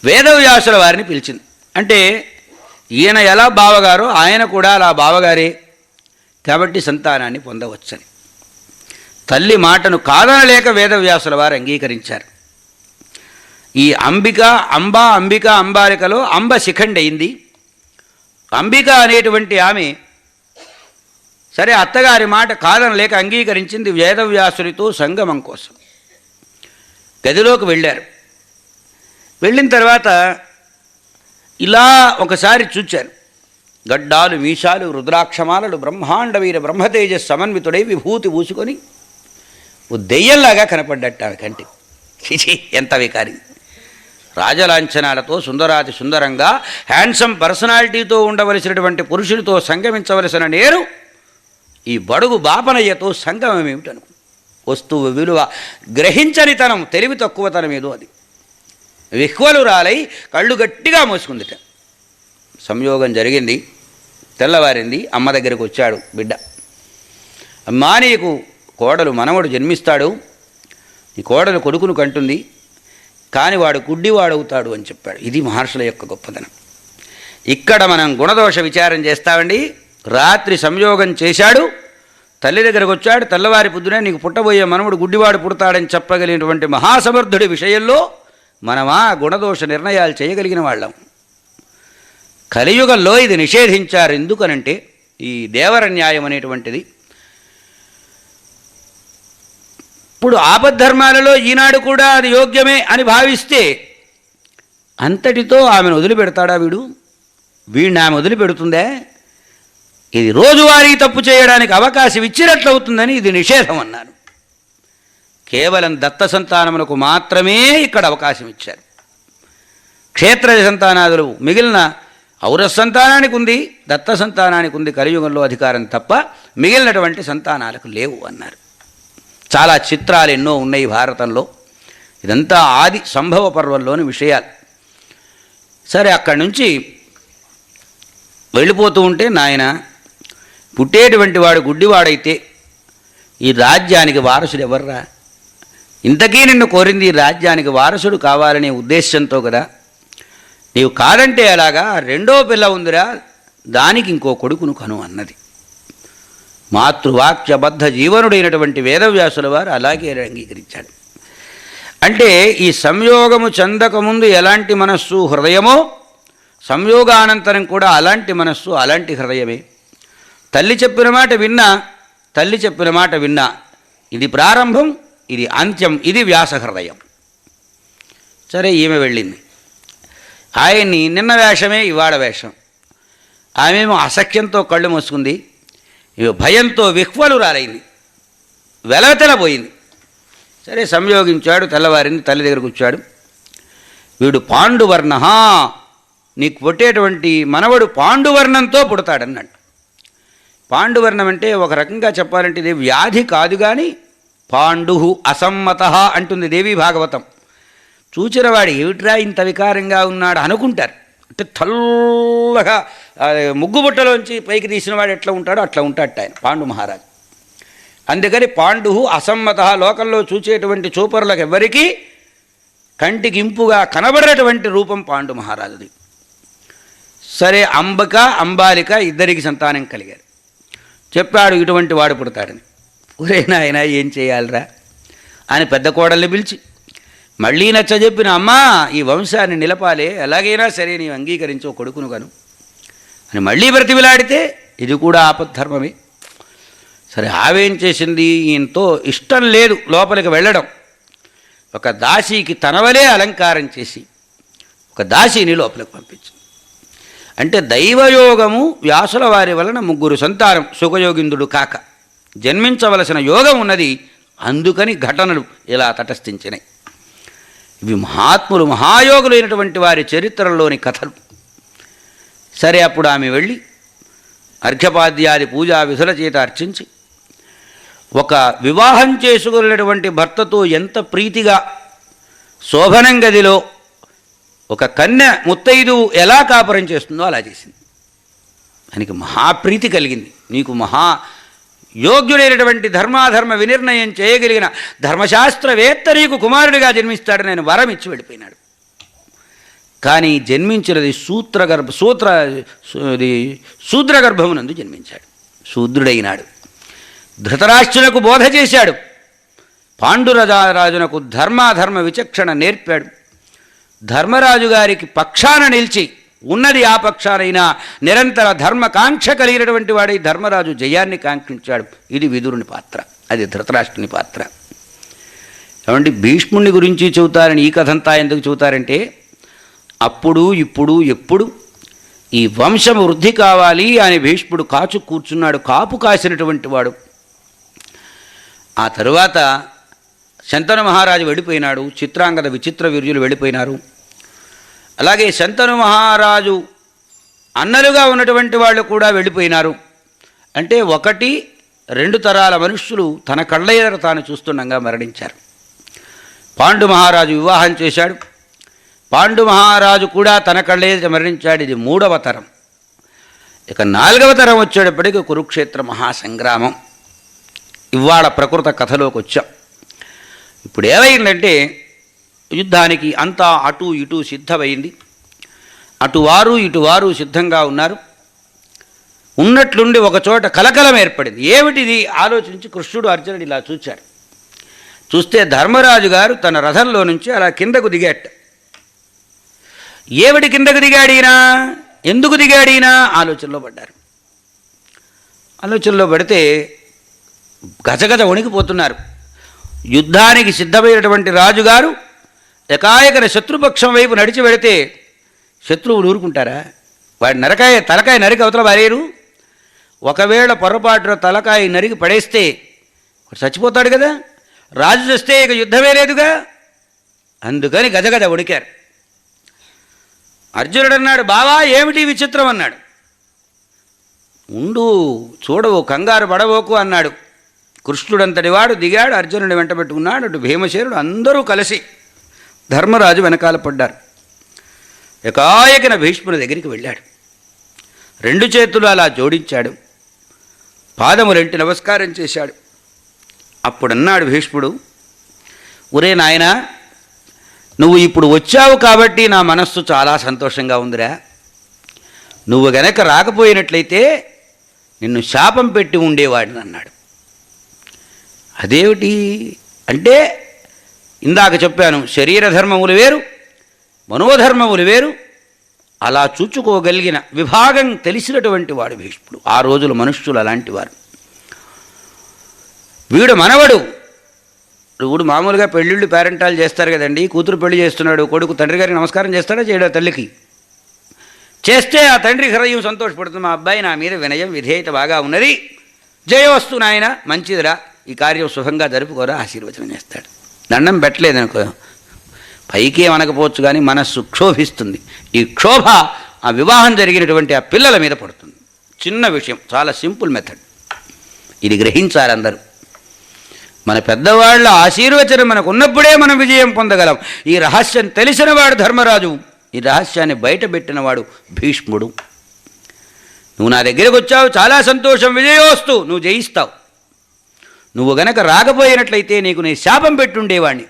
C: వేదవ్యాసుల వారిని పిలిచింది. అంటే ఈయన ఎలా బావగారో ఆయన కూడా అలా బావగారే కాబట్టి సంతానాన్ని పొందవచ్చని. తల్లి మాటను కాదనలేక వేదవ్యాసుల వారు అంగీకరించారు. ఈ అంబిక అంబాలికలో అంబ శిఖండి అయింది. అంబిక అనేటువంటి ఆమె సరే అత్తగారి మాట కాదనలేక అంగీకరించింది. వేదవ్యాసునితో సంగమం కోసం గదిలోకి వెళ్ళారు. వెళ్ళిన తర్వాత ఇలా ఒకసారి చూచారు. గడ్డాలు, మీసాలు, రుద్రాక్షమాలలు, బ్రహ్మాండ వీర బ్రహ్మతేజ సమన్వితుడై విభూతి పూసుకొని ఓ దెయ్యంలాగా కనపడ్డట్టు ఆమె కంటి. చిచి, ఎంత వికారి! రాజలాంఛనాలతో సుందరాతి సుందరంగా హ్యాండ్సమ్ పర్సనాలిటీతో ఉండవలసినటువంటి పురుషుడితో సంగమించవలసిన నేను ఈ బడుగు బాపనయ్యతో సంగమం ఏమిటను? వస్తువు విలువ గ్రహించనితనం, తెలివి తక్కువతనం ఏదో అది. విహ్వలురాలై కళ్ళు గట్టిగా మోసుకుందిట. సంయోగం జరిగింది, తెల్లవారింది. అమ్మ దగ్గరికి వచ్చాడు బిడ్డ. అమ్మా, నీకు కోడలు మనవడు జన్మిస్తాడు, ఈ కోడలు కొడుకును కంటుంది, కానీ వాడు గుడ్డివాడవుతాడు అని చెప్పాడు. ఇది మహర్షుల యొక్క గొప్పదనం. ఇక్కడ మనం గుణదోష విచారం చేస్తామండి. రాత్రి సంయోగం చేశాడు, తల్లి దగ్గరకు వచ్చాడు, తెల్లవారి పొద్దునే నీకు పుట్టబోయే మనవడు గుడ్డివాడు పుడతాడని చెప్పగలిగినటువంటి మహాసమర్థుడి విషయంలో మనమా గుణదోష నిర్ణయాలు చేయగలిగిన వాళ్ళం. కలియుగంలో ఇది నిషేధించారు. ఎందుకనంటే ఈ దేవరన్యాయం అనేటువంటిది ఇప్పుడు ఆపద్ధర్మాలలో ఈనాడు కూడా అది యోగ్యమే అని భావిస్తే అంతటితో ఆమెను వదిలిపెడతాడా వీడిని ఆమె వదిలిపెడుతుందే? ఇది రోజువారీ తప్పు చేయడానికి అవకాశం ఇచ్చినట్లవుతుందని ఇది నిషేధం అన్నారు. కేవలం దత్త సంతానమునకు మాత్రమే ఇక్కడ అవకాశం ఇచ్చారు. క్షేత్రజ సంతానాదులు మిగిలిన ఔరస సంతానానికి ఉంది, దత్త సంతానానికి ఉంది కలియుగంలో అధికారం తప్ప మిగిలినటువంటి సంతానాలకు లేవు అన్నారు. చాలా చిత్రాలు ఎన్నో ఉన్నాయి భారతంలో. ఇదంతా ఆది సంభవ పర్వంలోని విషయాలు. సరే, అక్కడి నుంచి వెళ్ళిపోతూ ఉంటే నాయన పుట్టేటువంటి వాడు గుడ్డివాడైతే ఈ రాజ్యానికి వారసుడు ఎవర్రా? ఇంతకీ నిన్ను కోరింది ఈ రాజ్యానికి వారసుడు కావాలనే ఉద్దేశంతో కదా. నీవు కాదంటే అలాగా రెండో పిల్ల ఉందిరా, దానికి ఇంకో కొడుకును కను అన్నది. మాతృవాక్యబద్ధ జీవనుడైనటువంటి వేదవ్యాసుల వారు అలాగే అంగీకరించాడు. అంటే ఈ సంయోగము చెందకముందు ఎలాంటి మనస్సు హృదయమో, సంయోగానంతరం కూడా అలాంటి మనస్సు అలాంటి హృదయమే. తల్లి చెప్పిన మాట విన్నా, ఇది ప్రారంభం, ఇది అంత్యం, ఇది వ్యాస హృదయం. సరే, ఈమె వెళ్ళింది. ఆయన్ని నిన్న వేషమే ఇవాళ వేషం. ఆమెమో అసఖ్యంతో కళ్ళు మూసుకుంది, భయంతో విహ్వలురాలైంది, వెలవెతలపోయింది. సరే, సంయోగించాడు, తెల్లవారింది, తల్లి దగ్గరకు వచ్చాడు. వీడు పాండువర్ణ, నీకు పుట్టేటువంటి మనవడు పాండువర్ణంతో పుడతాడన్నాడు. పాండువర్ణం అంటే ఒక రకంగా చెప్పాలంటే ఇది వ్యాధి కాదు కానీ పాండు అసమ్మత అంటుంది దేవీ భాగవతం. చూచినవాడు ఏమిట్రా ఇంత వికారంగా ఉన్నాడు అనుకుంటారు. అంటే తెల్లగా ముగ్గుబుట్టలోంచి పైకి తీసినవాడు ఎట్లా ఉంటాడో అట్లా ఉంటాడు ఆయన పాండు మహారాజు. అందుకని పాండు అసమ్మత, లోకంలో చూచేటువంటి చూపరులకు ఎవ్వరికీ కంటికి ఇంపుగా కనబడేటువంటి రూపం పాండు మహారాజుది. సరే, అంబాలిక ఇద్దరికి సంతానం కలిగారు. చెప్పాడు ఇటువంటి వాడు పుడతాడని. ఒరే నాయన, ఏం చేయాలిరా అని పెద్ద కోడల్ని పిలిచి మళ్ళీ నచ్చజెప్పిన, అమ్మా ఈ వంశాన్ని నిలపాలే, ఎలాగైనా సరే నీవు అంగీకరించో కొడుకును కను అని మళ్ళీ బ్రతిమిలాడితే ఇది కూడా ఆపద్ధర్మమే. సరే, ఆవేం చేసింది, ఈయనతో ఇష్టం లేదు లోపలికి వెళ్ళడం. ఒక దాసీకి తనవలే అలంకారం చేసి ఒక దాసీని లోపలికి పంపించింది. అంటే దైవయోగము వ్యాసుల వారి వలన 3 సంతానం సుఖయోగిందుడు కాక జన్మించవలసిన యోగం ఉన్నది. అందుకని ఘటనలు ఇలా తటస్థించినాయి. ఇవి మహాత్ములు మహాయోగులైనటువంటి వారి చరిత్రలోని కథలు. సరే, అప్పుడు ఆమె వెళ్ళి అర్ఘ్యపాద్యాది పూజా విధుల చేత అర్చించి ఒక వివాహం చేసుకున్నటువంటి భర్తతో ఎంత ప్రీతిగా శోభనం గదిలో ఒక కన్య ముత్తైదు ఎలా కాపురం చేస్తుందో అలా చేసింది. ఆయనకి మహాప్రీతి కలిగింది. నీకు మహా యోగ్యుడైనటువంటి ధర్మాధర్మ వినిర్ణయం చేయగలిగిన ధర్మశాస్త్రవేత్త నీకు కుమారుడిగా జన్మిస్తాడని ఆయన వరం ఇచ్చి వెళ్ళిపోయినాడు. కానీ జన్మించినది శూద్రగర్భమునందు జన్మించాడు. శూద్రుడైనాడు. ధృతరాష్ట్రునకు బోధ చేశాడు. పాండురాజునకు ధర్మాధర్మ విచక్షణ నేర్పాడు. ధర్మరాజు గారికి పక్షాన నిలిచి ఉన్నది ఆ పక్షానైనా నిరంతర ధర్మకాంక్ష కలిగినటువంటి వాడి ధర్మరాజు జయాన్ని కాంక్షించాడు. ఇది విదురుని పాత్ర, అది ధృతరాష్ట్రుని పాత్ర. ఏమంటే భీష్ముని గురించి చెబుతారని ఈ కథంతా ఎందుకు చెబుతారంటే, అప్పుడు ఇప్పుడు ఎప్పుడు ఈ వంశం వృద్ధి కావాలి అని భీష్ముడు కాచు కూర్చున్నాడు. కాపు కాసినటువంటి వాడు. ఆ తరువాత శంతను మహారాజు వెళ్ళిపోయినాడు. చిత్రాంగద విచిత్ర వీర్యులు వెళ్ళిపోయినారు. అలాగే శంతను మహారాజు అన్నలుగా ఉన్నటువంటి వాళ్ళు కూడా వెళ్ళిపోయినారు. అంటే 1-2 తరాల మనుష్యులు తన కళ్ళ ఎదుట తాను చూస్తుండగా మరణించారు. పాండు మహారాజు వివాహం చేశాడు. పాండు మహారాజు కూడా తన కళ్ళ ఎదుట మరణించాడు. ఇది 3వ తరం. ఇక 4వ తరం వచ్చేటప్పటికి కురుక్షేత్ర మహాసంగ్రామం. ఇవాళ ప్రకృత కథలోకి వచ్చాం. ఇప్పుడు ఏమైందంటే యుద్ధానికి అంతా అటు ఇటు సిద్ధమైంది. అటువారు ఇటువారు సిద్ధంగా ఉన్నారు. ఉన్నట్లుండి ఒకచోట కలకలం ఏర్పడింది. ఏమిటిది ఆలోచించి కృష్ణుడు అర్జునుడు ఇలా చూచాడు. చూస్తే ధర్మరాజు గారు తన రథంలో నుంచి అలా కిందకు దిగాట. ఏమిటి కిందకు దిగాడీనా, ఎందుకు దిగాడీనా ఆలోచనలో పడ్డారు. ఆలోచనలో పడితే గజగజ వణికిపోతున్నారు. యుద్ధానికి సిద్ధమైనటువంటి రాజుగారు ఎకాయకన శత్రుపక్షం వైపు నడిచి వెడితే శత్రువులు ఊరుకుంటారా? వాడి తలకాయ నరికి అవతల వారేరు. ఒకవేళ పొరపాటున తలకాయ నరికి పడేస్తే వాడు చచ్చిపోతాడు కదా. రాజు చేస్తే ఇక యుద్ధమే లేదుగా. అందుకని గజగజ వణికారు. అర్జునుడు అన్నాడు, బావా ఏమిటి విచిత్రం అన్నాడు. ఉండు చూడవు, కంగారు పడవోకు అన్నాడు. కృష్ణుడంతటి వాడు దిగాడు, అర్జునుడిని వెంట పెట్టుకున్నాడు. అటు భీమసేనుడు అందరూ కలిసి ధర్మరాజు వెనకాల పడ్డారు. ఎకాయకిన భీష్ముని దగ్గరికి వెళ్ళాడు. రెండు చేతులు అలా జోడించాడు, పాదములెంటి నమస్కారం చేశాడు. అప్పుడన్నాడు భీష్ముడు, ఒరే నాయనా, నువ్వు ఇప్పుడు వచ్చావు కాబట్టి నా మనస్సు చాలా సంతోషంగా ఉందిరా. నువ్వు గనక రాకపోయినట్లయితే నిన్ను శాపం పెట్టి ఉండేవాడిని అన్నాడు. అదేమిటి అంటే, ఇందాక చెప్పాను, శరీర ధర్మములు వేరు, మనోధర్మములు వేరు. అలా చూచుకోగలిగిన విభాగం తెలిసినటువంటి వాడు భీష్ముడు. ఆ రోజుల మనుష్యులు అలాంటి వారు. వీడు మనవడు. వీడు మామూలుగా పెళ్ళిళ్ళు పేరెంటాలు చేస్తారు కదండి. కూతురు పెళ్లి చేస్తున్నాడు, కొడుకు తండ్రి గారికి నమస్కారం చేస్తాడా చేయడా? తల్లికి చేస్తే ఆ తండ్రి హృదయం సంతోషపడుతుంది. మా అబ్బాయి నా మీద వినయం విధేయత బాగా ఉన్నది, జయవస్తు నాయన, మంచిదిరా, ఈ కార్యం శుభంగా జరుపుకోరా, ఆశీర్వచనం చేస్తాడు. దండం పెట్టలేదనుకో, పైకి ఏమనకపోవచ్చు కానీ మనస్సు క్షోభిస్తుంది. ఈ క్షోభ ఆ వివాహం జరిగినటువంటి ఆ పిల్లల మీద పడుతుంది. చిన్న విషయం, చాలా సింపుల్ మెథడ్. ఇది గ్రహించాలి అందరూ. మన పెద్దవాళ్ళ ఆశీర్వచనం మనకు ఉన్నప్పుడే మనం విజయం పొందగలం. ఈ రహస్యం తెలిసినవాడు ధర్మరాజు, ఈ రహస్యాన్ని బయటపెట్టినవాడు భీష్ముడు. నువ్వు నా దగ్గరకు వచ్చావు, చాలా సంతోషం, విజయోస్తు, నువ్వు జయిస్తావు. నువ్వు గనక రాకపోయినట్లయితే నీకు నేను శాపం పెట్టుండేవాణ్ణి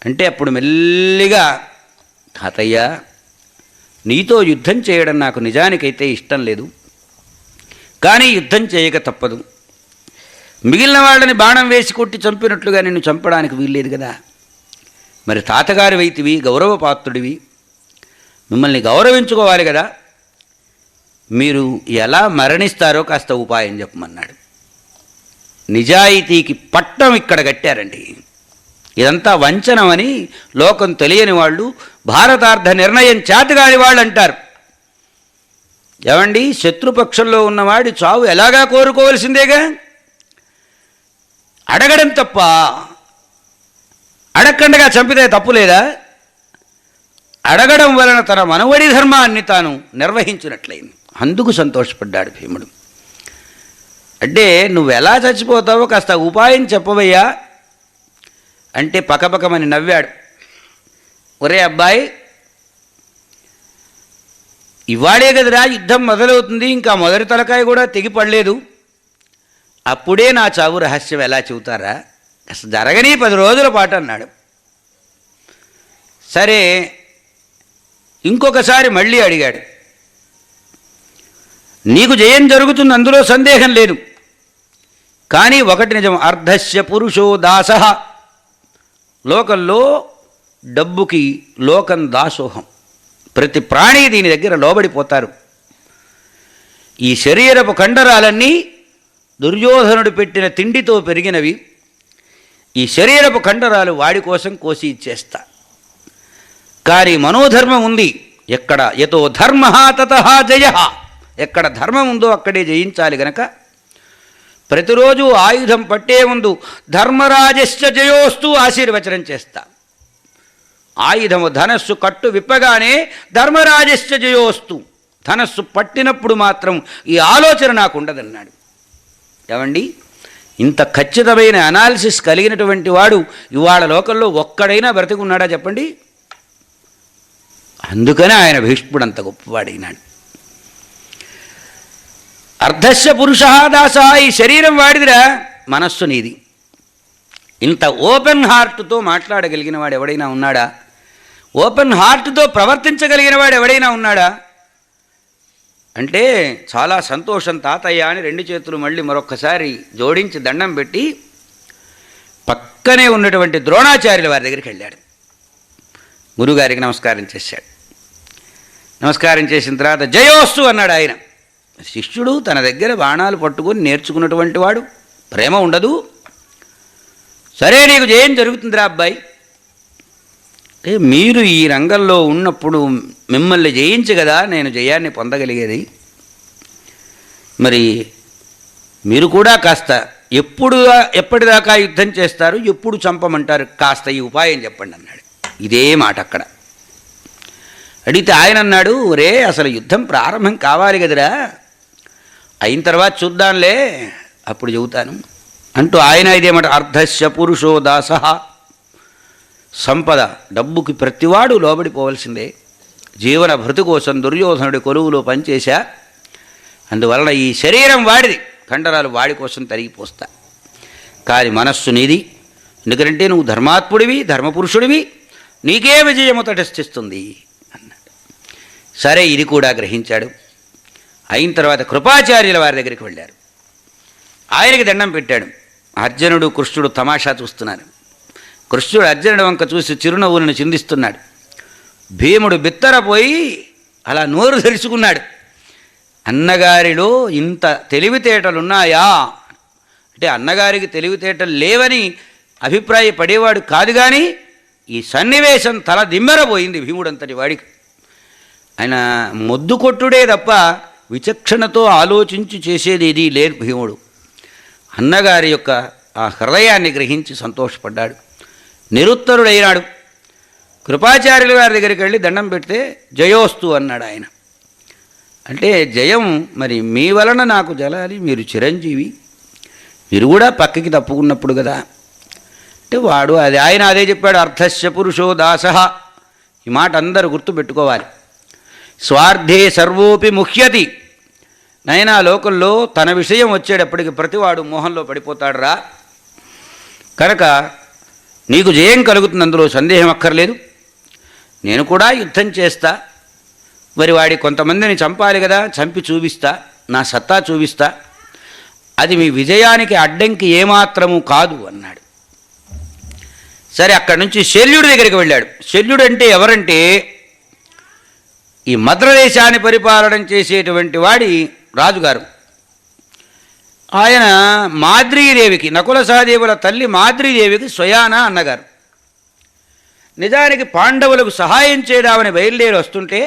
C: అంటే అప్పుడు మెల్లిగా, తాతయ్య నీతో యుద్ధం చేయడం నాకు నిజానికైతే ఇష్టం లేదు, కానీ యుద్ధం చేయక తప్పదు. మిగిలిన వాళ్ళని బాణం వేసి కొట్టి చంపినట్లుగా నిన్ను చంపడానికి వీల్లేదు కదా. మరి తాతగారి వైతివి, గౌరవపాత్రుడివి, మిమ్మల్ని గౌరవించుకోవాలి కదా. మీరు ఎలా మరణిస్తారో కాస్త ఉపాయం చెప్పమన్నాడు. నిజాయితీకి పట్టం ఇక్కడ కట్టారండి. ఇదంతా వంచనమని లోకం తెలియని వాళ్ళు, భారతార్థ నిర్ణయం చేతగాని వాళ్ళు అంటారు. ఏమండి, శత్రుపక్షంలో ఉన్నవాడి చావు ఎలాగా కోరుకోవలసిందేగా. అడగడం తప్ప? అడగకుండా చంపితే తప్పు లేదా? అడగడం వలన తన మనవడి ధర్మాన్ని తాను నిర్వహించినట్లయింది. అందుకు సంతోషపడ్డాడు భీముడు. అంటే నువ్వు ఎలా చచ్చిపోతావో కాస్త ఉపాయం చెప్పవయ్యా అంటే పకపకమని నవ్వాడు. ఒరే అబ్బాయి, ఇవాళే కదరా యుద్ధం మొదలవుతుంది, ఇంకా మొదటి తలకాయ కూడా తెగిపడలేదు, అప్పుడే నా చావు రహస్యం ఎలా చెబుతారా? అసలు జరగని 10 రోజుల పాటు అన్నాడు. సరే, ఇంకొకసారి మళ్ళీ అడిగాడు. నీకు జయం జరుగుతుంది, అందులో సందేహం లేదు, కానీ ఒకటి నిజం, అర్ధస్య పురుషో దాసః. లోకంలో డబ్బుకి లోకం దాసోహం. ప్రతి ప్రాణి దీని దగ్గర లోబడిపోతారు. ఈ శరీరపు కండరాలన్నీ దుర్యోధనుడు పెట్టిన తిండితో పెరిగినవి. ఈ శరీరపు కండరాలు వాడి కోసం కోసి ఇచ్చేస్తా. కానీ మనోధర్మం ఉంది. ఎక్కడ యతో ధర్మ తతః జయ. ఎక్కడ ధర్మం ఉందో అక్కడే జయించాలి గనక ప్రతిరోజు ఆయుధం పట్టే ముందు ధర్మరాజస్య జయోస్తు ఆశీర్వచనం చేస్తా. ఆయుధము ధనస్సు కట్టు విప్పగానే ధర్మరాజస్య జయోస్తు. ధనస్సు పట్టినప్పుడు మాత్రం ఈ ఆలోచన నాకు ఉండదన్నాడు. ఏమండి, ఇంత ఖచ్చితమైన అనాలిసిస్ కలిగినటువంటి వాడు ఇవాళ లోకంలో ఒక్కడైనా బ్రతికున్నాడా చెప్పండి? అందుకనే ఆయన భీష్ముడు అంత గొప్పవాడైనాడు. అర్ధస్య పురుష దాస, ఈ శరీరం వాడిదిరా, మనస్సు నీది. ఇంత ఓపెన్ హార్ట్తో మాట్లాడగలిగిన వాడు ఎవడైనా ఉన్నాడా? ఓపెన్ హార్ట్తో ప్రవర్తించగలిగిన వాడు ఎవడైనా ఉన్నాడా అంటే చాలా సంతోషం తాతయ్య అని 2 చేతులు మళ్ళీ మరొక్కసారి జోడించి దండం పెట్టి పక్కనే ఉన్నటువంటి ద్రోణాచార్యుల వారి దగ్గరికి వెళ్ళాడు. గురుగారికి నమస్కారం చేశాడు. నమస్కారం చేసిన తర్వాత జయోస్తు అన్నాడు ఆయన. శిష్యుడు తన దగ్గర బాణాలు పట్టుకొని నేర్చుకున్నటువంటి వాడు, ప్రేమ ఉండదు. సరే నీకు జయం జరుగుతుందిరా అబ్బాయి. అంటే మీరు ఈ రంగంలో ఉన్నప్పుడు మిమ్మల్ని జయించి కదా నేను జయాన్ని పొందగలిగేది. మరి మీరు కూడా కాస్త ఎప్పటిదాకా యుద్ధం చేస్తారు, ఎప్పుడు చంపమంటారు, కాస్త ఈ ఉపాయం చెప్పండి అన్నాడు. ఇదే మాట అక్కడ అడిగితే ఆయన అన్నాడు, ఒరే అసలు యుద్ధం ప్రారంభం కావాలి కదరా, అయిన తర్వాత చూద్దాంలే, అప్పుడు చెబుతాను అంటూ ఆయన ఇదేమాట అర్ధస్య పురుషో దాస. సంపద, డబ్బుకి ప్రతివాడు లోబడిపోవలసిందే. జీవన భృతి కోసం దుర్యోధనుడి కొలువులో పనిచేశా, అందువలన ఈ శరీరం వాడిది, కండరాలు వాడి కోసం తరిగిపోస్తా, కానీ మనస్సు నీది. ఎందుకంటే నువ్వు ధర్మాత్ముడివి, ధర్మపురుషుడివి, నీకే విజయము తటస్థిస్తుంది అన్నాడు. సరే ఇది కూడా గ్రహించాడు. అయిన తర్వాత కృపాచార్యుల వారి దగ్గరికి వెళ్ళారు. ఆయనకి దండం పెట్టాడు. అర్జునుడు కృష్ణుడు తమాషా చూస్తున్నారు. కృష్ణుడు అర్జునుడు వంక చూసి చిరునవ్వులను చిందిస్తున్నాడు. భీముడు బిత్తరపోయి అలా నోరు తెరుచుకున్నాడు. అన్నగారిలో ఇంత తెలివితేటలున్నాయా అంటే అన్నగారికి తెలివితేటలు లేవని అభిప్రాయపడేవాడు కాదు, కానీ ఈ సన్నివేశం తల దిమ్మెరపోయింది భీముడంతటి వాడికి. ఆయన మొద్దు కొట్టుడే తప్ప విచక్షణతో ఆలోచించి చేసేది ఏదీ లేదు భీముడు. అన్నగారి యొక్క ఆ హృదయాన్ని గ్రహించి సంతోషపడ్డాడు, నిరుత్తరుడైనాడు. కృపాచార్యుల గారి దగ్గరికి వెళ్ళి దండం పెడితే జయోస్తు అన్నాడు ఆయన. అంటే జయం మరి మీ వలన నాకు జలాలి, మీరు చిరంజీవి, మీరు కూడా పక్కకి తప్పుకున్నప్పుడు కదా అంటే వాడు ఆయన అదే చెప్పాడు, అర్ధస్య పురుషో దాస. ఈ మాట అందరూ గుర్తుపెట్టుకోవాలి. స్వార్థే సర్వోపి ముహ్యతి. నైనా లోకంలో తన విషయం వచ్చేటప్పటికి ప్రతివాడు మోహంలో పడిపోతాడురా. కనుక నీకు జయం కలుగుతుంది, అందులో సందేహం అక్కర్లేదు. నేను కూడా యుద్ధం చేస్తా, మరి వాడి కొంతమందిని చంపాలి కదా, చంపి చూపిస్తా, నా సత్తా చూపిస్తా, అది మీ విజయానికి అడ్డంకి ఏమాత్రము కాదు అన్నాడు. సరే అక్కడి నుంచి శల్యుడి దగ్గరికి వెళ్ళాడు. శల్యుడు అంటే ఎవరంటే ఈ మద్రదేశాన్ని పరిపాలన చేసేటువంటి వాడి రాజుగారు. ఆయన మాద్రీదేవికి, నకుల సహదేవుల తల్లి మాద్రీదేవికి స్వయాన అన్నగారు. నిజానికి పాండవులకు సహాయం చేయడామని బయలుదేరి వస్తుంటే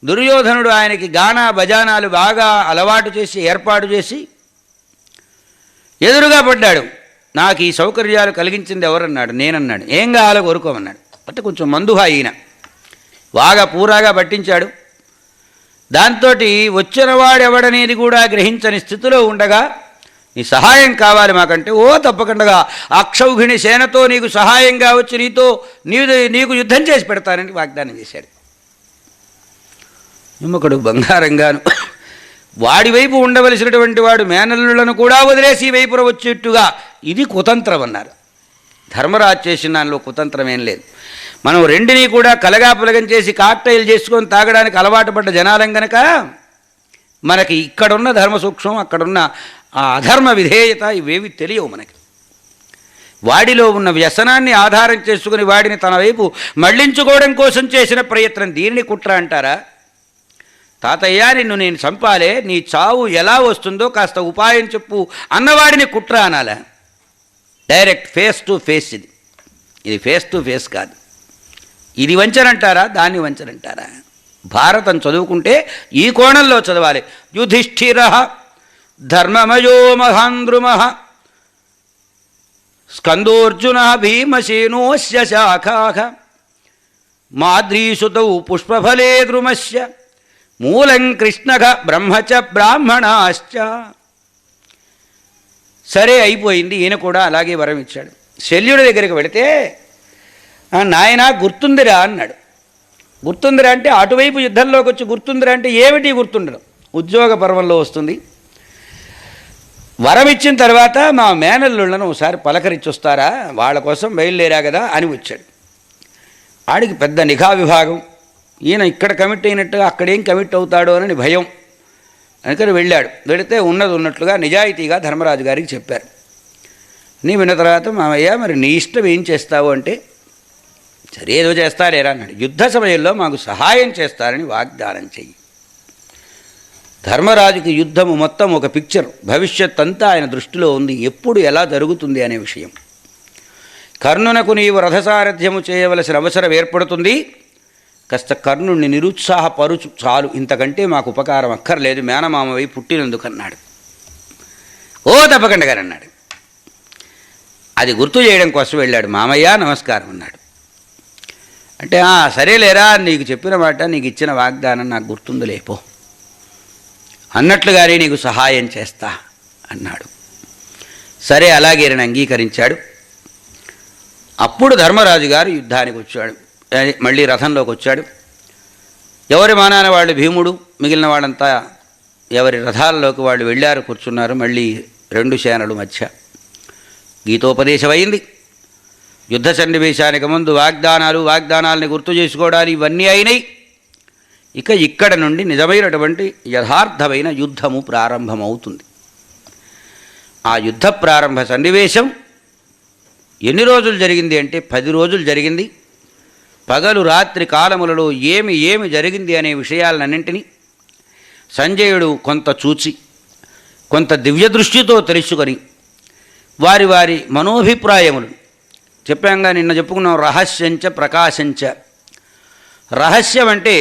C: దుర్యోధనుడు ఆయనకి గానా బజానాలు బాగా అలవాటు చేసి ఏర్పాటు చేసి ఎదురుగా పడ్డాడు. నాకు ఈ సౌకర్యాలు కలిగించింది ఎవరన్నాడు. నేనన్నాడు. ఏం కావాలో కోరుకోమన్నాడు. అంటే కొంచెం మందుహా ఈయన బాగా పూరాగా పట్టించాడు. దాంతో వచ్చినవాడెవడనేది కూడా గ్రహించని స్థితిలో ఉండగా నీ సహాయం కావాలి మాకంటే, ఓ తప్పకుండా అక్షౌహిణి సేనతో నీకు సహాయంగా వచ్చి నీకు యుద్ధం చేసి పెడతానని వాగ్దానం చేశాడు. నిమ్మకుడు బంగారంగాను వాడి వైపు ఉండవలసినటువంటి వాడు మేనల్లులను కూడా వదిలేసి ఈ వైపున వచ్చేట్టుగా, ఇది కుతంత్రం అన్నారు. ధర్మరాజు చేసిన దానిలో కుతంత్రం ఏం లేదు. మనం రెండిని కూడా కలగాపులగం చేసి కాక్టైల్ చేసుకొని తాగడానికి అలవాటు పడ్డ జనాలం గనక మనకి ఇక్కడున్న ధర్మ సూక్ష్మం, అక్కడున్న ఆ అధర్మ విధేయత ఇవేవి తెలియవు మనకి. వాడిలో ఉన్న వ్యసనాన్ని ఆధారం చేసుకుని వాడిని తన వైపు మళ్లించుకోవడం కోసం చేసిన ప్రయత్నం, దీనిని కుట్ర అంటారా? తాతయ్య నిన్ను నేను చంపాలే, నీ చావు ఎలా వస్తుందో కాస్త ఉపాయం చెప్పు అన్నవాడిని కుట్ర అనాలా? Direct face to face. ఇది ఫేస్ టు ఫేస్ కాదు. ఇది వంచనంటారా, దాన్ని వంచనంటారా? భారతం చదువుకుంటే ఈ కోణంలో చదవాలి. యుధిష్ఠిర ధర్మమయో మహాంద్రుమ స్కందోర్జున భీమసేనోస్య శాఖాః మాద్రీసుతౌ పుష్పఫలే ద్రుమస్య మూలం కృష్ణః బ్రహ్మచ బ్రాహ్మణాశ్చ. సరే అయిపోయింది. ఈయన కూడా అలాగే వరం ఇచ్చాడు. శల్యుడి దగ్గరికి వెళితే నాయన గుర్తుందిరా అన్నాడు. గుర్తుందిరా అంటే అటువైపు యుద్ధంలోకి వచ్చి గుర్తుందిరా అంటే ఏమిటి గుర్తుండడం? ఉద్యోగ పర్వంలో వస్తుంది. వరం ఇచ్చిన తర్వాత మా మేనల్లుళ్ళను ఒకసారి పలకరించొస్తారా, వాళ్ళ కోసం బయలుదేరా కదా అని వచ్చాడు. ఆడికి పెద్ద నిఘా విభాగం, ఈయన ఇక్కడ కమిట్ అయినట్టుగా అక్కడేం కమిట్ అవుతాడో అని భయం. అందుకని వెళ్ళాడు. వెళితే ఉన్నది ఉన్నట్లుగా నిజాయితీగా ధర్మరాజు గారికి చెప్పారు. నీ విన్న తర్వాత మామయ్య మరి నీ ఇష్టం ఏం చేస్తావు అంటే, సరే ఏదో చేస్తారేరా అన్నాడు. యుద్ధ సమయంలో మాకు సహాయం చేస్తారని వాగ్దానం చెయ్యి. ధర్మరాజుకి యుద్ధము మొత్తం ఒక పిక్చర్, భవిష్యత్ అంతా ఆయన దృష్టిలో ఉంది, ఎప్పుడు ఎలా జరుగుతుంది అనే విషయం. కర్ణునకు నీవు రథసారథ్యము చేయవలసిన అవసరం ఏర్పడుతుంది, కాస్త కర్ణుణ్ణి నిరుత్సాహపరుచు చాలు, ఇంతకంటే మాకు ఉపకారం అక్కర్లేదు, మేనమామవై పుట్టినందుకన్నాడు. ఓ తప్పకుండా గారు అన్నాడు. అది గుర్తు చేయడం కోసం వెళ్ళాడు. మామయ్య నమస్కారం అన్నాడు. అంటే సరేలేరా, నీకు చెప్పిన మాట, నీకు ఇచ్చిన వాగ్దానం నాకు గుర్తుంది, లేపో అన్నట్లుగానే నీకు సహాయం చేస్తా అన్నాడు. సరే అలాగే నేను అంగీకరించాడు. అప్పుడు ధర్మరాజు గారు యుద్ధానికి వచ్చాడు. మళ్ళీ రథంలోకి వచ్చాడు. ఎవరి మానాన వాళ్ళు భీముడు మిగిలిన వాళ్ళంతా ఎవరి రథాల్లోకి వాళ్ళు వెళ్ళారు, కూర్చున్నారు. మళ్ళీ రెండు సేనలు మధ్య గీతోపదేశం అయింది. యుద్ధ సన్నివేశానికి ముందు వాగ్దానాలని గుర్తు చేసుకోవడాలు ఇవన్నీ అయినాయి. ఇక ఇక్కడ నుండి నిజమైనటువంటి యథార్థమైన యుద్ధము ప్రారంభమవుతుంది. ఆ యుద్ధ ప్రారంభ సన్నివేశం ఎన్ని రోజులు జరిగింది అంటే 10 రోజులు జరిగింది. పగలు రాత్రి కాలములలో ఏమి జరిగింది అనే విషయాలన్నింటినీ సంజయుడు కొంత చూచి, కొంత దివ్య దృష్టితో తెలుసుకొని వారి వారి మనోభిప్రాయములు చెప్పాంగా. నిన్న చెప్పుకున్నాం రహస్యంచ ప్రకాశంచ. రహస్యం అంటే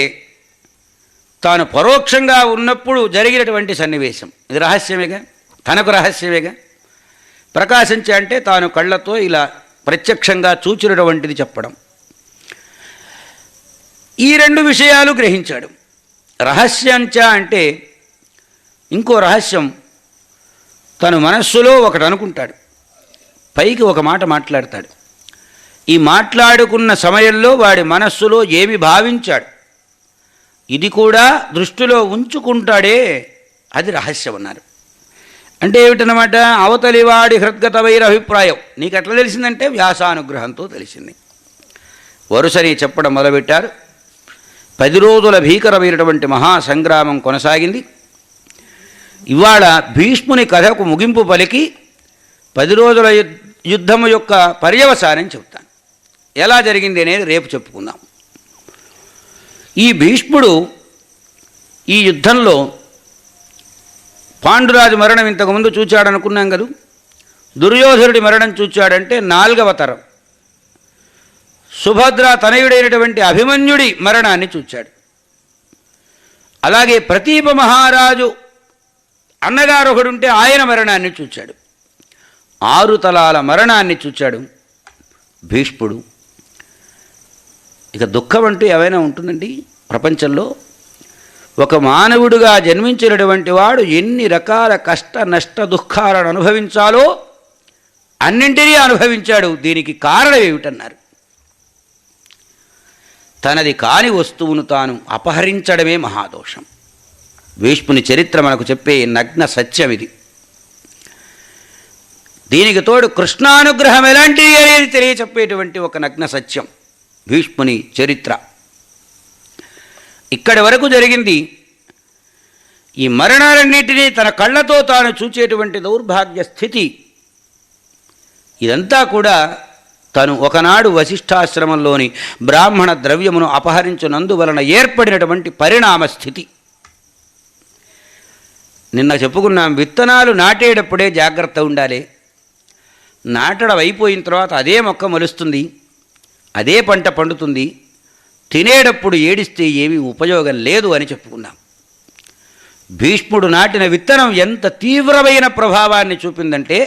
C: తాను పరోక్షంగా ఉన్నప్పుడు జరిగినటువంటి సన్నివేశం, ఇది రహస్యమేగా, తనకు రహస్యమేగా. ప్రకాశించ అంటే తాను కళ్ళతో ఇలా ప్రత్యక్షంగా చూచినటువంటిది చెప్పడం. ఈ రెండు విషయాలు గ్రహించాడు. రహస్యంచ అంటే ఇంకో రహస్యం, తను మనస్సులో ఒకటి అనుకుంటాడు, పైకి ఒక మాట మాట్లాడతాడు. ఈ మాట్లాడుకున్న సమయంలో వాడి మనస్సులో ఏమి భావించాడు, ఇది కూడా దృష్టిలో ఉంచుకుంటాడే, అది రహస్యం అన్నారు. అంటే ఏమిటన్నమాట, అవతలి వాడి హృద్గతమైన అభిప్రాయం నీకు ఎట్లా తెలిసిందంటే వ్యాసానుగ్రహంతో తెలిసింది. వరుసని చెప్పడం మొదలుపెట్టారు. 10 రోజుల భీకరమైనటువంటి మహాసంగ్రామం కొనసాగింది. ఇవాళ భీష్ముని కథకు ముగింపు పలికి 10 రోజుల యుద్ధము యొక్క పర్యవసానం చెప్తాను. ఎలా జరిగింది అనేది రేపు చెప్పుకుందాం. ఈ భీష్ముడు ఈ యుద్ధంలో పాండురాజు మరణం ఇంతకుముందు చూచాడనుకున్నాం కదా, దుర్యోధనుడి మరణం చూచాడంటే 4వ తరం. సుభద్ర తనయుడైనటువంటి అభిమన్యుడి మరణాన్ని చూచాడు. అలాగే ప్రతీప మహారాజు అన్నగారు ఒకడుంటే ఆయన మరణాన్ని చూచాడు. 6 తలాల మరణాన్ని చూచాడు భీష్ముడు. ఇక దుఃఖం అంటూ ఏమైనా ఉంటుందండి ప్రపంచంలో? ఒక మానవుడిగా జన్మించినటువంటి వాడు ఎన్ని రకాల కష్ట నష్ట దుఃఖాలను అనుభవించాలో అన్నింటినీ అనుభవించాడు. దీనికి కారణం ఏమిటన్నారు? తనది కాని వస్తువును తాను అపహరించడమే మహాదోషం. భీష్ముని చరిత్ర మనకు చెప్పే నగ్న సత్యం ఇది. దీనికి తోడు కృష్ణానుగ్రహం ఎలాంటిది అనేది తెలియచెప్పేటువంటి ఒక నగ్న సత్యం భీష్ముని చరిత్ర. ఇక్కడి వరకు జరిగింది. ఈ మరణాలన్నింటినీ తన కళ్ళతో తాను చూచేటువంటి దౌర్భాగ్య స్థితి, ఇదంతా కూడా తను ఒకనాడు వశిష్ఠాశ్రమంలోని బ్రాహ్మణ ద్రవ్యమును అపహరించినందువలన ఏర్పడినటువంటి పరిణామ స్థితి. నిన్న చెప్పుకున్నాం, విత్తనాలు నాటేటప్పుడే జాగ్రత్త ఉండాలి. నాటడం అయిపోయిన తర్వాత అదే మొక్క మొలుస్తుంది, అదే పంట పండుతుంది. తినేటప్పుడు ఏడిస్తే ఏమీ ఉపయోగం లేదు అని చెప్పుకున్నాం. భీష్ముడు నాటిన విత్తనం ఎంత తీవ్రమైన ప్రభావాన్ని చూపిందంటే,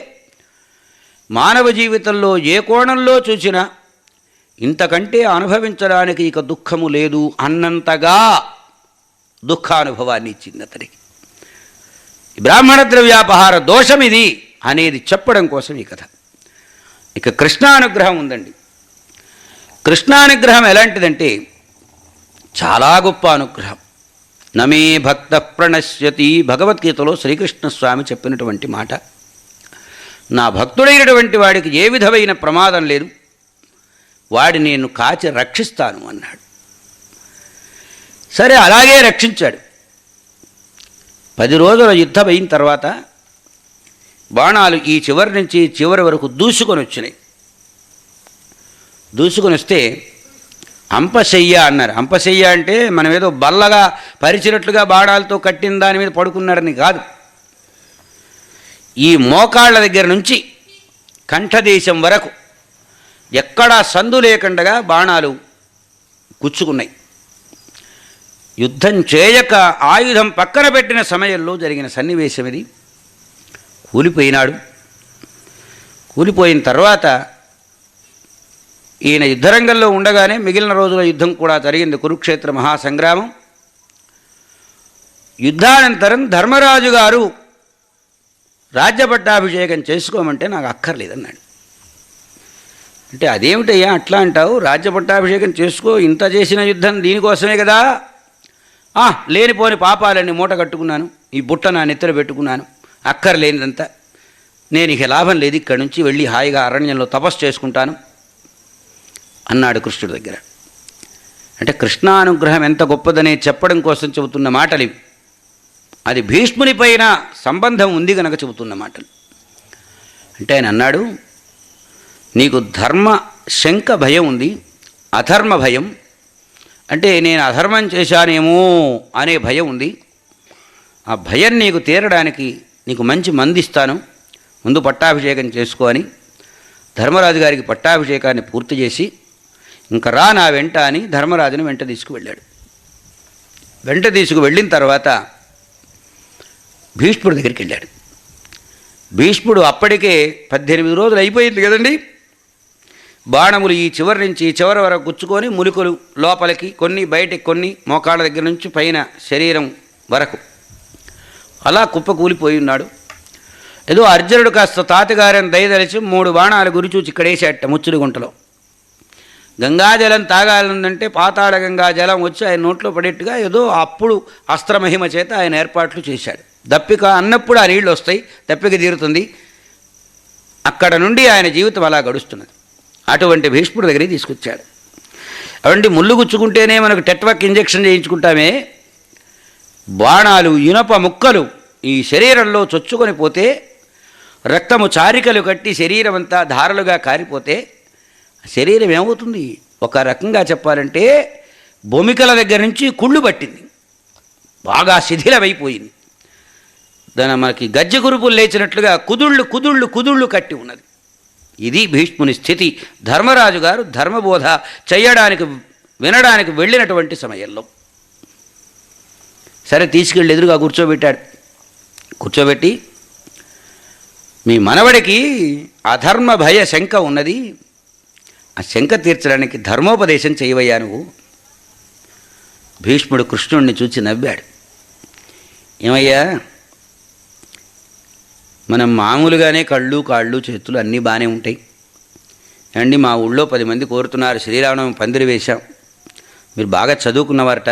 C: మానవ జీవితంలో ఏ కోణంలో చూసినా ఇంతకంటే అనుభవించడానికి ఇక దుఃఖము లేదు అన్నంతగా దుఃఖానుభవాన్ని ఇచ్చింది అతనికి. బ్రాహ్మణ ద్రవ్యాపహార దోషం ఇది అనేది చెప్పడం కోసం ఈ కథ. ఇక కృష్ణానుగ్రహం ఉందండి. కృష్ణానుగ్రహం ఎలాంటిదంటే చాలా గొప్ప అనుగ్రహం. నమే భక్త ప్రణశ్యతి, భగవద్గీతలో శ్రీకృష్ణస్వామి చెప్పినటువంటి మాట. నా భక్తుడైనటువంటి వాడికి ఏ విధమైన ప్రమాదం లేదు, వాడిని నేను కాచి రక్షిస్తాను అన్నాడు. సరే, అలాగే రక్షించాడు. 10 రోజుల యుద్ధం అయిన తర్వాత బాణాలు ఈ చివరి నుంచి చివరి వరకు దూసుకొని వచ్చినాయి. దూసుకొని వస్తే అంపశయ్య అన్నారు. అంపశయ్య అంటే మనం ఏదో బల్లగా పరిచినట్లుగా బాణాలతో కట్టిన దాని మీద పడుకున్నారని కాదు. ఈ మోకాళ్ళ దగ్గర నుంచి కంఠదేశం వరకు ఎక్కడా సందు లేకుండా బాణాలు గుచ్చుకున్నాయి. యుద్ధం చేయక ఆయుధం పక్కన పెట్టిన సమయంలో జరిగిన సన్నివేశం ఇది. కూలిపోయినాడు. కూలిపోయిన తర్వాత ఈయన యుద్ధరంగంలో ఉండగానే మిగిలిన రోజుల యుద్ధం కూడా జరిగింది, కురుక్షేత్ర మహాసంగ్రామం. యుద్ధానంతరం ధర్మరాజు గారు రాజ్యపట్టాభిషేకం చేసుకోమంటే నాకు అక్కర్లేదన్నాడు. అంటే అదేమిటయ్యా అట్లా అంటావు, రాజ్యపట్టాభిషేకం చేసుకో, ఇంత చేసిన యుద్ధం దీనికోసమే కదా. లేనిపోని పాపాలన్నీ మూట కట్టుకున్నాను, ఈ బుట్ట నా నెత్తిన పెట్టుకున్నాను, అక్కర్లేనిదంతా, నేను ఇక లాభం లేదు, ఇక్కడి నుంచి వెళ్ళి హాయిగా అరణ్యంలో తపస్సు చేసుకుంటాను అన్నాడు కృష్ణుడి దగ్గర. అంటే కృష్ణానుగ్రహం ఎంత గొప్పదనే చెప్పడం కోసం చెబుతున్న మాటలు ఇవి. అది భీష్ముని పైన సంబంధం ఉంది కనుక చెబుతున్న మాటలు. అంటే ఆయన అన్నాడు, నీకు ధర్మ శంక భయం ఉంది, అధర్మ భయం అంటే నేను అధర్మం చేశానేమో అనే భయం ఉంది. ఆ భయం నీకు తీరడానికి నీకు మంచి మందిస్తాను, ముందు పట్టాభిషేకం చేసుకో అని ధర్మరాజు గారికి పట్టాభిషేకాన్ని పూర్తి చేసి ఇంక రా నా వెంట అని ధర్మరాజుని వెంట తీసుకువెళ్ళాడు. వెంట తీసుకువెళ్ళిన తర్వాత భీష్ముడి దగ్గరికి వెళ్ళాడు. భీష్ముడు అప్పటికే 18 రోజులు అయిపోయింది కదండి. బాణములు ఈ చివరి నుంచి చివరి వరకు గుచ్చుకొని ములుకలు లోపలికి కొన్ని బయటికి కొన్ని, మోకాళ్ళ దగ్గర నుంచి పైన శరీరం వరకు అలా కుప్పకూలిపోయి ఉన్నాడు. ఏదో అర్జునుడు కాస్త తాతగారిని దయదలిచి 3 బాణాలు గురిచూచి ఇక్కడేసేట ముచ్చుడి గుంటలో. గంగాజలం తాగాలందంటే పాతాళ గంగా జలం వచ్చి ఆయన నోట్లో పడేట్టుగా ఏదో అప్పుడు అస్త్రమహిమ చేత ఆయన ఏర్పాట్లు చేశాడు. దప్పిక అన్నప్పుడు ఆ నీళ్ళు వస్తాయి, దప్పిక తీరుతుంది. అక్కడ నుండి ఆయన జీవితం అలా గడుస్తున్నది. అటువంటి భీష్ముడి దగ్గరికి తీసుకొచ్చాడు. అవంటి ముళ్ళు గుచ్చుకుంటేనే మనకు టెట్వక్ ఇంజెక్షన్ చేయించుకుంటామే, బాణాలు ఇనప ముక్కలు ఈ శరీరంలో చొచ్చుకొని పోతే, రక్తము చారికలు కట్టి శరీరం అంతా ధారలుగా కారిపోతే శరీరం ఏమవుతుంది? ఒక రకంగా చెప్పాలంటే భూమికల దగ్గర నుంచి కుళ్ళు పట్టింది, బాగా శిథిలమైపోయింది. దాని మనకి గజ్జె గురుపులు లేచినట్లుగా కుదుళ్ళు కుదుళ్ళు కుదుళ్ళు కట్టి ఉన్నది. ఇది భీష్ముని స్థితి. ధర్మరాజు గారు ధర్మబోధ చేయడానికి వినడానికి వెళ్ళినటువంటి సమయంలో సరే తీసుకెళ్ళి ఎదురుగా కూర్చోబెట్టాడు. కూర్చోబెట్టి, మీ మనవడికి అధర్మ భయ శంక ఉన్నది, ఆ శంక తీర్చడానికి ధర్మోపదేశం చేయవయ్యా నువ్వు. భీష్ముడు కృష్ణుడిని చూచి నవ్వాడు. ఏమయ్యా, మనం మామూలుగానే కళ్ళు కాళ్ళు చేతులు అన్నీ బాగానే ఉంటాయి అండి. మా ఊళ్ళో 10 మంది కోరుతున్నారు, శ్రీరామనవమి పందిరి వేశాం, మీరు బాగా చదువుకున్నవారట,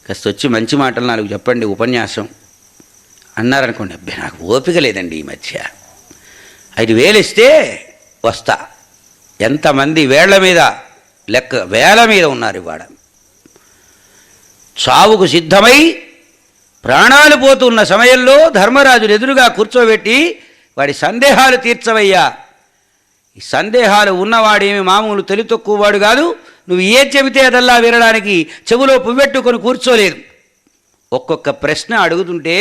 C: కాస్త వచ్చి మంచి మాటలు 4 చెప్పండి ఉపన్యాసం అన్నారనుకోండి. అబ్బాయి నాకు ఓపిక లేదండి, ఈ మధ్య 5,000 ఇస్తే వస్తా. ఎంతమంది వేళ్ల మీద లెక్క, వేల మీద ఉన్నారు ఇవాడ. చావుకు సిద్ధమై ప్రాణాలు పోతున్న సమయంలో ధర్మరాజును ఎదురుగా కూర్చోబెట్టి వాడి సందేహాలు తీర్చవయ్యా. ఈ సందేహాలు ఉన్నవాడేమి మామూలు తెలివి తక్కువవాడు కాదు, నువ్వు ఏం చెబితే అదల్లా వినడానికి చెవులో పువ్వెట్టుకొని కూర్చోలేదు. ఒక్కొక్క ప్రశ్న అడుగుతుంటే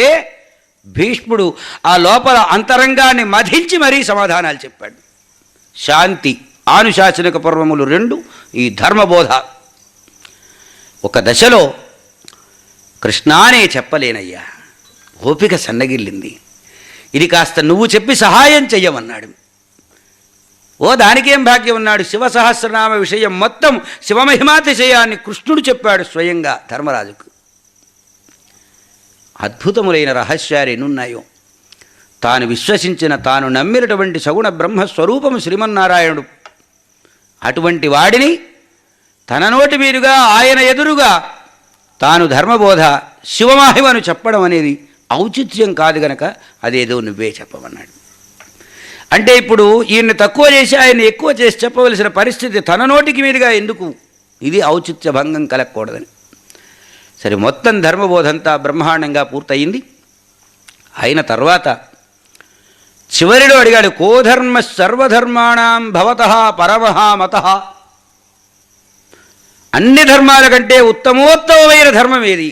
C: భీష్ముడు ఆ లోపల అంతరంగాన్ని మధించి మరీ సమాధానాలు చెప్పాడు. శాంతి ఆనుశాసనిక పర్వములు 2, ఈ ధర్మబోధ. ఒక దశలో కృష్ణానే చెప్పలేనయ్యా, ఓపిక సన్నగిల్లింది, ఇది కాస్త నువ్వు చెప్పి సహాయం చెయ్యమన్నాడు. ఓ దానికేం భాగ్యం ఉన్నాడు. శివసహస్రనామ విషయం మొత్తం శివమహిమాతిశయాన్ని కృష్ణుడు చెప్పాడు స్వయంగా ధర్మరాజుకు. అద్భుతములైన రహస్యాలు ఎన్నున్నాయో. తాను విశ్వసించిన, తాను నమ్మినటువంటి సగుణ బ్రహ్మస్వరూపము శ్రీమన్నారాయణుడు. అటువంటి వాడిని తన నోటి మీదుగా ఆయన ఎదురుగా తాను ధర్మబోధ శివమహిమను చెప్పడం అనేది ఔచిత్యం కాదు గనక అదేదో నువ్వే చెప్పమన్నాడు. అంటే ఇప్పుడు ఈయన్ని తక్కువ చేసి ఆయన్ని ఎక్కువ చేసి చెప్పవలసిన పరిస్థితి తన నోటికి మీదుగా ఎందుకు? ఇది ఔచిత్య భంగం కలగకూడదని. సరే, మొత్తం ధర్మబోధంతా బ్రహ్మాండంగా పూర్తయింది. అయిన తర్వాత చివరిలో అడిగాడు, కో ధర్మ సర్వధర్మాణం భవతః పరమః మతః. అన్ని ధర్మాల కంటే ఉత్తమోత్తమైన ధర్మం ఏది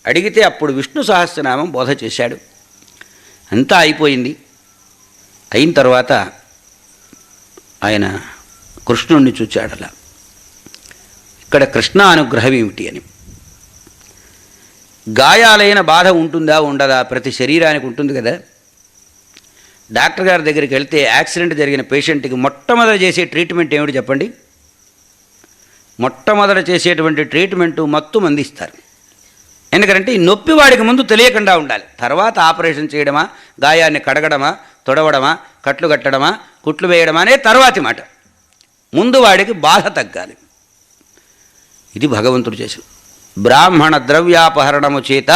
C: అడిగితే అప్పుడు విష్ణు సహస్రనామం బోధ చేశాడు. అంతా అయిపోయింది. అయిన తర్వాత ఆయన కృష్ణుణ్ణి చూచాడలా. ఇక్కడ కృష్ణ అనుగ్రహం ఏమిటి అని. గాయాలైన బాధ ఉంటుందా ఉండదా? ప్రతి శరీరానికి ఉంటుంది కదా. డాక్టర్ గారి దగ్గరికి వెళ్తే యాక్సిడెంట్ జరిగిన పేషెంట్కి మొట్టమొదట చేసే ట్రీట్మెంట్ ఏమిటి చెప్పండి? మొట్టమొదట చేసేటువంటి ట్రీట్మెంటు మత్తు మందిస్తారు. ఎందుకంటే ఈ నొప్పి వాడికి ముందు తెలియకుండా ఉండాలి. తర్వాత ఆపరేషన్ చేయడమా, గాయాన్ని కడగడమా, తొడవడమా, కట్లు కట్టడమా, కుట్లు వేయడమా అనే తర్వాతి మాట. ముందు వాడికి బాధ తగ్గాలి. ఇది భగవంతుడు చేశాడు. బ్రాహ్మణ ద్రవ్యాపహరణము చేత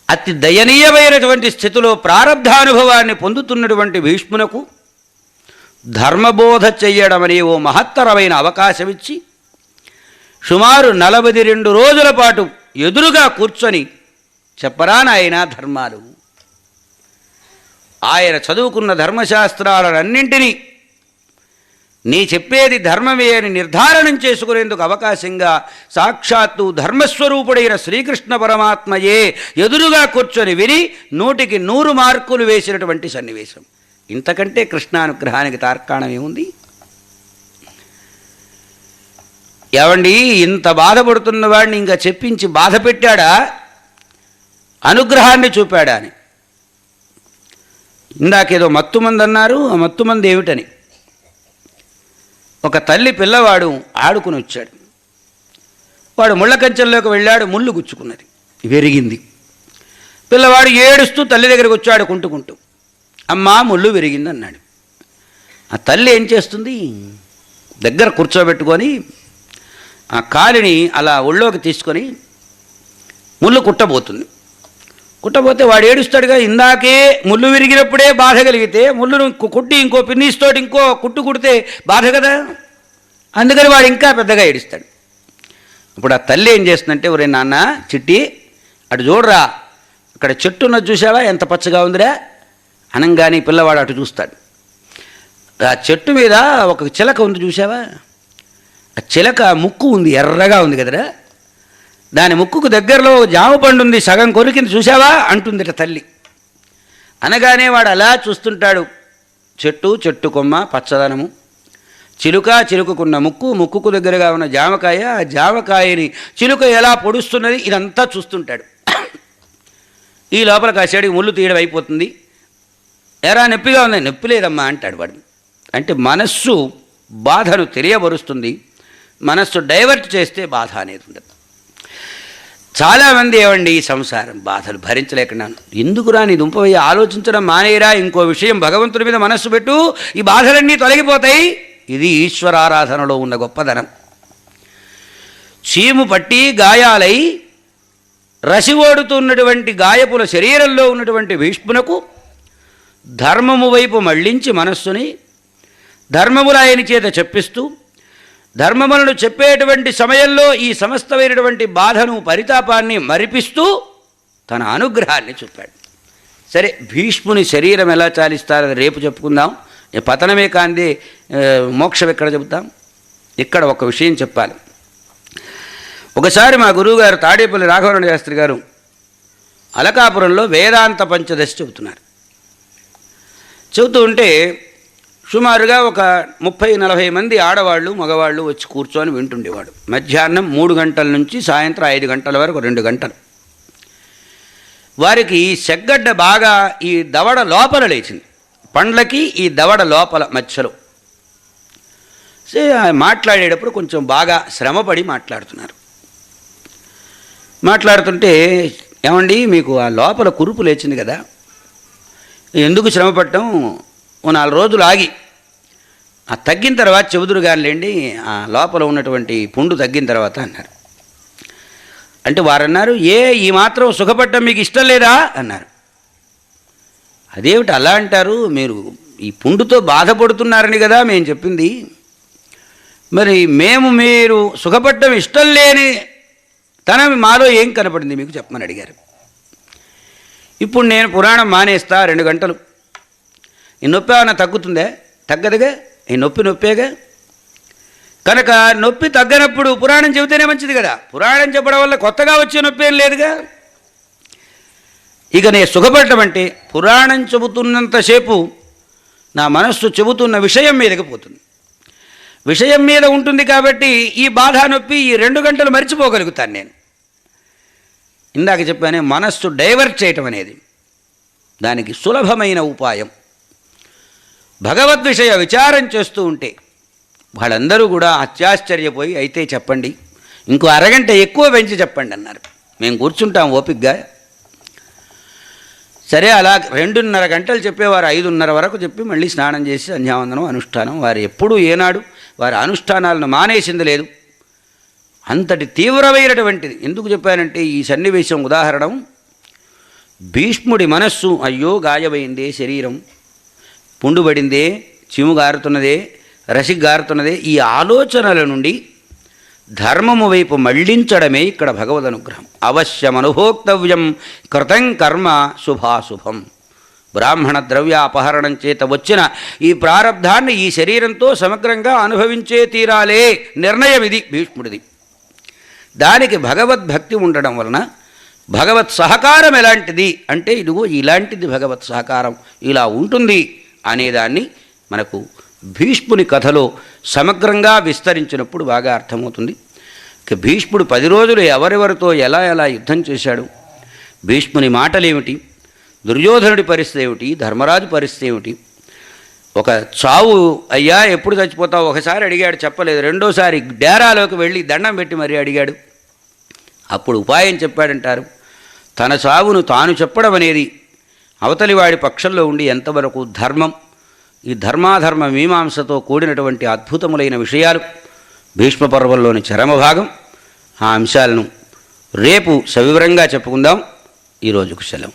C: అతి దయనీయమైనటువంటి స్థితిలో ప్రారబ్ధానుభవాన్ని పొందుతున్నటువంటి భీష్మునకు ధర్మబోధ చెయ్యడమనే ఓ మహత్తరమైన అవకాశం ఇచ్చి సుమారు 42 రోజుల పాటు ఎదురుగా కూర్చొని చెప్పరా నాయన ధర్మాలు. ఆయన చదువుకున్న ధర్మశాస్త్రాలన్నింటినీ నీ చెప్పేది ధర్మమే అని నిర్ధారణం చేసుకునేందుకు అవకాశంగా సాక్షాత్తు ధర్మస్వరూపుడైన శ్రీకృష్ణ పరమాత్మయే ఎదురుగా కూర్చొని విని 100కి 100 మార్కులు వేసినటువంటి సన్నివేశం. ఇంతకంటే కృష్ణానుగ్రహానికి తార్కాణం ఏముంది? ఏవండి, ఇంత బాధపడుతున్న వాడిని ఇంకా చెప్పించి బాధ పెట్టాడా, అనుగ్రహాన్ని చూపాడా అని. ఇందాకేదో మత్తుమంది అన్నారు. ఆ మత్తుమంది ఏమిటని, ఒక తల్లి పిల్లవాడు ఆడుకుని వచ్చాడు. వాడు ముళ్ళ కంచెల్లోకి వెళ్ళాడు. ముళ్ళు గుచ్చుకున్నది, విరిగింది. పిల్లవాడు ఏడుస్తూ తల్లి దగ్గరికి వచ్చాడు కుంటుకుంటూ. అమ్మా ముళ్ళు విరిగింది అన్నాడు. ఆ తల్లి ఏం చేస్తుంది, దగ్గర కూర్చోబెట్టుకొని ఆ కాలిని అలా ఒళ్ళోకి తీసుకొని ముళ్ళు కుట్టబోతుంది. కుట్టబోతే వాడు ఏడుస్తాడుగా. ఇందాకే ముళ్ళు విరిగినప్పుడే బాధ కలిగితే ముళ్ళును కుట్టి ఇంకో పిన్నీస్తోటి ఇంకో కుట్టు కుడితే బాధ కదా. అందుకని వాడు ఇంకా పెద్దగా ఏడుస్తాడు. ఇప్పుడు ఆ తల్లి ఏం చేస్తుందంటే, ఒరే నాన్న చిట్టి అటు చూడరా, అక్కడ చెట్టు ఉన్నది చూసావా, ఎంత పచ్చగా ఉందిరా అనంగానే పిల్లవాడు అటు చూస్తాడు. ఆ చెట్టు మీద ఒక చిలక ఉంది చూసావా, ఆ చిలక ముక్కు ఉంది, ఎర్రగా ఉంది కదరా, దాని ముక్కుకు దగ్గరలో జామ పండు ఉంది, సగం కొరికింది చూసావా అంటుందిట తల్లి. అనగానే వాడు అలా చూస్తుంటాడు. చెట్టు, చెట్టు కొమ్మ, పచ్చదనము, చిలుక, చిలుకుకున్న ముక్కు, ముక్కుకు దగ్గరగా ఉన్న జామకాయ, ఆ జామకాయని చిలుక ఎలా పొడుస్తున్నది, ఇదంతా చూస్తుంటాడు. ఈ లోపల కాసేడికి ముళ్ళు తీయడం అయిపోతుంది. ఎరా నొప్పిగా ఉంది, నొప్పి లేదమ్మా అంటాడు వాడు. అంటే మనస్సు బాధను తెలియబరుస్తుంది. మనస్సు డైవర్ట్ చేస్తే బాధ అనేది ఉండదు. చాలామంది ఏమండి ఈ సంసారం బాధలు భరించలేకున్నాను, ఎందుకురా నీ దుంపవయ్య, ఆలోచించడం మానేరా, ఇంకో విషయం భగవంతుడి మీద మనస్సు పెట్టు, ఈ బాధలన్నీ తొలగిపోతాయి. ఇది ఈశ్వరారాధనలో ఉన్న గొప్పదనం. చీము పట్టి గాయాలై రసివోడుతున్నటువంటి గాయపుల శరీరంలో ఉన్నటువంటి భీష్మునకు ధర్మము వైపు మళ్లించి మనస్సుని ధర్మములు ఆయన చేత చెప్పిస్తూ, ధర్మములను చెప్పేటువంటి సమయంలో ఈ సమస్తమైనటువంటి బాధను, పరితాపాన్ని మరిపిస్తూ తన అనుగ్రహాన్ని చూపాడు. సరే, భీష్ముని శరీరం ఎలా చాలిస్తారో రేపు చెప్పుకుందాం. పతనమే కాందే మోక్షం ఎక్కడ చెబుతాం. ఇక్కడ ఒక విషయం చెప్పాలి. ఒకసారి మా గురువుగారు తాడేపల్లి రాఘవరణ శాస్త్రి గారు అలకాపురంలో వేదాంత పంచదశి చెబుతున్నారు. చెబుతూ ఉంటే సుమారుగా ఒక 30-40 మంది ఆడవాళ్ళు మగవాళ్ళు వచ్చి కూర్చొని వింటుండేవాడు. మధ్యాహ్నం 3 గంటల నుంచి సాయంత్రం 5 గంటల వరకు 2 గంటలు. వారికి సెగ్గడ్డ బాగా ఈ దవడ లోపల లేచింది, పండ్లకి ఈ దవడ లోపల మధ్యలో. మాట్లాడేటప్పుడు కొంచెం బాగా శ్రమపడి మాట్లాడుతున్నారు. మాట్లాడుతుంటే, ఏమండి మీకు ఆ లోపల కురుపు లేచింది కదా, ఎందుకు శ్రమపడటం, ఓ 4 రోజులు ఆగి ఆ తగ్గిన తర్వాత చెబుదురు కానిలేండి, ఆ లోపల ఉన్నటువంటి పుండు తగ్గిన తర్వాత అన్నారు. అంటే వారన్నారు, ఈ మాత్రం సుఖపడటం మీకు ఇష్టం లేదా అన్నారు. అదేమిటి అలా అంటారు, మీరు ఈ పుండుతో బాధపడుతున్నారని కదా మేము చెప్పింది. మరి మీరు సుఖపడటం ఇష్టం లేని తన మాలో ఏం కనపడింది మీకు చెప్పమని అడిగారు. ఇప్పుడు నేను పురాణం మానేస్తా 2 గంటలు, ఈ నొప్పి ఏమైనా తగ్గుతుందే? తగ్గదుగా, ఈ నొప్పేగా. కనుక నొప్పి తగ్గనప్పుడు పురాణం చెబితేనే మంచిది కదా. పురాణం చెప్పడం వల్ల కొత్తగా వచ్చే నొప్పి ఏం లేదుగా. ఇక నేను సుఖపడటం అంటే పురాణం చెబుతున్నంతసేపు నా మనస్సు చెబుతున్న విషయం మీదకి పోతుంది, విషయం మీద ఉంటుంది. కాబట్టి ఈ బాధ నొప్పి ఈ 2 గంటలు మర్చిపోగలుగుతాను నేను. ఇందాక చెప్పానే, మనస్సు డైవర్ట్ చేయటం అనేది దానికి సులభమైన ఉపాయం. భగవద్విషయ విచారం చేస్తూ ఉంటే వాళ్ళందరూ కూడా అత్యాశ్చర్యపోయి, అయితే చెప్పండి, ఇంకో అరగంట ఎక్కువ పెంచి చెప్పండి అన్నారు. మేము కూర్చుంటాం ఓపికగా. సరే, అలా 2.5 గంటలు చెప్పేవారు 5:30 వరకు చెప్పి మళ్ళీ స్నానం చేసి సంధ్యావందనం అనుష్ఠానం. వారు ఎప్పుడూ ఏనాడు వారి అనుష్ఠానాలను మానేసింది లేదు. అంతటి తీవ్రమైనటువంటిది. ఎందుకు చెప్పానంటే ఈ సన్నివేశం ఉదాహరణ, భీష్ముడి మనస్సు అయ్యో గాయమైందే, శరీరం పుండుబడిందే, చిము గారుతున్నదే, రసి గారుతున్నదే, ఈ ఆలోచనల నుండి ధర్మము వైపు మళ్లించడమే ఇక్కడ భగవద్ అనుగ్రహం. అవశ్యమనుభోక్తవ్యం కృతం కర్మ శుభాశుభం. బ్రాహ్మణ ద్రవ్య అపహరణం చేత వచ్చిన ఈ ప్రారబ్ధాన్ని ఈ శరీరంతో సమగ్రంగా అనుభవించే తీరాలే నిర్ణయం ఇది భీష్ముడిది. దానికి భగవద్భక్తి ఉండడం వలన భగవత్ సహకారం ఎలాంటిది అంటే, ఇదిగో ఇలాంటిది భగవత్ సహకారం ఇలా ఉంటుంది అనేదాన్ని మనకు భీష్ముని కథలో సమగ్రంగా విస్తరించినప్పుడు బాగా అర్థమవుతుంది. ఇక భీష్ముడు 10 రోజులు ఎవరెవరితో ఎలా యుద్ధం చేశాడు, భీష్ముని మాటలేమిటి, దుర్యోధనుడి పరిస్థితి ఏమిటి, ధర్మరాజు పరిస్థితి ఏమిటి. ఒక చావు, అయ్యా ఎప్పుడు చచ్చిపోతావు ఒకసారి అడిగాడు, చెప్పలేదు. రెండోసారి డేరాలోకి వెళ్ళి దండం పెట్టి మరీ అడిగాడు. అప్పుడు ఉపాయం చెప్పాడంటారు. తన చావును తాను చెప్పడం అనేది అవతలివాడి పక్షంలో ఉండి ఎంతవరకు ధర్మం, ఈ ధర్మాధర్మ మీమాంసతో కూడినటువంటి అద్భుతములైన విషయాలు భీష్మ పర్వంలోని చరమభాగం. ఆ అంశాలను రేపు సవివరంగా చెప్పుకుందాం. ఈరోజుకు సెలవు.